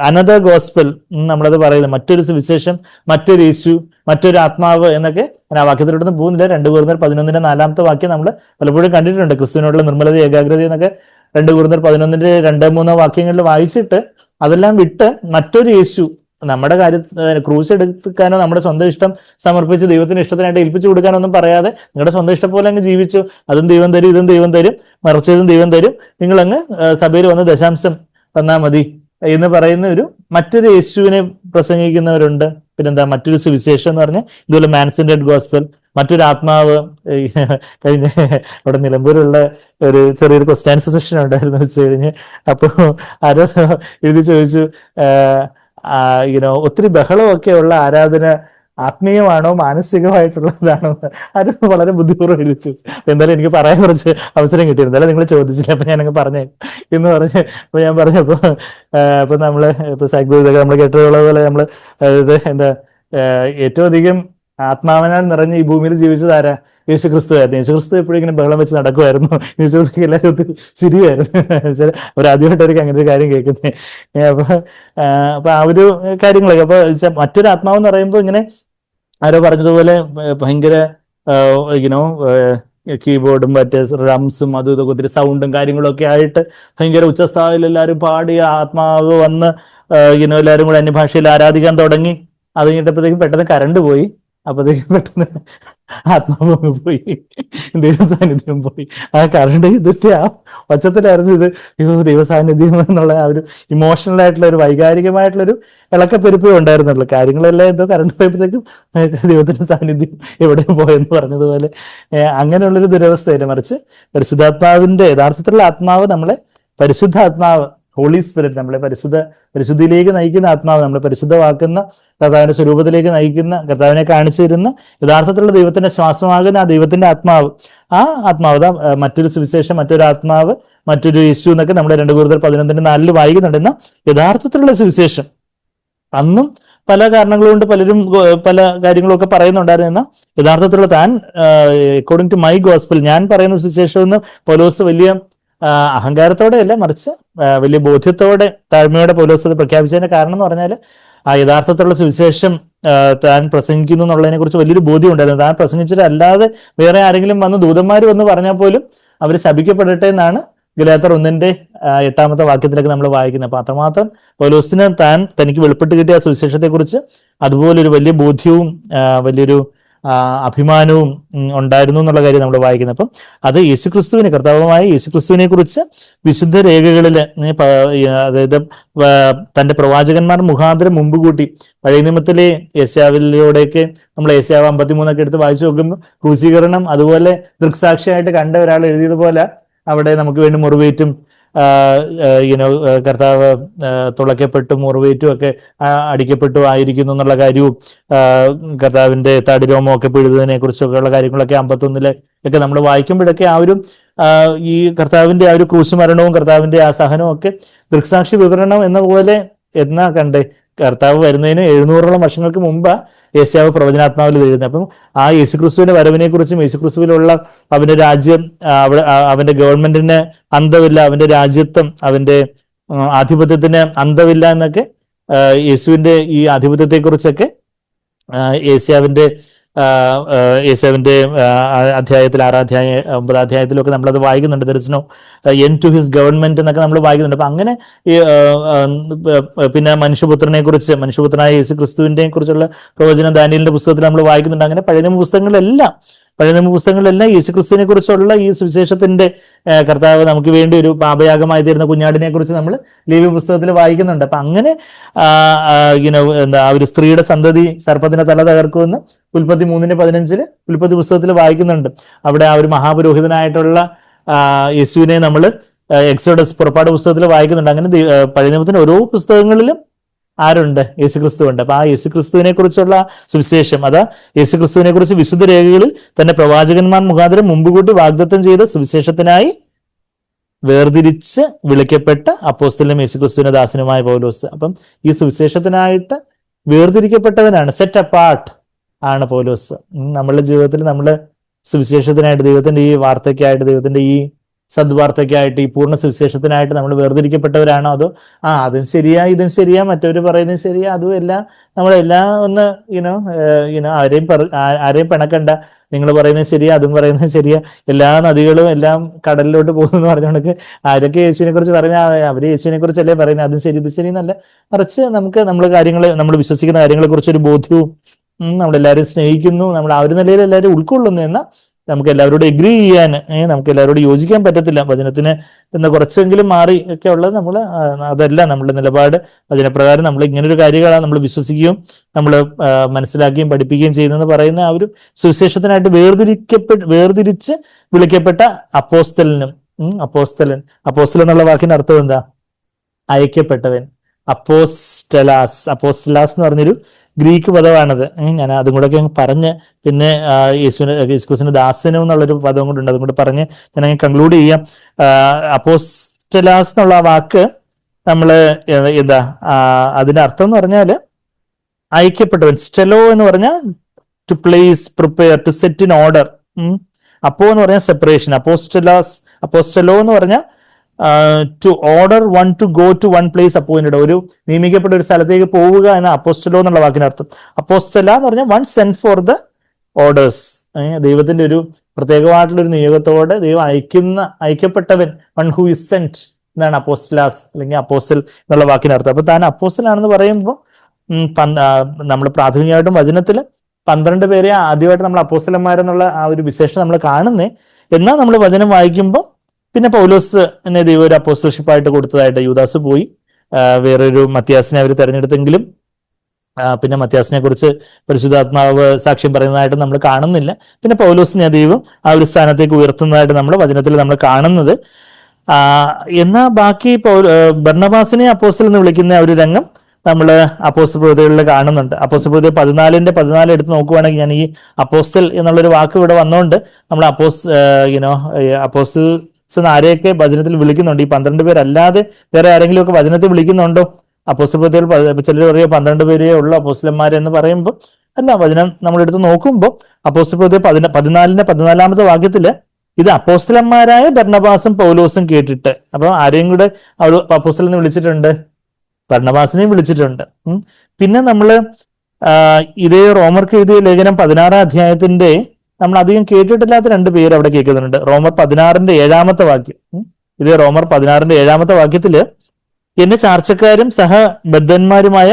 അനദർ ഗോസ്പൽ നമ്മളത് പറയുന്നത്, മറ്റൊരു സുവിശേഷം, മറ്റൊരു യേശു, മറ്റൊരു ആത്മാവ് എന്നൊക്കെ. ഞാൻ ആ വാക്യത്തിലോട്ടൊന്നും പോകുന്നില്ല. 2 Corinthians 11 4 വാക്യം നമ്മൾ പലപ്പോഴും കണ്ടിട്ടുണ്ട്. ക്രിസ്തുവിനോടുള്ള നിർമ്മലത, ഏകാഗ്രത എന്നൊക്കെ 2 Corinthians 11 2-3 വാക്യങ്ങളിൽ വായിച്ചിട്ട് അതെല്ലാം വിട്ട് മറ്റൊരു യേശു, നമ്മുടെ ക്രൂശ് എടുക്കാനോ നമ്മുടെ സ്വന്തം ഇഷ്ടം സമർപ്പിച്ച് ദൈവത്തിന്റെ ഇഷ്ടത്തിനായിട്ട് ഏൽപ്പിച്ചു കൊടുക്കാനോ ഒന്നും പറയാതെ, നിങ്ങളുടെ സ്വന്തം ഇഷ്ടം പോലെ അങ്ങ് ജീവിച്ചു, അതും ദൈവം തരും, ഇതും ദൈവം തരും, മറിച്ചതും ദൈവം തരും, നിങ്ങളങ്ങ് സഭയിൽ വന്ന് ദശാംശം തന്നാൽ മതി എന്ന് പറയുന്ന മറ്റൊരു യേശുവിനെ പ്രസംഗിക്കുന്നവരുണ്ട്. പിന്നെന്താ മറ്റൊരു സുവിശേഷം എന്ന് പറഞ്ഞാൽ ഇതുപോലെ മാൻസെൻഡഡ് ഗോസ്പൽ, മറ്റൊരു ആത്മാവ്. കഴിഞ്ഞ അവിടെ നിലമ്പൂരുള്ള ഒരു ചെറിയൊരു ക്വസ്റ്റ്യൻ ആൻസർ സെഷൻ ഉണ്ടായിരുന്നു വെച്ച് കഴിഞ്ഞ്. അപ്പോൾ ആരോ എഴുതി ചോദിച്ചു, ഒത്തിരി ബഹളമൊക്കെ ഉള്ള ആരാധന ആത്മീയമാണോ മാനസികമായിട്ടുള്ളതാണോ? അത് വളരെ ബുദ്ധിപൂർവ്വം എഴുതിച്ചു. എന്തായാലും എനിക്ക് പറയാൻ കുറച്ച് അവസരം കിട്ടിയിരുന്നു, എന്തായാലും നിങ്ങൾ ചോദിച്ചില്ല, അപ്പൊ ഞാനങ്ങ് പറഞ്ഞേ എന്ന് പറഞ്ഞ്. അപ്പൊ ഞാൻ പറഞ്ഞപ്പോ ഇപ്പൊ സൈക്കോളജി നമ്മൾ കേട്ടിട്ടുള്ള പോലെ ഏറ്റവും അധികം ആത്മാവിനാൽ നിറഞ്ഞ് ഈ ഭൂമിയിൽ ജീവിച്ചത് ആരാ? യേശുക്രിസ്തു ആയിരുന്നു. യേശുക്രിസ്തു എപ്പോഴും ഇങ്ങനെ ബഹളം വെച്ച് നടക്കുമായിരുന്നു. യേശുക്രിസ്തു എല്ലാവരും ഒത്തിരി ചിരിയായിരുന്നു. അവരാദ്യമായിട്ടായിരിക്കും അങ്ങനെ ഒരു കാര്യം കേൾക്കുന്നത്. അപ്പൊ ആ ഒരു കാര്യങ്ങളൊക്കെ. അപ്പൊ മറ്റൊരു ആത്മാവ് എന്ന് പറയുമ്പോൾ ഇങ്ങനെ ആരോ പറഞ്ഞതുപോലെ ഭയങ്കര കീബോർഡും മറ്റേ ഡ്രംസും അതും ഇതൊക്കെ ഒത്തിരി സൗണ്ടും കാര്യങ്ങളും ഒക്കെ ആയിട്ട് ഭയങ്കര ഉച്ചസ്ഥായിൽ എല്ലാവരും പാടി ആത്മാവ് വന്ന് എല്ലാവരും കൂടെ അന്യഭാഷയിൽ ആരാധിക്കാൻ തുടങ്ങി. അത് കഴിഞ്ഞിട്ടപ്പോഴത്തേക്കും പെട്ടെന്ന് കറണ്ട് പോയി. അപ്പോഴത്തേക്കും പെട്ടെന്ന് ആത്മാവ് പോയി, ദൈവ സാന്നിധ്യം പോയി. ആ കറണ്ട് ഇതിന്റെ ആ ഒച്ചത്തിലായിരുന്നു ഇത് ദൈവ സാന്നിധ്യം എന്നുള്ള ആ ഒരു ഇമോഷണൽ ആയിട്ടുള്ള ഒരു വൈകാരികമായിട്ടുള്ളൊരു ഇളക്കപ്പെരുപ്പേ ഉണ്ടായിരുന്നുള്ളൂ. കാര്യങ്ങളെല്ലാം എന്തോ കറണ്ട് പോയപ്പോഴത്തേക്കും ദൈവത്തിന്റെ സാന്നിധ്യം എവിടെയും പോയെന്ന് പറഞ്ഞതുപോലെ അങ്ങനെയുള്ളൊരു ദുരവസ്ഥയില്ല. മറിച്ച് പരിശുദ്ധാത്മാവിന്റെ യഥാർത്ഥത്തിലുള്ള ആത്മാവ് നമ്മളെ പരിശുദ്ധാത്മാവ്, ഹോളി സ്പിരിറ്റ്, നമ്മളെ പരിശുദ്ധിയിലേക്ക് നയിക്കുന്ന ആത്മാവ്, നമ്മളെ പരിശുദ്ധമാക്കുന്ന, കർത്താവിന്റെ സ്വരൂപത്തിലേക്ക് നയിക്കുന്ന, കർത്താവിനെ കാണിച്ചു തരുന്ന യഥാർത്ഥത്തിലുള്ള ദൈവത്തിന്റെ ശ്വാസമാകുന്ന ആ ദൈവത്തിന്റെ ആത്മാവ്, ആ ആത്മാവ് മറ്റൊരു സുവിശേഷം, മറ്റൊരു ആത്മാവ്, മറ്റൊരു യേശു എന്നൊക്കെ നമ്മുടെ 2 Corinthians 11:4 വായിക്കുന്നുണ്ട്. എന്നാൽ യഥാർത്ഥത്തിലുള്ള സുവിശേഷം അന്നും പല കാരണങ്ങൾ കൊണ്ട് പലരും പല കാര്യങ്ങളൊക്കെ പറയുന്നുണ്ടായിരുന്നു. എന്നാൽ യഥാർത്ഥത്തിലുള്ള അക്കോർഡിംഗ് ടു മൈ ഗോസ്പൽ, ഞാൻ പറയുന്ന സുവിശേഷം എന്ന് പൗലോസ് വലിയ അഹങ്കാരത്തോടെയല്ല, മറിച്ച് വലിയ ബോധ്യത്തോടെ, താഴ്മയോടെ പൗലോസ് അത് പ്രഖ്യാപിച്ചതിന്റെ കാരണം എന്ന് പറഞ്ഞാൽ ആ യഥാർത്ഥത്തിലുള്ള സുവിശേഷം താൻ പ്രസംഗിക്കുന്നു എന്നുള്ളതിനെ കുറിച്ച് വലിയൊരു ബോധ്യം ഉണ്ടായിരുന്നു. താൻ പ്രസംഗിച്ചിട്ട് അല്ലാതെ വേറെ ആരെങ്കിലും വന്ന് ദൂതന്മാർ വന്ന് പറഞ്ഞാൽ പോലും അവർ ശപിക്കപ്പെടട്ടെ എന്നാണ് ഗലാത്യർ 1:8 വാക്യത്തിലൊക്കെ നമ്മൾ വായിക്കുന്നത്. അപ്പൊ അത്രമാത്രം പൗലോസിന് തനിക്ക് വെളിപ്പെട്ട് കിട്ടിയ സുവിശേഷത്തെക്കുറിച്ച് അതുപോലൊരു വലിയ ബോധ്യവും വലിയൊരു അഭിമാനവും ഉണ്ടായിരുന്നു എന്നുള്ള കാര്യം നമ്മൾ വായിക്കുന്നത്. അപ്പം അത് യേശുക്രിസ്തുവിനെ, കർത്താവുമായ യേശുക്രിസ്തുവിനെ കുറിച്ച് വിശുദ്ധ രേഖകളിൽ, അതായത് തന്റെ പ്രവാചകന്മാർ മുഖാന്തരം മുമ്പ് കൂട്ടി പഴയ നിയമത്തിലെ യേശയ്യാവിലൂടെയൊക്കെ നമ്മൾ യേശയ്യാവ് 53 എടുത്ത് വായിച്ചു നോക്കുമ്പോൾ ക്രൂശീകരണം അതുപോലെ ദൃക്സാക്ഷിയായിട്ട് കണ്ട ഒരാൾ എഴുതിയതുപോലെ അവിടെ നമുക്ക് വേണ്ടി മുറിവേറ്റും കർത്താവ് തുളയ്ക്കപ്പെട്ടും മുറിവേറ്റും ഒക്കെ അടിക്കപ്പെട്ടു ആയിരിക്കുന്നു എന്നുള്ള കാര്യവും കർത്താവിന്റെ തടിരോമം ഒക്കെ പിഴുതതിനെ കുറിച്ചൊക്കെയുള്ള കാര്യങ്ങളൊക്കെ 51 ഒക്കെ നമ്മൾ വായിക്കുമ്പോഴൊക്കെ ആ ഒരു ഈ കർത്താവിന്റെ ആ ഒരു ക്രൂശുമരണവും കർത്താവിന്റെ ആ സഹനവും ഒക്കെ ദൃക്സാക്ഷി വിവരണം എന്ന പോലെ എന്നാ കണ്ടേ കർത്താവ് വരുന്നതിന് 700ഓളം വർഷങ്ങൾക്ക് മുമ്പ് യേശയ്യാവ് പ്രവചനാത്മാവിൽ എഴുതുന്നത്. അപ്പം ആ യേശുക്രിസ്തുവിന്റെ വരവിനെ കുറിച്ചും യേശുക്രിസ്തുവിലുള്ള അവന്റെ രാജ്യം, അവന്റെ ഗവൺമെന്റിന് അന്തമില്ല, അവന്റെ രാജ്യത്വം, അവന്റെ ആധിപത്യത്തിന് അന്തമില്ല എന്നൊക്കെ, യേശുവിന്റെ ഈ ആധിപത്യത്തെക്കുറിച്ചൊക്കെ യേശയ്യാവിന്റെ അധ്യായത്തിൽ 6 അധ്യായത്തിലൊക്കെ നമ്മളത് വായിക്കുന്നുണ്ട്. There is no end to his government എന്നൊക്കെ നമ്മൾ വായിക്കുന്നുണ്ട്. അപ്പൊ അങ്ങനെ പിന്നെ മനുഷ്യപുത്രനായ യേശു ക്രിസ്തുവിനെ കുറിച്ചുള്ള പ്രവചനം ദാനിയേലിന്റെ പുസ്തകത്തിൽ നമ്മൾ വായിക്കുന്നുണ്ട്. അങ്ങനെ പഴയ നിയമ പുസ്തകങ്ങളിലെല്ലാം യേശു ക്രിസ്തുവിനെ കുറിച്ചുള്ള ഈ സുവിശേഷത്തിന്റെ കർത്താവ് നമുക്ക് വേണ്ടി ഒരു പാപയാഗമായി തീരുന്ന കുഞ്ഞാടിനെ കുറിച്ച് നമ്മൾ ലേവ്യ പുസ്തകത്തിൽ വായിക്കുന്നുണ്ട്. അപ്പൊ അങ്ങനെ ഒരു സ്ത്രീയുടെ സന്തതി സർപ്പത്തിന്റെ തല തകർക്കുമെന്ന് ഉൽപ്പത്തി 3:15 ഉൽപ്പത്തി പുസ്തകത്തിൽ വായിക്കുന്നുണ്ട്. അവിടെ ആ ഒരു മഹാപുരോഹിതനായിട്ടുള്ള യേശുവിനെ നമ്മൾ എക്സോഡസ് പുറപ്പാട് പുസ്തകത്തിൽ വായിക്കുന്നുണ്ട്. അങ്ങനെ പഴയ നിയമത്തിന്റെ ഓരോ പുസ്തകങ്ങളിലും ആരുണ്ട്? യേശുക്രിസ്തു ഉണ്ട്. അപ്പൊ ആ യേശുക്രിസ്തുവിനെ കുറിച്ചുള്ള സുവിശേഷം, അതാ യേശുക്രിസ്തുവിനെ കുറിച്ച് വിശുദ്ധ രേഖകളിൽ തന്നെ പ്രവാചകന്മാർ മുഖാന്തരം മുമ്പുകൂട്ടി വാഗ്ദത്തം ചെയ്ത സുവിശേഷത്തിനായി വേർതിരിച്ച് വിളിക്കപ്പെട്ട അപ്പോസ്തലനും യേശുക്രിസ്തുവിന്റെ ദാസനുമായ പൗലോസ്. അപ്പം ഈ സുവിശേഷത്തിനായിട്ട് വേർതിരിക്കപ്പെട്ടവനാണ്, സെറ്റ് അപ്പാർട്ട് ആണ് പൗലോസ്. നമ്മളുടെ ജീവിതത്തിൽ നമ്മൾ സുവിശേഷത്തിനായിട്ട്, ദൈവത്തിന്റെ ഈ വാർത്തയ്ക്കായിട്ട്, ദൈവത്തിന്റെ ഈ സദ്വാർത്തയ്ക്കായിട്ട്, ഈ പൂർണ്ണ സുവിശേഷത്തിനായിട്ട് നമ്മൾ വേർതിരിക്കപ്പെട്ടവരാണോ? അതോ അതും ശരിയാ ഇതും ശരിയാ മറ്റവര് പറയുന്നത് ശരിയാ അതും എല്ലാം നമ്മളെല്ലാം ഒന്ന് ആരെയും പിണക്കണ്ട, നിങ്ങൾ പറയുന്നത് ശരിയാ അതും പറയുന്നത് ശരിയാ, എല്ലാ നദികളും എല്ലാം കടലിലോട്ട് പോകുന്നു എന്ന് പറഞ്ഞുകൊണ്ട് ആരൊക്കെ യേശുവിനെ കുറിച്ച് പറഞ്ഞാൽ അവര് യേശുവിനെ കുറിച്ചല്ലേ പറയുന്നത്, അതും ശരി ഇത് ശരി എന്നല്ല, മറിച്ച് നമ്മൾ വിശ്വസിക്കുന്ന കാര്യങ്ങളെ കുറിച്ചൊരു ബോധ്യവും നമ്മളെല്ലാവരും സ്നേഹിക്കുന്നു, നമ്മൾ ആ ഒരു നിലയിൽ എല്ലാവരും ഉൾക്കൊള്ളുന്നു എന്ന നമുക്ക് എല്ലാവരോടും എഗ്രി ചെയ്യാൻ, നമുക്ക് എല്ലാവരോടും യോജിക്കാൻ പറ്റത്തില്ല. വചനത്തിന് എന്ന് കുറച്ചെങ്കിലും മാറി ഒക്കെ ഉള്ളത് നമ്മൾ അതല്ല നമ്മുടെ നിലപാട്. വചനപ്രകാരം നമ്മൾ ഇങ്ങനൊരു കാര്യങ്ങളാണ് നമ്മൾ വിശ്വസിക്കുകയും നമ്മൾ മനസ്സിലാക്കുകയും പഠിപ്പിക്കുകയും ചെയ്യുന്നതെന്ന് പറയുന്ന ആ ഒരു സുവിശേഷത്തിനായിട്ട് വേർതിരിച്ച് വിളിക്കപ്പെട്ട അപ്പോസ്തലനും. അപ്പോസ്തലൻ എന്നുള്ള വാക്കിന്റെ അർത്ഥം എന്താ? അയക്കപ്പെട്ടവൻ. അപ്പോസ്റ്റലാസ് എന്ന് പറഞ്ഞൊരു ഗ്രീക്ക് പദമാണത്. ഞാൻ അതും കൂടെ ഒക്കെ പറഞ്ഞ് പിന്നെ യേശുക്രിസ്തുവിന്റെ ദാസനും എന്നുള്ളൊരു പദവും കൂടെ ഉണ്ട്, അതും കൂടെ പറഞ്ഞ് ഞാൻ കൺക്ലൂഡ് ചെയ്യാം. അപ്പോസ്റ്റലാസ് എന്നുള്ള വാക്ക് നമ്മള് എന്താ അതിന്റെ അർത്ഥം എന്ന് പറഞ്ഞാല് അയക്കപ്പെട്ടവൻ. സ്റ്റെലോ എന്ന് പറഞ്ഞാൽ to place, prepare, to set in order. അപ്പോ എന്ന് പറഞ്ഞാൽ സെപ്പറേഷൻ. അപ്പോസ്റ്റലോ എന്ന് പറഞ്ഞാൽ to order one to go to one place appointed, ഒരു നിയമിക്കപ്പെട്ട ഒരു സ്ഥലത്തേക്ക് പോവുക എന്ന അപ്പോസ്റ്റലോ എന്നുള്ള വാക്കിനർത്ഥം. അപ്പോസ്റ്റല എന്ന് പറഞ്ഞാൽ one saint for the orders. ദൈവത്തിന്റെ ഒരു പ്രത്യേകമായിട്ടുള്ള ഒരു നിയോഗത്തോടെ ദൈവം അയക്കപ്പെട്ടവൻ, വൺ ഹു ഇസ് സെന്റ് എന്നാണ് അപ്പോസ്റ്റലാസ് അല്ലെങ്കിൽ അപ്പോസ്റ്റൽ എന്നുള്ള വാക്കിനർത്ഥം. അപ്പൊ താൻ അപ്പോസ്റ്റലാണെന്ന് പറയുമ്പോൾ നമ്മൾ പ്രാഥമികമായിട്ടും വചനത്തിൽ 12 പേരെ ആദ്യമായിട്ട് നമ്മൾ അപ്പോസ്റ്റലന്മാരെന്നുള്ള ആ ഒരു വിശേഷം നമ്മൾ കാണുന്നേ. എന്നാൽ നമ്മൾ വചനം വായിക്കുമ്പോൾ പിന്നെ പൗലോസ് എന്നെ ദൈവം ഒരു അപ്പോസ്റ്റൽഷിപ്പായിട്ട് കൊടുത്തതായിട്ട്, യൂദാസ് പോയി വേറൊരു മത്യാസിനെ അവർ തെരഞ്ഞെടുത്തെങ്കിലും പിന്നെ മത്യാസിനെ കുറിച്ച് പരിശുദ്ധാത്മാവ് സാക്ഷ്യം പറയുന്നതായിട്ട് നമ്മൾ കാണുന്നില്ല. പിന്നെ പൗലോസിനെ ദൈവം ആ ഒരു സ്ഥാനത്തേക്ക് ഉയർത്തുന്നതായിട്ട് നമ്മൾ വചനത്തിൽ നമ്മൾ കാണുന്നത്. എന്നാൽ ബാക്കി ബർന്നബാസിനെ അപ്പോസ്റ്റൽ എന്ന് വിളിക്കുന്ന ഒരു രംഗം നമ്മൾ അപ്പോസ്റ്റൽ പ്രവൃത്തികളിൽ കാണുന്നുണ്ട്. അപ്പോസ്റ്റൽ പ്രവൃത്തി 14 എടുത്ത് നോക്കുവാണെങ്കിൽ, ഞാൻ ഈ അപ്പോസ്റ്റൽ എന്നുള്ളൊരു വാക്ക് ഇവിടെ വന്നുകൊണ്ട് നമ്മൾ അപ്പോസ്റ്റൽസ് ആരെയൊക്കെ വചനത്തിൽ വിളിക്കുന്നുണ്ട്, ഈ 12 പേരല്ലാതെ വേറെ ആരെങ്കിലും ഒക്കെ വചനത്തിൽ വിളിക്കുന്നുണ്ടോ? അപ്പോസ്റ്റൽ പ്രവൃത്തികൾ ചിലർ പറയുക 12 പേരേ ഉള്ളൂ അപ്പോസ്റ്റലന്മാരെന്ന് പറയുമ്പോൾ അല്ല. വചനം നമ്മളെടുത്ത് നോക്കുമ്പോൾ അപ്പോസ്റ്റൽ പ്രവൃത്തി 14 വാക്യത്തില് ഇത് അപ്പോസ്റ്റലന്മാരായ ബർന്നബാസും പൗലോസും കേട്ടിട്ട്, അപ്പൊ ആരെയും കൂടെ അവർ അപ്പോസ്റ്റൽ എന്ന് വിളിച്ചിട്ടുണ്ട്, ബർന്നബാസിനെയും വിളിച്ചിട്ടുണ്ട്. പിന്നെ നമ്മള് ഇതേ റോമർക്ക് എഴുതിയ ലേഖനം 16 അധ്യായത്തിന്റെ നമ്മൾ അധികം കേട്ടിട്ടില്ലാത്ത 2 പേര് അവിടെ കേൾക്കുന്നുണ്ട്. റോമർ 16 7 വാക്യം. ഇതേ റോമർ 16 7 വാക്യത്തില് എന്നെ ചാർച്ചക്കാരും സഹബദ്ധന്മാരുമായ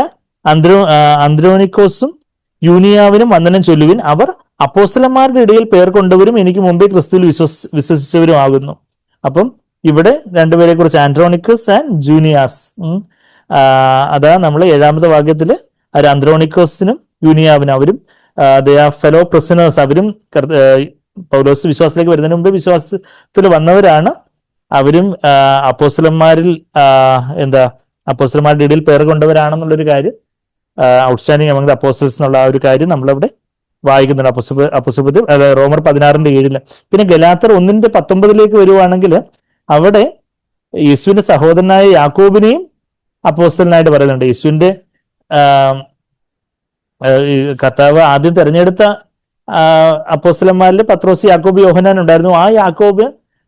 അന്ത്രോനിക്കോസും യൂനിയാവിനും വന്ദനം ചൊല്ലുവിൻ, അവർ അപ്പോസ്തലന്മാരുടെ ഇടയിൽ പേർ കൊണ്ടവരും എനിക്ക് മുമ്പേ ക്രിസ്തുവിൽ വിശ്വസിച്ചവരും ആകുന്നു. അപ്പം ഇവിടെ 2 പേരെ കുറിച്ച്, ആൻഡ്രോണിക്കസ് ആൻഡ് ജൂനിയാസ്. അതാ നമ്മൾ 7 വാക്യത്തില് അന്ത്രോണിക്കോസിനും യൂനിയാവിനും, അവരും ഫെലോ പ്രിസണേഴ്സ്, അവരും പൗലോസ് വിശ്വാസത്തിലേക്ക് വരുന്നതിന് മുമ്പ് വിശ്വാസത്തിൽ വന്നവരാണ്. അവരും അപ്പോസ്തലന്മാരിൽ അപ്പോസ്തലന്മാരുടെ ഇടയിൽ പേർ കൊണ്ടവരാണെന്നുള്ളൊരു കാര്യം, ഔട്ട്സ്റ്റാൻഡിങ് അമംഗ് ദ അപ്പോസ്റ്റൽസ് എന്നുള്ള ആ ഒരു കാര്യം നമ്മളവിടെ വായിക്കുന്നുണ്ട്. അപ്പോസ്തല റോമർ 16 7. പിന്നെ ഗലാത്യർ 1:19 വരുവാണെങ്കിൽ അവിടെ യേശുവിന്റെ സഹോദരനായ യാക്കോബിനെയും അപ്പോസ്തലനായിട്ട് പറയുന്നുണ്ട്. യേശുവിന്റെ കർത്താവ് ആദ്യം തെരഞ്ഞെടുത്ത അപ്പോസ്തലന്മാരിൽ പത്രോസ്, യാക്കോബ്, യോഹന്നാൻ ഉണ്ടായിരുന്നു. ആ യാക്കോബ്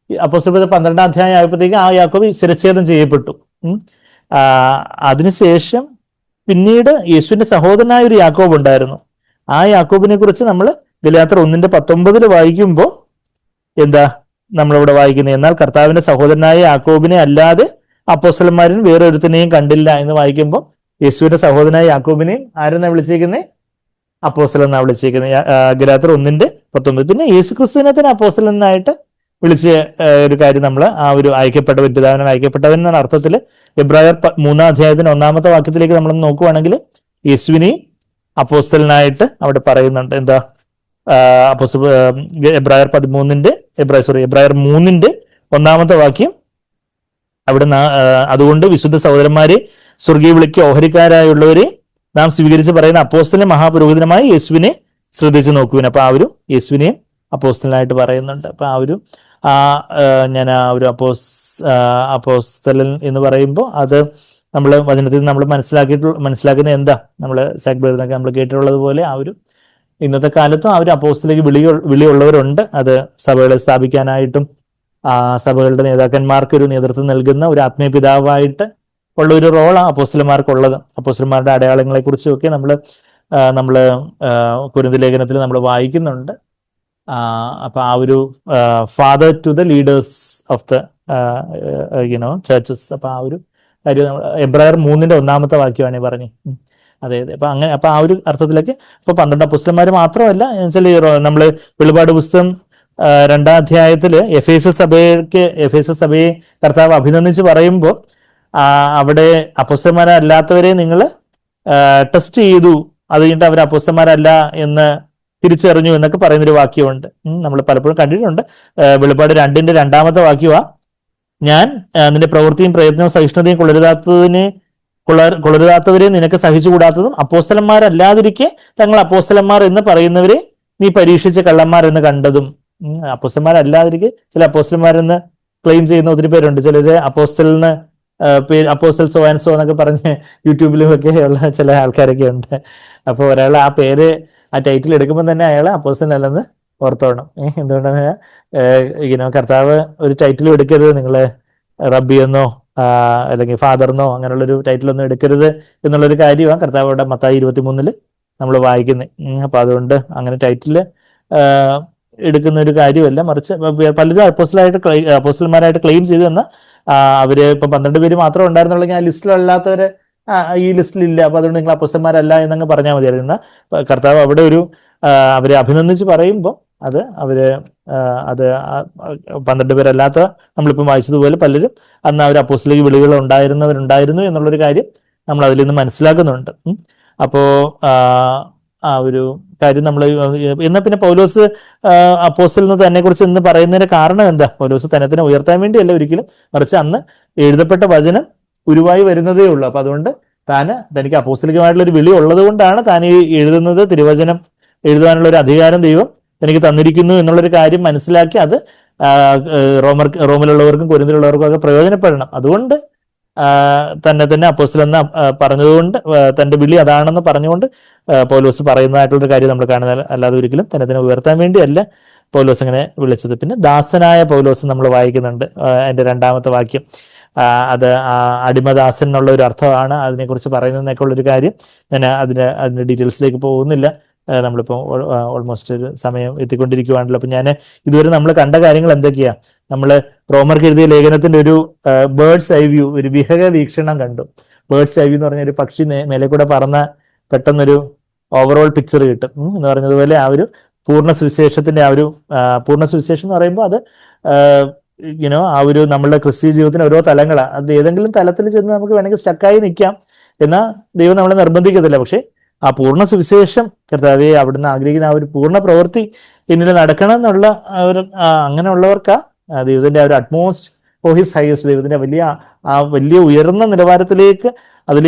അപ്പോസ്തല 12 അധ്യായം ആയപ്പോഴത്തേക്ക് ആ യാക്കോബ് ശിരച്ഛേദം ചെയ്യപ്പെട്ടു. അതിനുശേഷം പിന്നീട് യേശുവിന്റെ സഹോദരനായ ഒരു യാക്കോബ് ഉണ്ടായിരുന്നു. ആ യാക്കോബിനെ കുറിച്ച് നമ്മൾ ഗലാത്യർ 1:19 വായിക്കുമ്പോൾ നമ്മളിവിടെ വായിക്കുന്നത്, എന്നാൽ കർത്താവിന്റെ സഹോദരനായ യാക്കോബിനെ അല്ലാതെ അപ്പോസ്തലന്മാരിൽ വേറെ ഒരുത്തിനെയും കണ്ടില്ല എന്ന് വായിക്കുമ്പോൾ യേശുവിന്റെ സഹോദരനായ യാക്കോബിനെയും ആരെന്നാ വിളിച്ചേക്കുന്നത്? അപ്പോസ്തലൻ എന്നാ വിളിച്ചേക്കുന്നത്. ഗലാത്യർ 1:19. പിന്നെ യേശുക്രിസ്തുവിനെ തന്നെ അപ്പോസ്തലൻ എന്നായിട്ട് വിളിച്ച ഒരു കാര്യം നമ്മൾ ആ ഒരു അയക്കപ്പെട്ടവൻ, പിതാവിനാൽ അയക്കപ്പെട്ടവൻ എന്ന അർത്ഥത്തിൽ എബ്രായർ 3 അധ്യായത്തിന് 1 വാക്യത്തിലേക്ക് നമ്മൾ നോക്കുവാണെങ്കിൽ യേശുവിനെയും അപ്പോസ്തലനായിട്ട് അവിടെ പറയുന്നുണ്ട്. എബ്രായർ 3:1 വാക്യം അവിടെ അതുകൊണ്ട് വിശുദ്ധ സഹോദരന്മാരെ സ്വർഗീയ വിളിക്ക് ഓഹരിക്കാരായുള്ളവരെ നാം സ്വീകരിച്ച് പറയുന്ന അപ്പോസ്തലനും മഹാപുരോഹിതനുമായ യേശുവിനെ ശ്രദ്ധിച്ചു നോക്കുവിൻ. അപ്പൊ ആ ഒരു യേശുവിനെയും അപ്പോസ്തലനായിട്ട് പറയുന്നുണ്ട്. അപ്പൊ ഞാൻ ആ ഒരു അപ്പോസ്തലൻ എന്ന് പറയുമ്പോൾ അത് നമ്മൾ വചനത്തിൽ നമ്മൾ മനസ്സിലാക്കുന്ന എന്താ, നമ്മൾ സാക്ബേർന്നൊക്കെ നമ്മൾ കേട്ടിട്ടുള്ളത് പോലെ ആ ഒരു ഇന്നത്തെ കാലത്തും ആ ഒരു അപ്പോസ്തലിക വിളിയുള്ളവരുണ്ട്. അത് സഭകളെ സ്ഥാപിക്കാനായിട്ടും സഭകളുടെ നേതാക്കന്മാർക്ക് ഒരു നേതൃത്വം നൽകുന്ന ഒരു ആത്മീയ പിതാവായിട്ട് ഉള്ള ഒരു റോളാണ് അപ്പോസ്തലന്മാർക്കുള്ളത്. അപ്പോസ്തലന്മാരുടെ അടയാളങ്ങളെ കുറിച്ചൊക്കെ നമ്മൾ കൊരിന്ത്യർ ലേഖനത്തിൽ നമ്മൾ വായിക്കുന്നുണ്ട്. അപ്പൊ ആ ഒരു father to the leaders of the churches. അപ്പൊ ആ ഒരു കാര്യം എബ്രായർ 3:1 വാക്യമാണ് പറഞ്ഞു. അതെ. അപ്പൊ ആ ഒരു അർത്ഥത്തിലൊക്കെ ഇപ്പൊ 12 അപ്പോസ്തലന്മാർ മാത്രമല്ല, നമ്മൾ വെളിപാട് പുസ്തകം 2-ാം അധ്യായത്തില് എഫേസസ് സഭയെ കർത്താവ് അഭിനന്ദിച്ച് പറയുമ്പോൾ അവിടെ അപ്പോസ്തലന്മാരല്ലാത്തവരെ നിങ്ങൾ ടെസ്റ്റ് ചെയ്തു, അത് കഴിഞ്ഞിട്ട് അവർ അപ്പോസ്തലന്മാരല്ല എന്ന് തിരിച്ചറിഞ്ഞു എന്നൊക്കെ പറയുന്നൊരു വാക്യമുണ്ട്. നമ്മൾ പലപ്പോഴും കണ്ടിട്ടുണ്ട്. വെളിപാട് 2:2 വാക്യമാ, ഞാൻ നിന്റെ പ്രവൃത്തിയും പ്രയത്നവും സഹിഷ്ണുതയും കൊള്ളരുതാത്തവരെ നിനക്ക് സഹിച്ചുകൂടാത്തതും അപ്പോസ്തലന്മാരല്ലാതിരിക്കെ തങ്ങൾ അപ്പോസ്തലന്മാർ എന്ന് പറയുന്നവരെ നീ പരീക്ഷിച്ച കള്ളന്മാർ എന്ന് കണ്ടതും. അപ്പോസ്തലന്മാരല്ലാതിരിക്കെ ചില അപ്പോസ്തലന്മാരെന്ന് ക്ലെയിം ചെയ്യുന്ന ഒത്തിരി പേരുണ്ട്. ചിലര് അപ്പോസ്തലിന് അപ്പോസ്റ്റൽ സോ ആൻഡ് സോ എന്നൊക്കെ പറഞ്ഞ് യൂട്യൂബിലും ഒക്കെ ഉള്ള ചില ആൾക്കാരൊക്കെ ഉണ്ട്. അപ്പോൾ ഒരാൾ ആ പേര് ആ ടൈറ്റിൽ എടുക്കുമ്പോൾ തന്നെ അയാൾ അപ്പോസ്റ്റലല്ലെന്ന് ഓർത്തോണം. എന്തുകൊണ്ടെന്ന് കർത്താവ് ഒരു ടൈറ്റിലും എടുക്കരുത്, നിങ്ങള് റബ്ബി എന്നോ അല്ലെങ്കിൽ ഫാദറിനോ അങ്ങനെയുള്ളൊരു ടൈറ്റിലൊന്നും എടുക്കരുത് എന്നുള്ളൊരു കാര്യമാണ് കർത്താവ് അവിടെ മത്തായി 23 നമ്മൾ വായിക്കുന്നത്. അപ്പൊ അതുകൊണ്ട് അങ്ങനെ ടൈറ്റില് എടുക്കുന്ന ഒരു കാര്യമല്ല, മറിച്ച് പലരും അപ്പോസ്റ്റലന്മാരായിട്ട് ക്ലെയിം ചെയ്തു തന്ന അവര് ഇപ്പൊ 12 പേര് മാത്രം ഉണ്ടായിരുന്നുള്ളെങ്കിൽ ആ ലിസ്റ്റിലല്ലാത്തവര് ഈ ലിസ്റ്റിലില്ല, അപ്പൊ അതുകൊണ്ട് നിങ്ങൾ അപ്പോസ്റ്റലന്മാരല്ല എന്നങ്ങ് പറഞ്ഞാൽ മതിയായിരുന്നു. കർത്താവ് അവിടെ അവരെ അഭിനന്ദിച്ച് പറയുമ്പോൾ അത് 12 പേരല്ലാത്ത നമ്മളിപ്പം വായിച്ചതുപോലെ പലരും അന്ന് അവർ അപ്പോസ്തലിക വിളികൾ ഉണ്ടായിരുന്നു എന്നുള്ളൊരു കാര്യം നമ്മൾ അതിൽ നിന്ന് മനസ്സിലാക്കുന്നുണ്ട്. അപ്പോ ആ ഒരു കാര്യം നമ്മൾ എന്നാ പിന്നെ പൗലോസ് അപ്പോസ്തലൻ തന്നെ കുറിച്ച് ഇന്ന് പറയുന്നതിന്റെ കാരണം എന്താ? പൗലോസ് തന്നെ ഉയർത്താൻ വേണ്ടിയല്ല ഒരിക്കലും, മറിച്ച് അന്ന് എഴുതപ്പെട്ട വചനം ഉരുവായി വരുന്നതേ ഉള്ളൂ. അപ്പൊ അതുകൊണ്ട് തനിക്ക് അപ്പോസ്തലികമായിട്ടുള്ള ഒരു വിളി ഉള്ളത് കൊണ്ടാണ് താൻ ഈ എഴുതുന്നത്. തിരുവചനം എഴുതാനുള്ള ഒരു അധികാരം ദൈവം തനിക്ക് തന്നിരിക്കുന്നു എന്നുള്ളൊരു കാര്യം മനസ്സിലാക്കി അത് റോമിലുള്ളവർക്കും കൊരിന്തിലുള്ളവർക്കും ഒക്കെ പ്രയോജനപ്പെടണം. അതുകൊണ്ട് തന്നെ അപ്പോസ്തലൻ പറഞ്ഞതുകൊണ്ട്, തന്റെ വിളി അതാണെന്ന് പറഞ്ഞുകൊണ്ട് പൗലോസ് പറയുന്നതായിട്ടുള്ളൊരു കാര്യം നമ്മൾ കാണുന്നത്. അല്ലാതെ ഒരിക്കലും തന്നെ ഉയർത്താൻ വേണ്ടിയല്ല പൗലോസ് അങ്ങനെ വിളിച്ചത്. പിന്നെ ദാസനായ പൗലോസ് നമ്മൾ വായിക്കുന്നുണ്ട്. അതിന്റെ 2-ാമത്തെ വാക്യം, അത് അടിമദാസൻ എന്നുള്ള ഒരു അർത്ഥമാണ് അതിനെക്കുറിച്ച് പറയുന്നതിനൊക്കെ ഉള്ളൊരു കാര്യം. ഞാൻ അതിന്റെ ഡീറ്റെയിൽസിലേക്ക് പോകുന്നില്ല. നമ്മളിപ്പോൾ ഓൾമോസ്റ്റ് ഒരു സമയം എത്തിക്കൊണ്ടിരിക്കുകയാണല്ലോ. അപ്പൊ ഞാൻ ഇതുവരെ നമ്മൾ കണ്ട കാര്യങ്ങൾ എന്തൊക്കെയാ? നമ്മൾ റോമർക്ക് എഴുതിയ ലേഖനത്തിന്റെ ഒരു ബേർഡ്സ് ഐ വ്യൂ, ഒരു വിഹക വീക്ഷണം കണ്ടു. ബേർഡ്സ് ഐ വ്യൂ എന്ന് പറഞ്ഞ ഒരു പക്ഷി മേലെ കൂടെ പറന്ന പെട്ടെന്നൊരു ഓവറോൾ പിക്ചർ കിട്ടും എന്ന് പറഞ്ഞതുപോലെ ആ ഒരു പൂർണ്ണ സുവിശേഷത്തിന്റെ പൂർണ്ണ സുവിശേഷം എന്ന് പറയുമ്പോൾ അത് ആ ഒരു നമ്മളുടെ ക്രിസ്തീയ ജീവിതത്തിന് ഓരോ തലങ്ങളാണ്. അത് ഏതെങ്കിലും തലത്തിൽ ചെന്ന് നമുക്ക് വേണമെങ്കിൽ സ്റ്റക്കായി നിൽക്കാം, എന്നാൽ ദൈവം നമ്മളെ നിർബന്ധിക്കത്തില്ല. പക്ഷെ ആ പൂർണ്ണ സുവിശേഷം കർത്താവെ അവിടുന്ന് ആഗ്രഹിക്കുന്ന ആ ഒരു പൂർണ്ണ പ്രവൃത്തി എന്നിൽ നടക്കണം എന്നുള്ള അങ്ങനെയുള്ളവർക്കാ ദൈവത്തിന്റെ ആ ഒരു അറ്റ്മോസ്റ്റ് ഫോർ ഹിസ് ഹൈസ്റ്റ്, ദൈവത്തിന്റെ വലിയ ഉയർന്ന നിലവാരത്തിലേക്ക്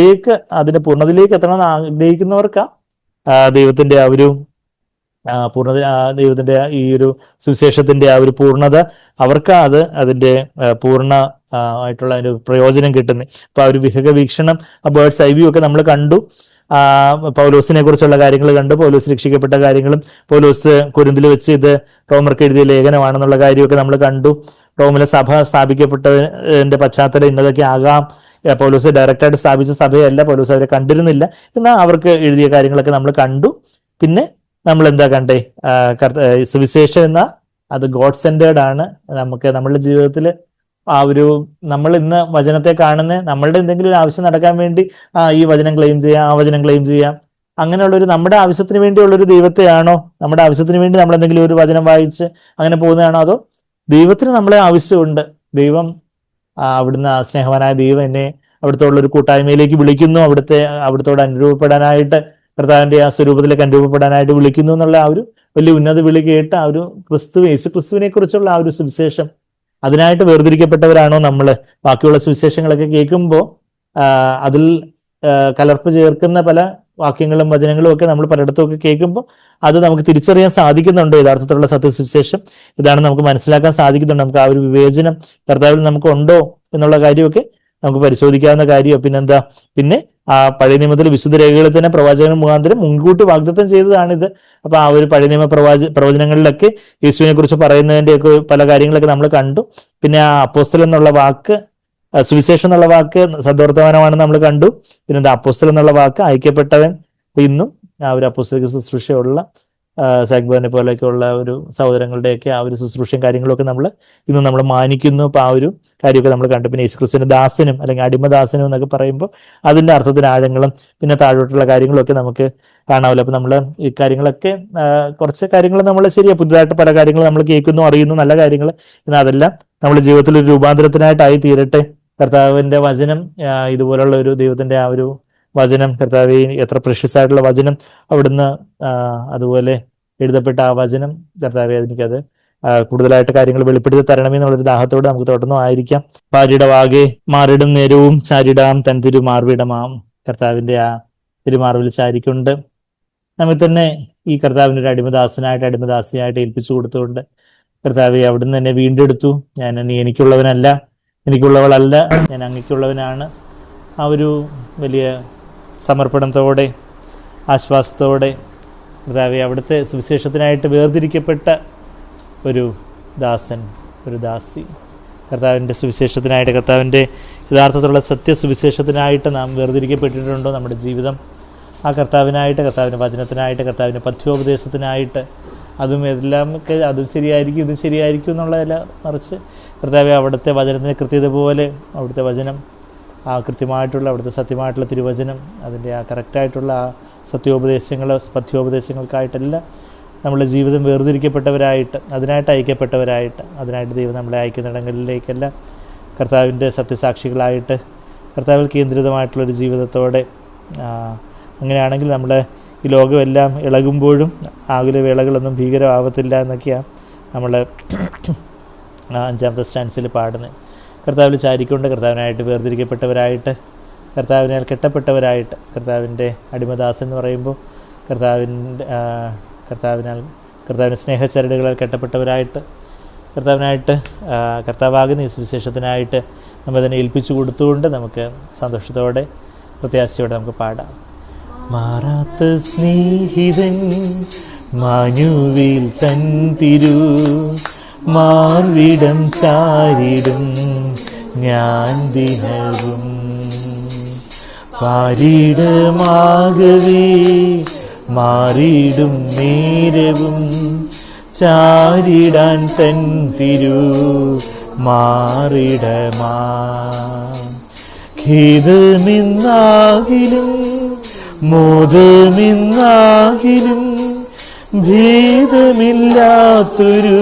അതിന്റെ പൂർണ്ണതയിലേക്ക് എത്തണമെന്ന് ആഗ്രഹിക്കുന്നവർക്കാ ദൈവത്തിന്റെ ആ ഒരു പൂർണ്ണത, ദൈവത്തിന്റെ ഈ ഒരു സുവിശേഷത്തിന്റെ ആ ഒരു പൂർണ്ണത അവർക്ക് അതിന്റെ പൂർണ്ണ ആയിട്ടുള്ള ഒരു പ്രയോജനം കിട്ടുന്നത്. അപ്പൊ ആ ഒരു വിഹക വീക്ഷണം, ആ ബേർഡ്സ് ഐ വ്യൂ ഒക്കെ നമ്മൾ കണ്ടു. പൗലോസിനെ കുറിച്ചുള്ള കാര്യങ്ങൾ കണ്ടു, പൗലോസ് രക്ഷിക്കപ്പെട്ട കാര്യങ്ങളും പൗലോസ് കൊരിന്തിൽ വെച്ച് ഇത് റോമർക്ക് എഴുതിയ ലേഖനമാണെന്നുള്ള കാര്യമൊക്കെ നമ്മൾ കണ്ടു. റോമിലെ സഭ സ്ഥാപിക്കപ്പെട്ടതിന്റെ പശ്ചാത്തലം ഇന്നതൊക്കെ ആകാം. പൗലോസ് ഡയറക്റ്റായിട്ട് സ്ഥാപിച്ച സഭയല്ല, പൗലോസ് അവരെ കണ്ടിരുന്നില്ല, എന്നാൽ അവർക്ക് എഴുതിയ കാര്യങ്ങളൊക്കെ നമ്മൾ കണ്ടു. പിന്നെ നമ്മൾ എന്താ കണ്ടേ? സുവിശേഷം എന്ന അത് ഗോഡ് സെന്റേർഡ് ആണ്. നമുക്ക് നമ്മളുടെ ജീവിതത്തിൽ നമ്മൾ ഇന്ന് വചനത്തെ കാണുന്ന നമ്മളുടെ എന്തെങ്കിലും ഒരു ആവശ്യം നടക്കാൻ വേണ്ടി ഈ വചനം ക്ലെയിം ചെയ്യാം, ആ വചനം ക്ലെയിം ചെയ്യാം, അങ്ങനെയുള്ളൊരു നമ്മുടെ ആവശ്യത്തിന് വേണ്ടിയുള്ളൊരു ദൈവത്തെയാണോ, നമ്മുടെ ആവശ്യത്തിന് വേണ്ടി നമ്മൾ എന്തെങ്കിലും ഒരു വചനം വായിച്ച് അങ്ങനെ പോകുന്നതാണോ, അതോ ദൈവത്തിന് നമ്മളെ ആവശ്യമുണ്ട്, ദൈവം അവിടുന്ന് സ്നേഹവാനായ ദൈവം എന്നെ അവിടുത്തോടുള്ള ഒരു കൂട്ടായ്മയിലേക്ക് വിളിക്കുന്നു, അവിടുത്തോട് അനുരൂപപ്പെടാനായിട്ട്, കർത്താവിന്റെ ആ സ്വരൂപത്തിലേക്ക് അനുരൂപപ്പെടാനായിട്ട് വിളിക്കുന്നു എന്നുള്ള ആ ഒരു വലിയ ഉന്നത വിളി കേട്ട് ആ ഒരു യേശുക്രിസ്തുവിനെ കുറിച്ചുള്ള ആ ഒരു സുവിശേഷം അതിനായിട്ട് വേർതിരിക്കപ്പെട്ടവരാണോ നമ്മൾ? ബാക്കിയുള്ള സുവിശേഷങ്ങളൊക്കെ കേൾക്കുമ്പോൾ അതിൽ കലർപ്പ് ചേർക്കുന്ന പല വാക്യങ്ങളും വചനങ്ങളും ഒക്കെ നമ്മൾ പലയിടത്തും ഒക്കെ കേൾക്കുമ്പോൾ അത് നമുക്ക് തിരിച്ചറിയാൻ സാധിക്കുന്നുണ്ട്. യഥാർത്ഥത്തിലുള്ള സത്യസുവിശേഷം ഇതാണ് നമുക്ക് മനസ്സിലാക്കാൻ സാധിക്കുന്നുണ്ട്. നമുക്ക് ആ ഒരു വിവേചനം കർത്താവിൽ നമുക്ക് ഉണ്ടോ എന്നുള്ള കാര്യമൊക്കെ നമുക്ക് പരിശോധിക്കാവുന്ന കാര്യമാണ്. പിന്നെ ആ പഴയ നിയമത്തിൽ വിശുദ്ധ രേഖകളിൽ തന്നെ പ്രവാചകൻ മുഖാന്തരം മുൻകൂട്ടി വാഗ്ദത്തം ചെയ്തതാണിത്. അപ്പൊ ആ ഒരു പഴയ നിയമ പ്രവചനങ്ങളിലൊക്കെ യേശുവിനെ കുറിച്ച് പറയുന്നതിൻ്റെയൊക്കെ പല കാര്യങ്ങളൊക്കെ നമ്മൾ കണ്ടു. പിന്നെ ആ അപ്പോസ്തലൻ എന്നുള്ള വാക്ക്, സുവിശേഷം എന്നുള്ള വാക്ക് സദ്വർത്തമാനമാണെന്ന് നമ്മൾ കണ്ടു. പിന്നെ അപ്പോസ്തലൻ എന്നുള്ള വാക്ക് അയക്കപ്പെട്ടവൻ. ഇന്നും ആ ഒരു അപ്പോസ്തലിക ശുശ്രൂഷയുള്ള സാഗ്ബറിനെ പോലെയൊക്കെയുള്ള ഒരു സഹോദരങ്ങളുടെയൊക്കെ ആ ഒരു ശുശ്രൂഷയും കാര്യങ്ങളൊക്കെ ഇന്ന് നമ്മൾ മാനിക്കുന്നു. അപ്പൊ ആ ഒരു കാര്യമൊക്കെ നമ്മൾ കണ്ടു. പിന്നെ യേശുക്രിസ്തുവിന്റെ ദാസനും അല്ലെങ്കിൽ അടിമദാസനും എന്നൊക്കെ പറയുമ്പോൾ അതിന്റെ അർത്ഥത്തിന് ആഴങ്ങളും പിന്നെ താഴോട്ടുള്ള കാര്യങ്ങളൊക്കെ നമുക്ക് കാണാമല്ലോ. അപ്പൊ നമ്മൾ ഈ കാര്യങ്ങളൊക്കെ കുറച്ച് കാര്യങ്ങൾ നമ്മൾ ശരിയാ, പുതുതായിട്ട് പല കാര്യങ്ങൾ നമ്മൾ കേൾക്കുന്നു, അറിയുന്നു, നല്ല കാര്യങ്ങൾ. എന്നാൽ അതെല്ലാം നമ്മുടെ ജീവിതത്തിൽ ഒരു രൂപാന്തരത്തിനായിട്ടായി തീരട്ടെ. കർത്താവിന്റെ വചനം, ഇതുപോലുള്ള ഒരു ദൈവത്തിന്റെ ആ ഒരു വചനം, കർത്താവ് എത്ര പ്രഷ്യസ് ആയിട്ടുള്ള വചനം അവിടുന്ന് അതുപോലെ എഴുതപ്പെട്ട ആ വചനം, കർത്താവെ എനിക്കത് കൂടുതലായിട്ട് കാര്യങ്ങൾ വെളിപ്പെടുത്തി തരണമേ എന്നുള്ളൊരു ദാഹത്തോട് നമുക്ക് തുടർന്നും ആയിരിക്കാം. ഭാര്യയുടെ വാകെ മാറിടും നേരവും ചാരിടാം തൻ തിരുമാർവിടമാം. കർത്താവിന്റെ ആ തിരുമാർവിൽ ചാരിക്കൊണ്ട് നമ്മെ തന്നെ ഈ കർത്താവിൻ്റെ ഒരു അടിമദാസിയായിട്ട് ഏൽപ്പിച്ചു കൊടുത്തുകൊണ്ട് കർത്താവെ അവിടുന്ന് എന്നെ വീണ്ടെടുത്തു. നീ എനിക്കുള്ളവനല്ല, എനിക്കുള്ളവളല്ല, ഞാൻ അങ്ങയ്ക്കുള്ളവനാണ്. ആ ഒരു വലിയ സമർപ്പണത്തോടെ ആശ്വാസത്തോടെ കർത്താവെ അവിടുത്തെ സുവിശേഷത്തിനായിട്ട് വേർതിരിക്കപ്പെട്ട ഒരു ദാസൻ, ഒരു ദാസി, കർത്താവിൻ്റെ സുവിശേഷത്തിനായിട്ട്, കർത്താവിൻ്റെ യഥാർത്ഥത്തിലുള്ള സത്യസുവിശേഷത്തിനായിട്ട് നാം വേർതിരിക്കപ്പെട്ടിട്ടുണ്ടോ നമ്മുടെ ജീവിതം? ആ കർത്താവിനായിട്ട്, കർത്താവിൻ്റെ വചനത്തിനായിട്ട്, കർത്താവിൻ്റെ പഥ്യോപദേശത്തിനായിട്ട്, അതും അതും ശരിയായിരിക്കും ഇതും ശരിയായിരിക്കും എന്നുള്ളതല്ല, മറിച്ച് കർത്താവെ അവിടുത്തെ വചനത്തിന് കൃത്യത പോലെ അവിടുത്തെ വചനം, ആ കൃത്യമായിട്ടുള്ള അവിടുത്തെ സത്യമായിട്ടുള്ള തിരുവചനം, അതിൻ്റെ ആ കറക്റ്റായിട്ടുള്ള ആ പഥ്യോപദേശങ്ങൾക്കായിട്ടെല്ലാം നമ്മുടെ ജീവിതം വേർതിരിക്കപ്പെട്ടവരായിട്ട്, അതിനായിട്ട് അയക്കപ്പെട്ടവരായിട്ട്, അതിനായിട്ട് ദൈവം നമ്മളെ അയക്കുന്നിടങ്ങളിലേക്കെല്ലാം കർത്താവിൻ്റെ സത്യസാക്ഷികളായിട്ട്, കർത്താവിൽ കേന്ദ്രിതമായിട്ടുള്ളൊരു ജീവിതത്തോടെ, അങ്ങനെയാണെങ്കിൽ നമ്മുടെ ഈ ലോകമെല്ലാം ഇളകുമ്പോഴും ആകുല വേളകളൊന്നും ഭീകരമാവത്തില്ല എന്നൊക്കെയാണ് നമ്മൾ 5ാമത്തെ സ്റ്റാൻസിൽ പാടുന്നത്. കർത്താവിൽ ചാരിക്കൊണ്ട് കർത്താവിനായിട്ട് വേർതിരിക്കപ്പെട്ടവരായിട്ട്, കർത്താവിനാൽ കെട്ടപ്പെട്ടവരായിട്ട്, കർത്താവിൻ്റെ അടിമദാസൻ എന്ന് പറയുമ്പോൾ കർത്താവിൻ്റെ സ്നേഹച്ചരടുകളാൽ കെട്ടപ്പെട്ടവരായിട്ട്, കർത്താവിനായിട്ട് കർത്താവാകുന്ന ഈ സുവിശേഷത്തിനായിട്ട് നമ്മൾ തന്നെ ഏൽപ്പിച്ചു കൊടുത്തുകൊണ്ട് നമുക്ക് സന്തോഷത്തോടെ പ്രത്യാശയോടെ നമുക്ക് പാടാം. മാറാത്ത സ്നേഹിതൻ മാനുവിൽ തൻ തിരു മാർവിടം ചാരിടും ഞാൻ ദിനവും പാരിടമാകവേ മാറിടും നേരവും ചാരിടാൻ തൻ തിരു മാറിടമാ. ഖേദമെന്നാകിലും മോദമെന്നാകിലും ഭേദമില്ലാത്തൊരു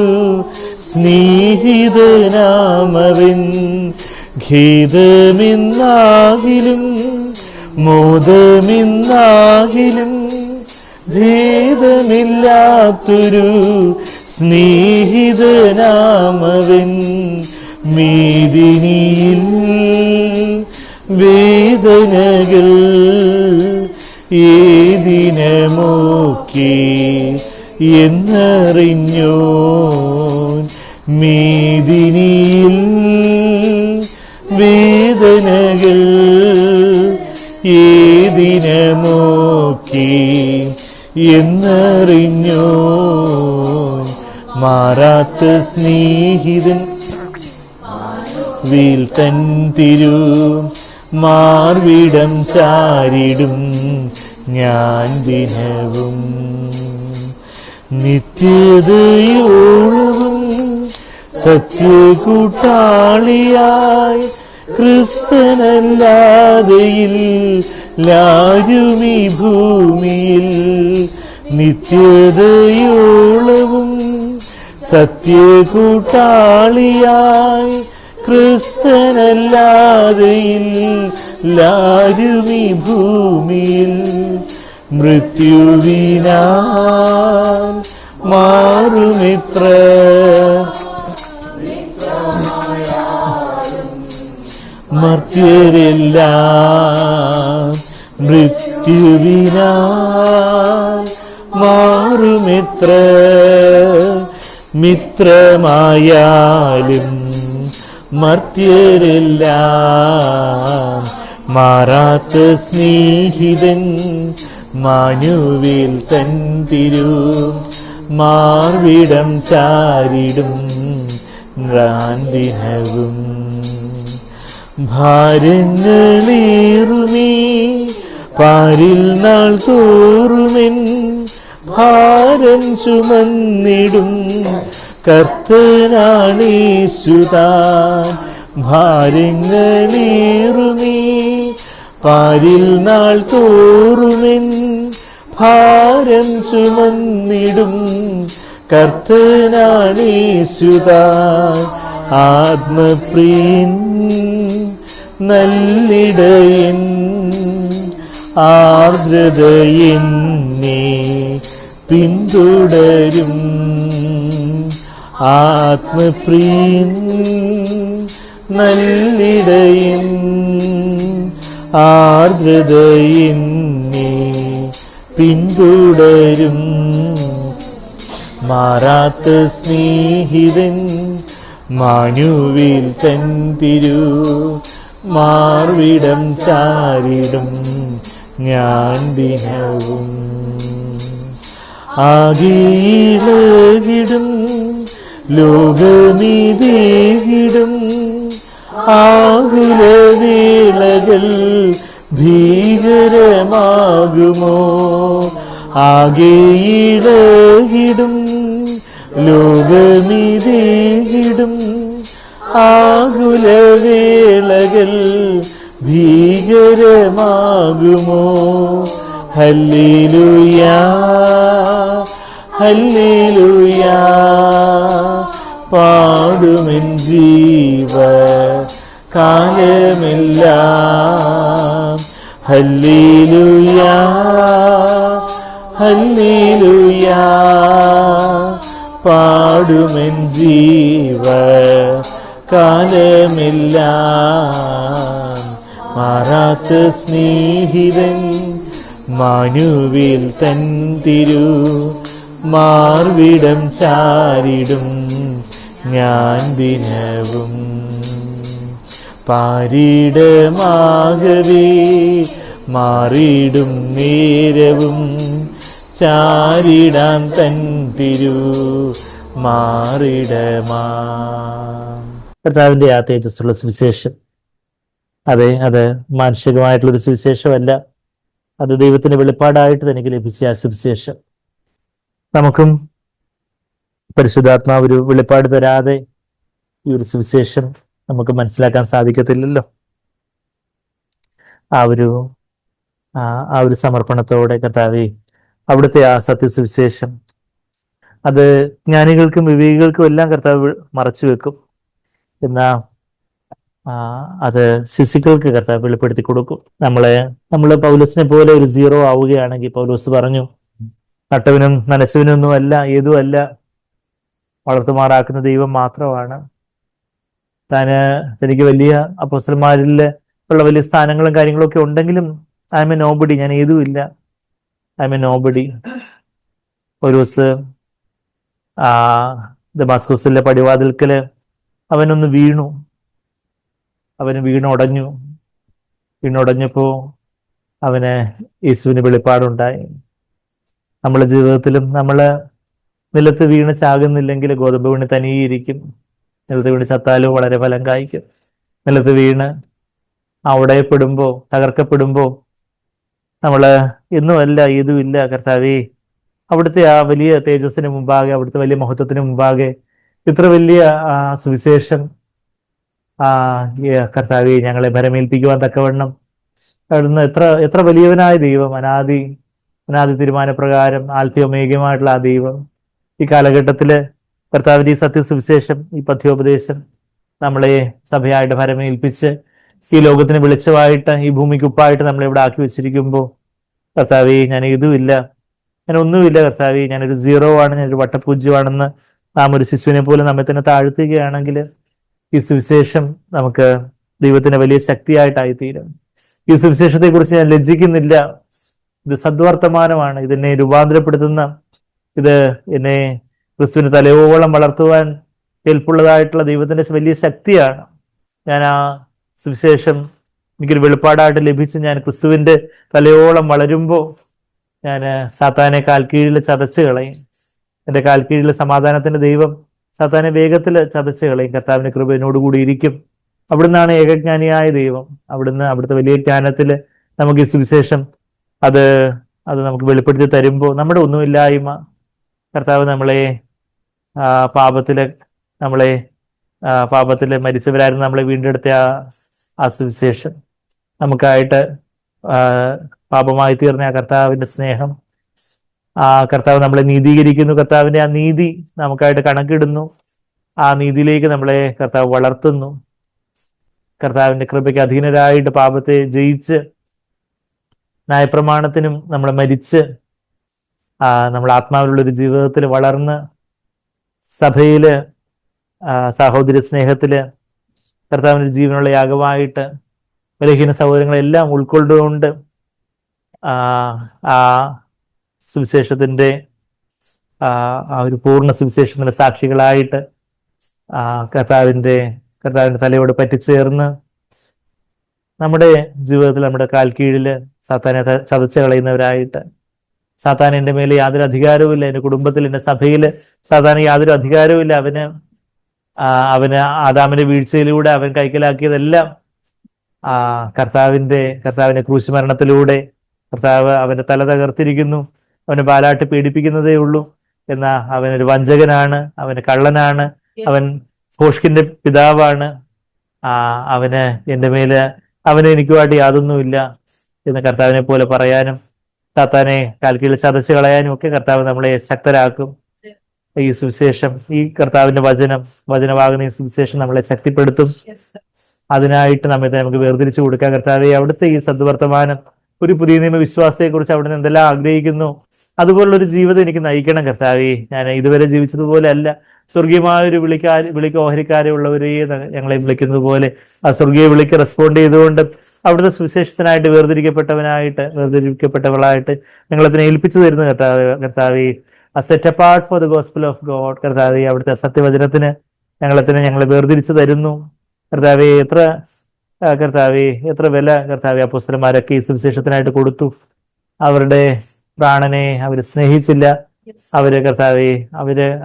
സ്നേഹിതനാമവൻ. ഖേദമെന്നാകിലും മോദമെന്നാകിലും ഭേദമില്ലാത്തൊരു സ്നേഹിതനാമവൻ. മേദിനിയിൽ വേദനകൾ ഏതിനമോക്കെ എന്നറിഞ്ഞോ. മേദിനിയിൽ വേദനകൾ ഏതിനമോക്കെ എന്നറിഞ്ഞോ. മാറാത്ത സ്നേഹിതൻ വീൽ തൻ തിരു മാർവിടം ചാരിടും ഞാൻ ദിനവും. നിത്യതയോളവും സത്യകൂട്ടാളിയായി ക്രിസ്തനല്ലാതെയില്ലാരുമീ ഭൂമിയിൽ. നിത്യതയോളവും സത്യകൂട്ടാളിയായി ക്രിസ്തനല്ലാതെയില്ലാരുമീ ഭൂമിയിൽ. മൃത്യുവിനാൽ മാറുമിത്ര മർത്യരെല്ലാം മൃത്യുവിനാൽ മാറുമിത്ര മിത്രമായാലും മർത്യരെല്ലാം മാറാത്ത സ്നേഹിതൻ മാനുവിൽ തൻ തിരു മാർവിടം ചാരിടും ദിനവും ഭാരങ്ങളേറുമേ പാരിൽ നാൾ തോറുമെൻ ഭാരം ചുമന്നിടും കർത്തനാണീശുതാൻ. ഭാരങ്ങളേറുമേ പാരിൽ നാൾ തോറുമെൻ ഭാരം ചുമന്നിടും കർത്തനാണീശുതാൻ. ആത്മപ്രിയൻ നല്ലിടയൻ ആർദ്രതയെന്നെ പിന്തുടരും. ആത്മപ്രിയൻ നല്ലിടയൻ ആർദ്രതയെന്നെ പിന്തുടരും. മാറാത്ത സ്നേഹിതൻ മാനുവിൽ തൻ തിരു മാർവിടം ചാരിടും ഞാൻ ദിനവും. ആകെയിളകിടും ലോകമിതേകിടും ആകുലവേളകൾ ഭീകരമാകുമോ. ആകെയിളകിടും ലോകമിതേകിടും ആകുലവേളകൾ ഭീകരമാകുമോ. ഹല്ലേലൂയാ ഹല്ലേലൂയാ പാടുമെൻ ജീവ കാലമെല്ലാം. ഹല്ലേലൂയാ ഹല്ലേലൂയാ പാടുമെൻ ജീവ കാലമെല്ലാം. മാറാത്ത സ്നേഹിതൻ മാനുവിൽ തൻ തിരു മാർവിടം ചാരിടും ഞാൻ ദിനവും. പാരിടമാകവേ മാറിടും നേരവും ചാരിടാൻ തൻ തിരു മാറിടമാ. കർത്താവിൻ്റെ ആ തേജസ്സുള്ള സുവിശേഷം, അതെ, അത് മാനുഷികമായിട്ടുള്ളൊരു സുവിശേഷമല്ല, അത് ദൈവത്തിന്റെ വെളിപ്പാടായിട്ട് തനിക്ക് ലഭിച്ച ആ സുവിശേഷം. നമുക്കും പരിശുദ്ധാത്മാവ് ഒരു വെളിപ്പാട് തരാതെ ഈ ഒരു സുവിശേഷം നമുക്ക് മനസ്സിലാക്കാൻ സാധിക്കത്തില്ലല്ലോ. ആ ഒരു സമർപ്പണത്തോടെ കർത്താവേ, അവിടുത്തെ ആ സത്യസുവിശേഷം അത് ജ്ഞാനികൾക്കും വിവേകികൾക്കും എല്ലാം കർത്താവ് മറച്ചു വെക്കും. എന്നാ അത് ശിശുക്കൾക്ക് കർത്താവ് വെളിപ്പെടുത്തി കൊടുക്കും. നമ്മൾ പൗലോസിനെ പോലെ ഒരു സീറോ ആവുകയാണെങ്കിൽ, പൗലോസ് പറഞ്ഞു, നട്ടവനും നനച്ചവനൊന്നും അല്ല, ഏതുമല്ല, വളർത്തുമാറാക്കുന്ന ദൈവം മാത്രമാണ്. തനിക്ക് വലിയ അപ്പോസ്തലന്മാരിൽ ഉള്ള വലിയ സ്ഥാനങ്ങളും കാര്യങ്ങളും ഒക്കെ ഉണ്ടെങ്കിലും ഐ എം എ നോബഡി, ഞാൻ ഏതുമില്ല, ഐ എം എ നോബഡി. ഒരു ദിവസം ദമാസ്കസിലെ പടിവാതിൽക്കല് അവനൊന്ന് അവന് വീണുടഞ്ഞപ്പോ അവന് യേശുവിന് വെളിപ്പാടുണ്ടായി. നമ്മുടെ ജീവിതത്തിലും നിലത്ത് വീണ് ചാകുന്നില്ലെങ്കിൽ ഗോതമ്പ് വീണ് തനിയിരിക്കും. നിലത്ത് വീണ് ചത്താലും വളരെ ഫലം കായ്ക്കും. നിലത്ത് വീണ് ഉടയപ്പെടുമ്പോ, തകർക്കപ്പെടുമ്പോ എന്നുമല്ല, ഏതുമില്ല, കർത്താവേ, അവിടുത്തെ ആ വലിയ തേജസ്സിന് മുമ്പാകെ, അവിടുത്തെ വലിയ മഹത്വത്തിന് മുമ്പാകെ ഇത്ര വലിയ സുവിശേഷം കർത്താവേ ഞങ്ങളെ ഭരമേൽപ്പിക്കുവാൻ തക്കവണ്ണം അവിടുന്ന് എത്ര വലിയവനായ ദൈവം, അനാദി തീരുമാനപ്രകാരം ആൽഫ്യമേഘ്യമായിട്ടുള്ള ആ ദൈവം ഈ കാലഘട്ടത്തില് കർത്താവിന്റെ ഈ സത്യസുവിശേഷം, ഈ പഥ്യോപദേശം നമ്മളെ സഭയായിട്ട് ഭരമേൽപ്പിച്ച് ഈ ലോകത്തിന് വെളിച്ചമായിട്ട്, ഈ ഭൂമിക്ക് ഉപ്പായിട്ട് നമ്മളെ ഇവിടെ ആക്കി വെച്ചിരിക്കുമ്പോൾ, കർത്താവേ, ഞാൻ ഇതുമില്ല, ഞാൻ ഒന്നുമില്ല കർത്താവേ, ഞാനൊരു സീറോ ആണ്, ഞാനൊരു വട്ടപൂജ്യമാണെന്ന് നാം ഒരു ശിശുവിനെ പോലെ നമ്മെ തന്നെ താഴ്ത്തുകയാണെങ്കിൽ ഈ സുവിശേഷം നമുക്ക് ദൈവത്തിന്റെ വലിയ ശക്തിയായിട്ടായിത്തീരും. ഈ സുവിശേഷത്തെ കുറിച്ച് ഞാൻ ലജ്ജിക്കുന്നില്ല. ഇത് സദ്വർത്തമാനമാണ്. ഇതെന്നെ രൂപാന്തരപ്പെടുത്തുന്ന, ഇത് എന്നെ ക്രിസ്തുവിന് തലയോളം വളർത്തുവാൻ കേൾപ്പുള്ളതായിട്ടുള്ള ദൈവത്തിന്റെ വലിയ ശക്തിയാണ്. ഞാൻ ആ സുവിശേഷം എനിക്കൊരു വെളിപ്പാടായിട്ട് ലഭിച്ച് ഞാൻ ക്രിസ്തുവിന്റെ തലയോളം വളരുമ്പോൾ ഞാൻ സാത്താനെ കാൽക്കീഴിൽ ചതച്ച് കളയും. എൻ്റെ കാൽക്കീഴിൽ സമാധാനത്തിന്റെ ദൈവം സാത്താനെ വേഗത്തിൽ ചതച്ച് കളയും. കർത്താവിന്റെ കൃപ എന്നോടുകൂടി ഇരിക്കും. അവിടുന്നാണ് ഏകജ്ഞാനിയായ ദൈവം. അവിടുത്തെ വലിയ ജ്ഞാനത്തിൽ നമുക്ക് ഈ സുവിശേഷം അത് നമുക്ക് വെളിപ്പെടുത്തി തരുമ്പോൾ നമ്മുടെ ഒന്നുമില്ലായ്മ, കർത്താവ് നമ്മളെ പാപത്തില് മരിച്ചവരായിരുന്നു നമ്മളെ വീണ്ടെടുത്ത ആ സുവിശേഷം, നമുക്കായിട്ട് പാപമായി തീർന്ന ആ കർത്താവിന്റെ സ്നേഹം, ആ കർത്താവ് നമ്മളെ നീതീകരിക്കുന്നു. കർത്താവിന്റെ ആ നീതി നമുക്കായിട്ട് കണക്കിടുന്നു. ആ നീതിയിലേക്ക് നമ്മളെ കർത്താവ് വളർത്തുന്നു. കർത്താവിന്റെ കൃപയ്ക്ക് അധീനരായിട്ട് പാപത്തെ ജയിച്ച് ന്യായപ്രമാണത്തിനും നമ്മൾ മരിച്ച് നമ്മൾ ആത്മാവിലുള്ളൊരു ജീവിതത്തിൽ വളർന്ന് സഭയില് സഹോദര സ്നേഹത്തില് കർത്താവിന്റെ ജീവനുള്ള യാഗമായിട്ട് ബലഹീന സഹോദരങ്ങളെല്ലാം ഉൾക്കൊണ്ടുകൊണ്ട് ആ സുവിശേഷത്തിന്റെ ആ ഒരു പൂർണ്ണ സുവിശേഷത്തിന്റെ സാക്ഷികളായിട്ട് കർത്താവിന്റെ തലയോട് പറ്റിച്ചേർന്ന് നമ്മുടെ ജീവിതത്തിൽ നമ്മുടെ കാൽക്കീഴില് സാത്താനെ ചതച്ച് കളയുന്നവരായിട്ട്, സാത്താൻ എൻ്റെ മേലെ യാതൊരു അധികാരവുമില്ല, എൻ്റെ കുടുംബത്തിൽ, എൻ്റെ സഭയില് സാത്താന് യാതൊരു അധികാരവുമില്ല. അവന് ആദാമിന്റെ വീഴ്ചയിലൂടെ അവൻ കൈക്കലാക്കിയതെല്ലാം കർത്താവിന്റെ ക്രൂശുമരണത്തിലൂടെ കർത്താവ് അവന്റെ തല തകർത്തിരിക്കുന്നു. അവനെ ബാലാട്ട് പീഡിപ്പിക്കുന്നതേ ഉള്ളൂ. എന്നാ അവനൊരു വഞ്ചകനാണ്, അവന് കള്ളനാണ്, അവൻ ഭോഷ്കിന്റെ പിതാവാണ്. അവന് എനിക്കുമായിട്ട് യാതൊന്നുമില്ല എന്ന് കർത്താവിനെ പോലെ പറയാനും സാത്താനെ കാൽക്കീഴിൽ ചതച്ച് കളയാനും ഒക്കെ കർത്താവ് നമ്മളെ ശക്തരാക്കും. ഈ സുവിശേഷം, ഈ കർത്താവിന്റെ വചനമാകുന്ന ഈ സുവിശേഷം നമ്മളെ ശക്തിപ്പെടുത്തും. അതിനായിട്ട് നമുക്ക് വേർതിരിച്ചു കൊടുക്കാം. കർത്താവെ, അവിടുത്തെ ഈ സദ്വർത്തമാനം, ഒരു പുതിയ നിയമ വിശ്വാസത്തെക്കുറിച്ച് അവിടുന്ന് എന്തെല്ലാം ആഗ്രഹിക്കുന്നു അതുപോലുള്ളൊരു ജീവിതം എനിക്ക് നയിക്കണം കർത്താവെ. ഞാൻ ഇതുവരെ ജീവിച്ചതുപോലെ അല്ല, സ്വർഗീയമായ ഒരു വിളിക്ക് ഓഹരിക്കാരെ ഉള്ളവരെ ഞങ്ങളെ വിളിക്കുന്നത് പോലെ ആ സ്വർഗീയ വിളിക്ക് റെസ്പോണ്ട് ചെയ്തുകൊണ്ട് അവിടുത്തെ സുവിശേഷത്തിനായിട്ട് വേർതിരിക്കപ്പെട്ടവളായിട്ട് ഞങ്ങളതിനെ ഏൽപ്പിച്ചു തരുന്നു കർത്താവെ. Set apart for the gospel of God. കർത്താവെ, അവിടുത്തെ സത്യവചനത്തിന് ഞങ്ങളെ വേർതിരിച്ചു തരുന്നു കർത്താവെ. എത്ര വില കർത്താവെ അപ്പോസ്തലന്മാരൊക്കെ ഈ സുവിശേഷത്തിനായിട്ട് കൊടുത്തു. അവരുടെ പ്രാണനെ അവർ സ്നേഹിച്ചില്ല.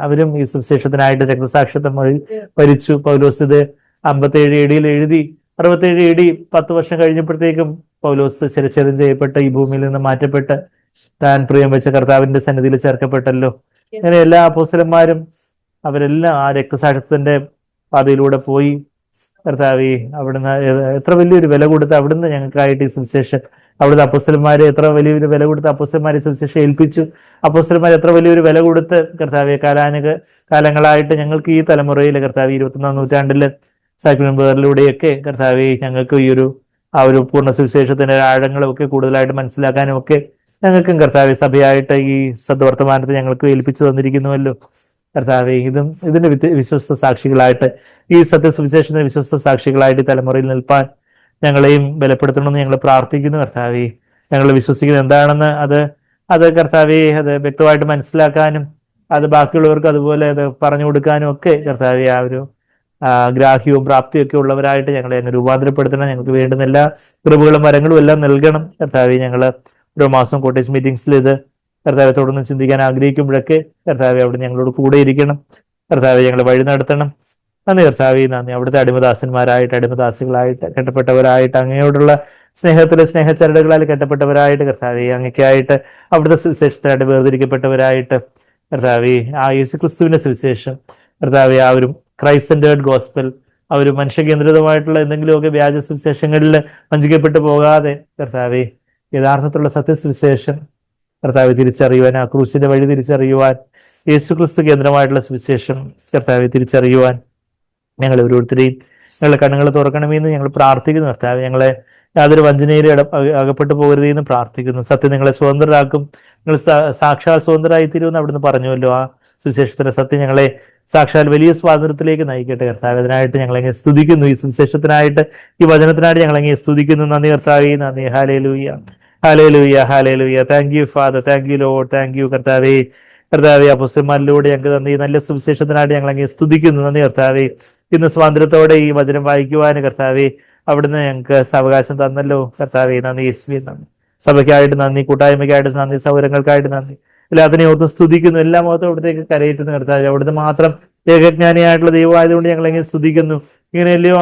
അവരും ഈ സുവിശേഷത്തിനായിട്ട് രക്തസാക്ഷിത്വം വരിച്ചു. പൗലോസ് ഇത് 57 AD എഴുതി. 67 AD 10 വർഷം കഴിഞ്ഞപ്പോഴത്തേക്കും പൗലോസ് ശിരച്ഛേദം ചെയ്യപ്പെട്ട് ഈ ഭൂമിയിൽ നിന്ന് മാറ്റപ്പെട്ട് താൻ പ്രിയം വെച്ച കർത്താവിന്റെ സന്നിധിയിൽ ചേർക്കപ്പെട്ടല്ലോ. അങ്ങനെ എല്ലാ അപ്പോസ്തലന്മാരും അവരെല്ലാം ആ രക്തസാക്ഷിത്വത്തിന്റെ പാതയിലൂടെ പോയി. കർത്താവെ, അവിടുന്ന് എത്ര വലിയൊരു വില കൊടുത്ത് അവിടുന്ന് ഞങ്ങൾക്കായിട്ട് ഈ സുവിശേഷം, അവിടുത്തെ അപ്പോസ്തലന്മാരെ എത്ര വലിയൊരു വില കൊടുത്ത് അപ്പോസ്തലന്മാരെ സുവിശേഷം ഏൽപ്പിച്ചു. അപ്പോസ്തലന്മാർ എത്ര വലിയൊരു വില കൊടുത്ത് കർത്താവെ കാലങ്ങളായിട്ട് ഞങ്ങൾക്ക് ഈ തലമുറയിൽ കർത്താവ് 21ാം നൂറ്റാണ്ടില് സാക്ഷ്യങ്ങളിലൂടെയൊക്കെ കർത്താവെ ഞങ്ങൾക്ക് ഈ ഒരു പൂർണ്ണ സുവിശേഷത്തിന്റെ ആഴങ്ങളും ഒക്കെ കൂടുതലായിട്ട് മനസ്സിലാക്കാനും ഒക്കെ ഞങ്ങൾക്കും കർത്താവെ സഭയായിട്ട് ഈ സദ്വർത്തമാനത്തെ ഞങ്ങൾക്ക് ഏൽപ്പിച്ചു തന്നിരിക്കുന്നുവല്ലോ കർത്താവെ. ഇതിന്റെ വിശ്വസ്ത സാക്ഷികളായിട്ട്, ഈ സത്യസുവിശേഷത്തിന്റെ വിശ്വസ്ത സാക്ഷികളായിട്ട് തലമുറയിൽ നിൽപ്പാൻ ഞങ്ങളെയും ബലപ്പെടുത്തണമെന്ന് ഞങ്ങൾ പ്രാർത്ഥിക്കുന്നു കർത്താവെ. ഞങ്ങൾ വിശ്വസിക്കുന്നത് എന്താണെന്ന് അത് കർത്താവെ അത് വ്യക്തമായിട്ട് മനസ്സിലാക്കാനും അത് ബാക്കിയുള്ളവർക്ക് അതുപോലെ അത് പറഞ്ഞു കൊടുക്കാനും ഒക്കെ കർത്താവെ ആ ഒരു ഗ്രാഹ്യവും പ്രാപ്തിയും ഒക്കെ ഉള്ളവരായിട്ട് ഞങ്ങളെ അങ്ങ് രൂപാന്തരപ്പെടുത്തണം. ഞങ്ങൾക്ക് വേണ്ടുന്ന എല്ലാ കൃപകളും വരങ്ങളും എല്ലാം നൽകണം കർത്താവെ. ഞങ്ങൾ ഓരോ മാസം കോട്ടേജ് മീറ്റിംഗ്സിൽ ഇത് കർത്താവെ തുടർന്ന് ചിന്തിക്കാൻ ആഗ്രഹിക്കുമ്പോഴൊക്കെ കർത്താവെ അവിടെ ഞങ്ങളോട് കൂടെ ഇരിക്കണം കർത്താവെ. ഞങ്ങളെ വഴി നടത്തണം. നന്ദി കർത്താവെ, നന്ദി. അവിടുത്തെ അടിമദാസികളായിട്ട് കെട്ടപ്പെട്ടവരായിട്ട് അങ്ങയോടുള്ള സ്നേഹച്ചരടുകളാൽ കെട്ടപ്പെട്ടവരായിട്ട് കർത്താവെ, അങ്ങയ്ക്കായിട്ട് അവിടുത്തെ സുവിശേഷത്തിനായിട്ട് വേർതിരിക്കപ്പെട്ടവരായിട്ട് കർത്താവെ, ആ യേശു ക്രിസ്തുവിന്റെ സുവിശേഷം കർത്താവെ, ആ ഒരു ക്രൈസ്റ്റ് സെന്റേർഡ് ഗോസ്പൽ, ആ ഒരു മനുഷ്യകേന്ദ്രിതമായിട്ടുള്ള എന്തെങ്കിലുമൊക്കെ വ്യാജ സുവിശേഷങ്ങളിൽ വഞ്ചിക്കപ്പെട്ടു പോകാതെ കർത്താവെ, യഥാർത്ഥത്തിലുള്ള സത്യസുവിശേഷം കർത്താവ് തിരിച്ചറിയുവാൻ, ആ ക്രൂശിന്റെ വഴി തിരിച്ചറിയുവാൻ, യേശു ക്രിസ്തു കേന്ദ്രമായിട്ടുള്ള സുവിശേഷം കർത്താവെ തിരിച്ചറിയുവാൻ ഞങ്ങൾ ഓരോരുത്തരെയും ഞങ്ങളുടെ കണ്ണുകൾ തുറക്കണമെന്ന് ഞങ്ങൾ പ്രാർത്ഥിക്കുന്നു കർത്താവ്. ഞങ്ങളെ യാതൊരു വഞ്ചനയിലും അകപ്പെട്ടു പോകരുതെന്ന് പ്രാർത്ഥിക്കുന്നു. സത്യം നിങ്ങളെ സ്വതന്ത്രരാക്കും, നിങ്ങൾ സാക്ഷാൽ സ്വതന്ത്രരായി തീരുമെന്ന് അവിടുന്ന് പറഞ്ഞുവല്ലോ. ആ സുവിശേഷത്തിന്റെ സത്യം ഞങ്ങളെ സാക്ഷാൽ വലിയ സ്വാതന്ത്ര്യത്തിലേക്ക് നയിക്കട്ടെ കർത്താവ്. അതിനായിട്ട് ഞങ്ങളെങ്ങനെ സ്തുതിക്കുന്നു, ഈ സുവിശേഷത്തിനായിട്ട്, ഈ വചനത്തിനായിട്ട് ഞങ്ങളെങ്ങനെ സ്തുതിക്കുന്നു. നന്ദി കർത്താവേ, നന്ദി. Hallelujah, hallelujah, hallelujah. Thank you father, thank you Lord, thank you കർത്താവേ. കർത്താവേ, അപ്പോസ്തലന്മാരിലൂടെ ഞങ്ങൾക്ക് തന്ന ഈ നല്ല സുവിശേഷത്തിനായിട്ട് ഞങ്ങളെങ്ങനെ സ്തുതിക്കുന്നു. നന്ദി കർത്താവേ. ഇന്ന് സ്വാതന്ത്ര്യത്തോടെ ഈ വചനം വായിക്കുവാൻ കർത്താവേ അവിടുന്ന് ഞങ്ങൾക്ക് സാവകാശം തന്നല്ലോ കർത്താവേ. നന്ദി യേശുവേ, നന്ദി. സഭയ്ക്കായിട്ട് നന്ദി, കൂട്ടായ്മയ്ക്കായിട്ട് നന്ദി, സൗകര്യങ്ങൾക്കായിട്ട് നന്ദി. എല്ലാത്തിനെയും ഓർത്ത് സ്തുതിക്കുന്നു. എല്ലാ മുഖത്തും അവിടത്തേക്ക് കരയേറ്റുന്ന കർത്താവേ. അവിടുന്ന് മാത്രം ഏകജ്ഞാനിയായിട്ടുള്ള ദൈവമായതുകൊണ്ട് ഞങ്ങൾ എങ്ങനെ സ്തുതിക്കുന്നു. ഇങ്ങനെയല്ലയോ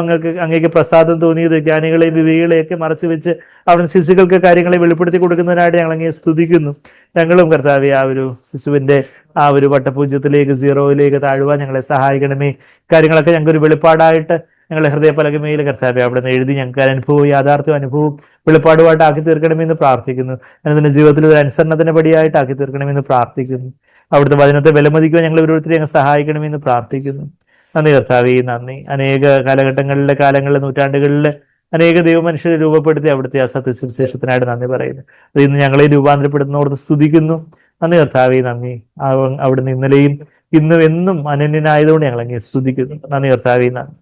അങ്ങേക്ക് പ്രസാദം തോന്നിയത്, ജ്ഞാനികളെയും വിവേകികളെയൊക്കെ മറച്ചു വെച്ച് അവിടുന്ന് ശിശുക്കൾക്ക് കാര്യങ്ങളെ വെളിപ്പെടുത്തി കൊടുക്കുന്നതിനായിട്ട് ഞങ്ങൾ എങ്ങനെ സ്തുതിക്കുന്നു. ഞങ്ങളും കർത്താവേ ആ ഒരു ശിശുവിന്റെ ആ ഒരു വട്ടപൂജ്യത്തിലേക്ക്, സീറോയിലേക്ക് താഴുവാൻ ഞങ്ങളെ സഹായിക്കണമേ. കാര്യങ്ങളൊക്കെ ഞങ്ങൾക്ക് ഒരു വെളിപ്പാടായിട്ട് ഞങ്ങളുടെ ഹൃദയപലകമേൽ കർത്താവേ അവിടുന്ന് എഴുതി ഞങ്ങൾക്ക് അനുഭവവും യാഥാർത്ഥ്യവും അനുഭവവും വെളിപ്പാടുമായിട്ട് ആക്കി തീർക്കണമെന്ന് പ്രാർത്ഥിക്കുന്നു. അതിന്റെ ജീവിതത്തിൽ ഒരു അനുസരണത്തിന്റെ പടിയായിട്ട് ആക്കി തീർക്കണമെന്ന് പ്രാർത്ഥിക്കുന്നു. അവിടുത്തെ വചനത്തെ വിലമതിക്കുവാൻ ഞങ്ങൾ ഓരോരുത്തരെയും ഞങ്ങൾ സഹായിക്കണമെന്ന് പ്രാർത്ഥിക്കുന്നു. നന്ദി കർത്താവേ, നന്ദി. അനേക കാലങ്ങളിൽ, നൂറ്റാണ്ടുകളിൽ അനേക ദൈവമനുഷ്യരെ രൂപപ്പെടുത്തി അവിടുത്തെ ആ സത്യസുവിശേഷത്തിനായിട്ട് നന്ദി പറയുന്നു. അത് ഇന്ന് ഞങ്ങളെ രൂപാന്തരപ്പെടുന്നവർക്ക് സ്തുതിക്കുന്നു. നന്ദി കർത്താവേ, നന്ദി. അവിടുന്ന് ഇന്നലെയും ഇന്നും എന്നും അനന്യനായതുകൊണ്ട് ഞങ്ങൾ അങ്ങനെ സ്തുതിക്കുന്നു. നന്ദി കർത്താവേ, നന്ദി.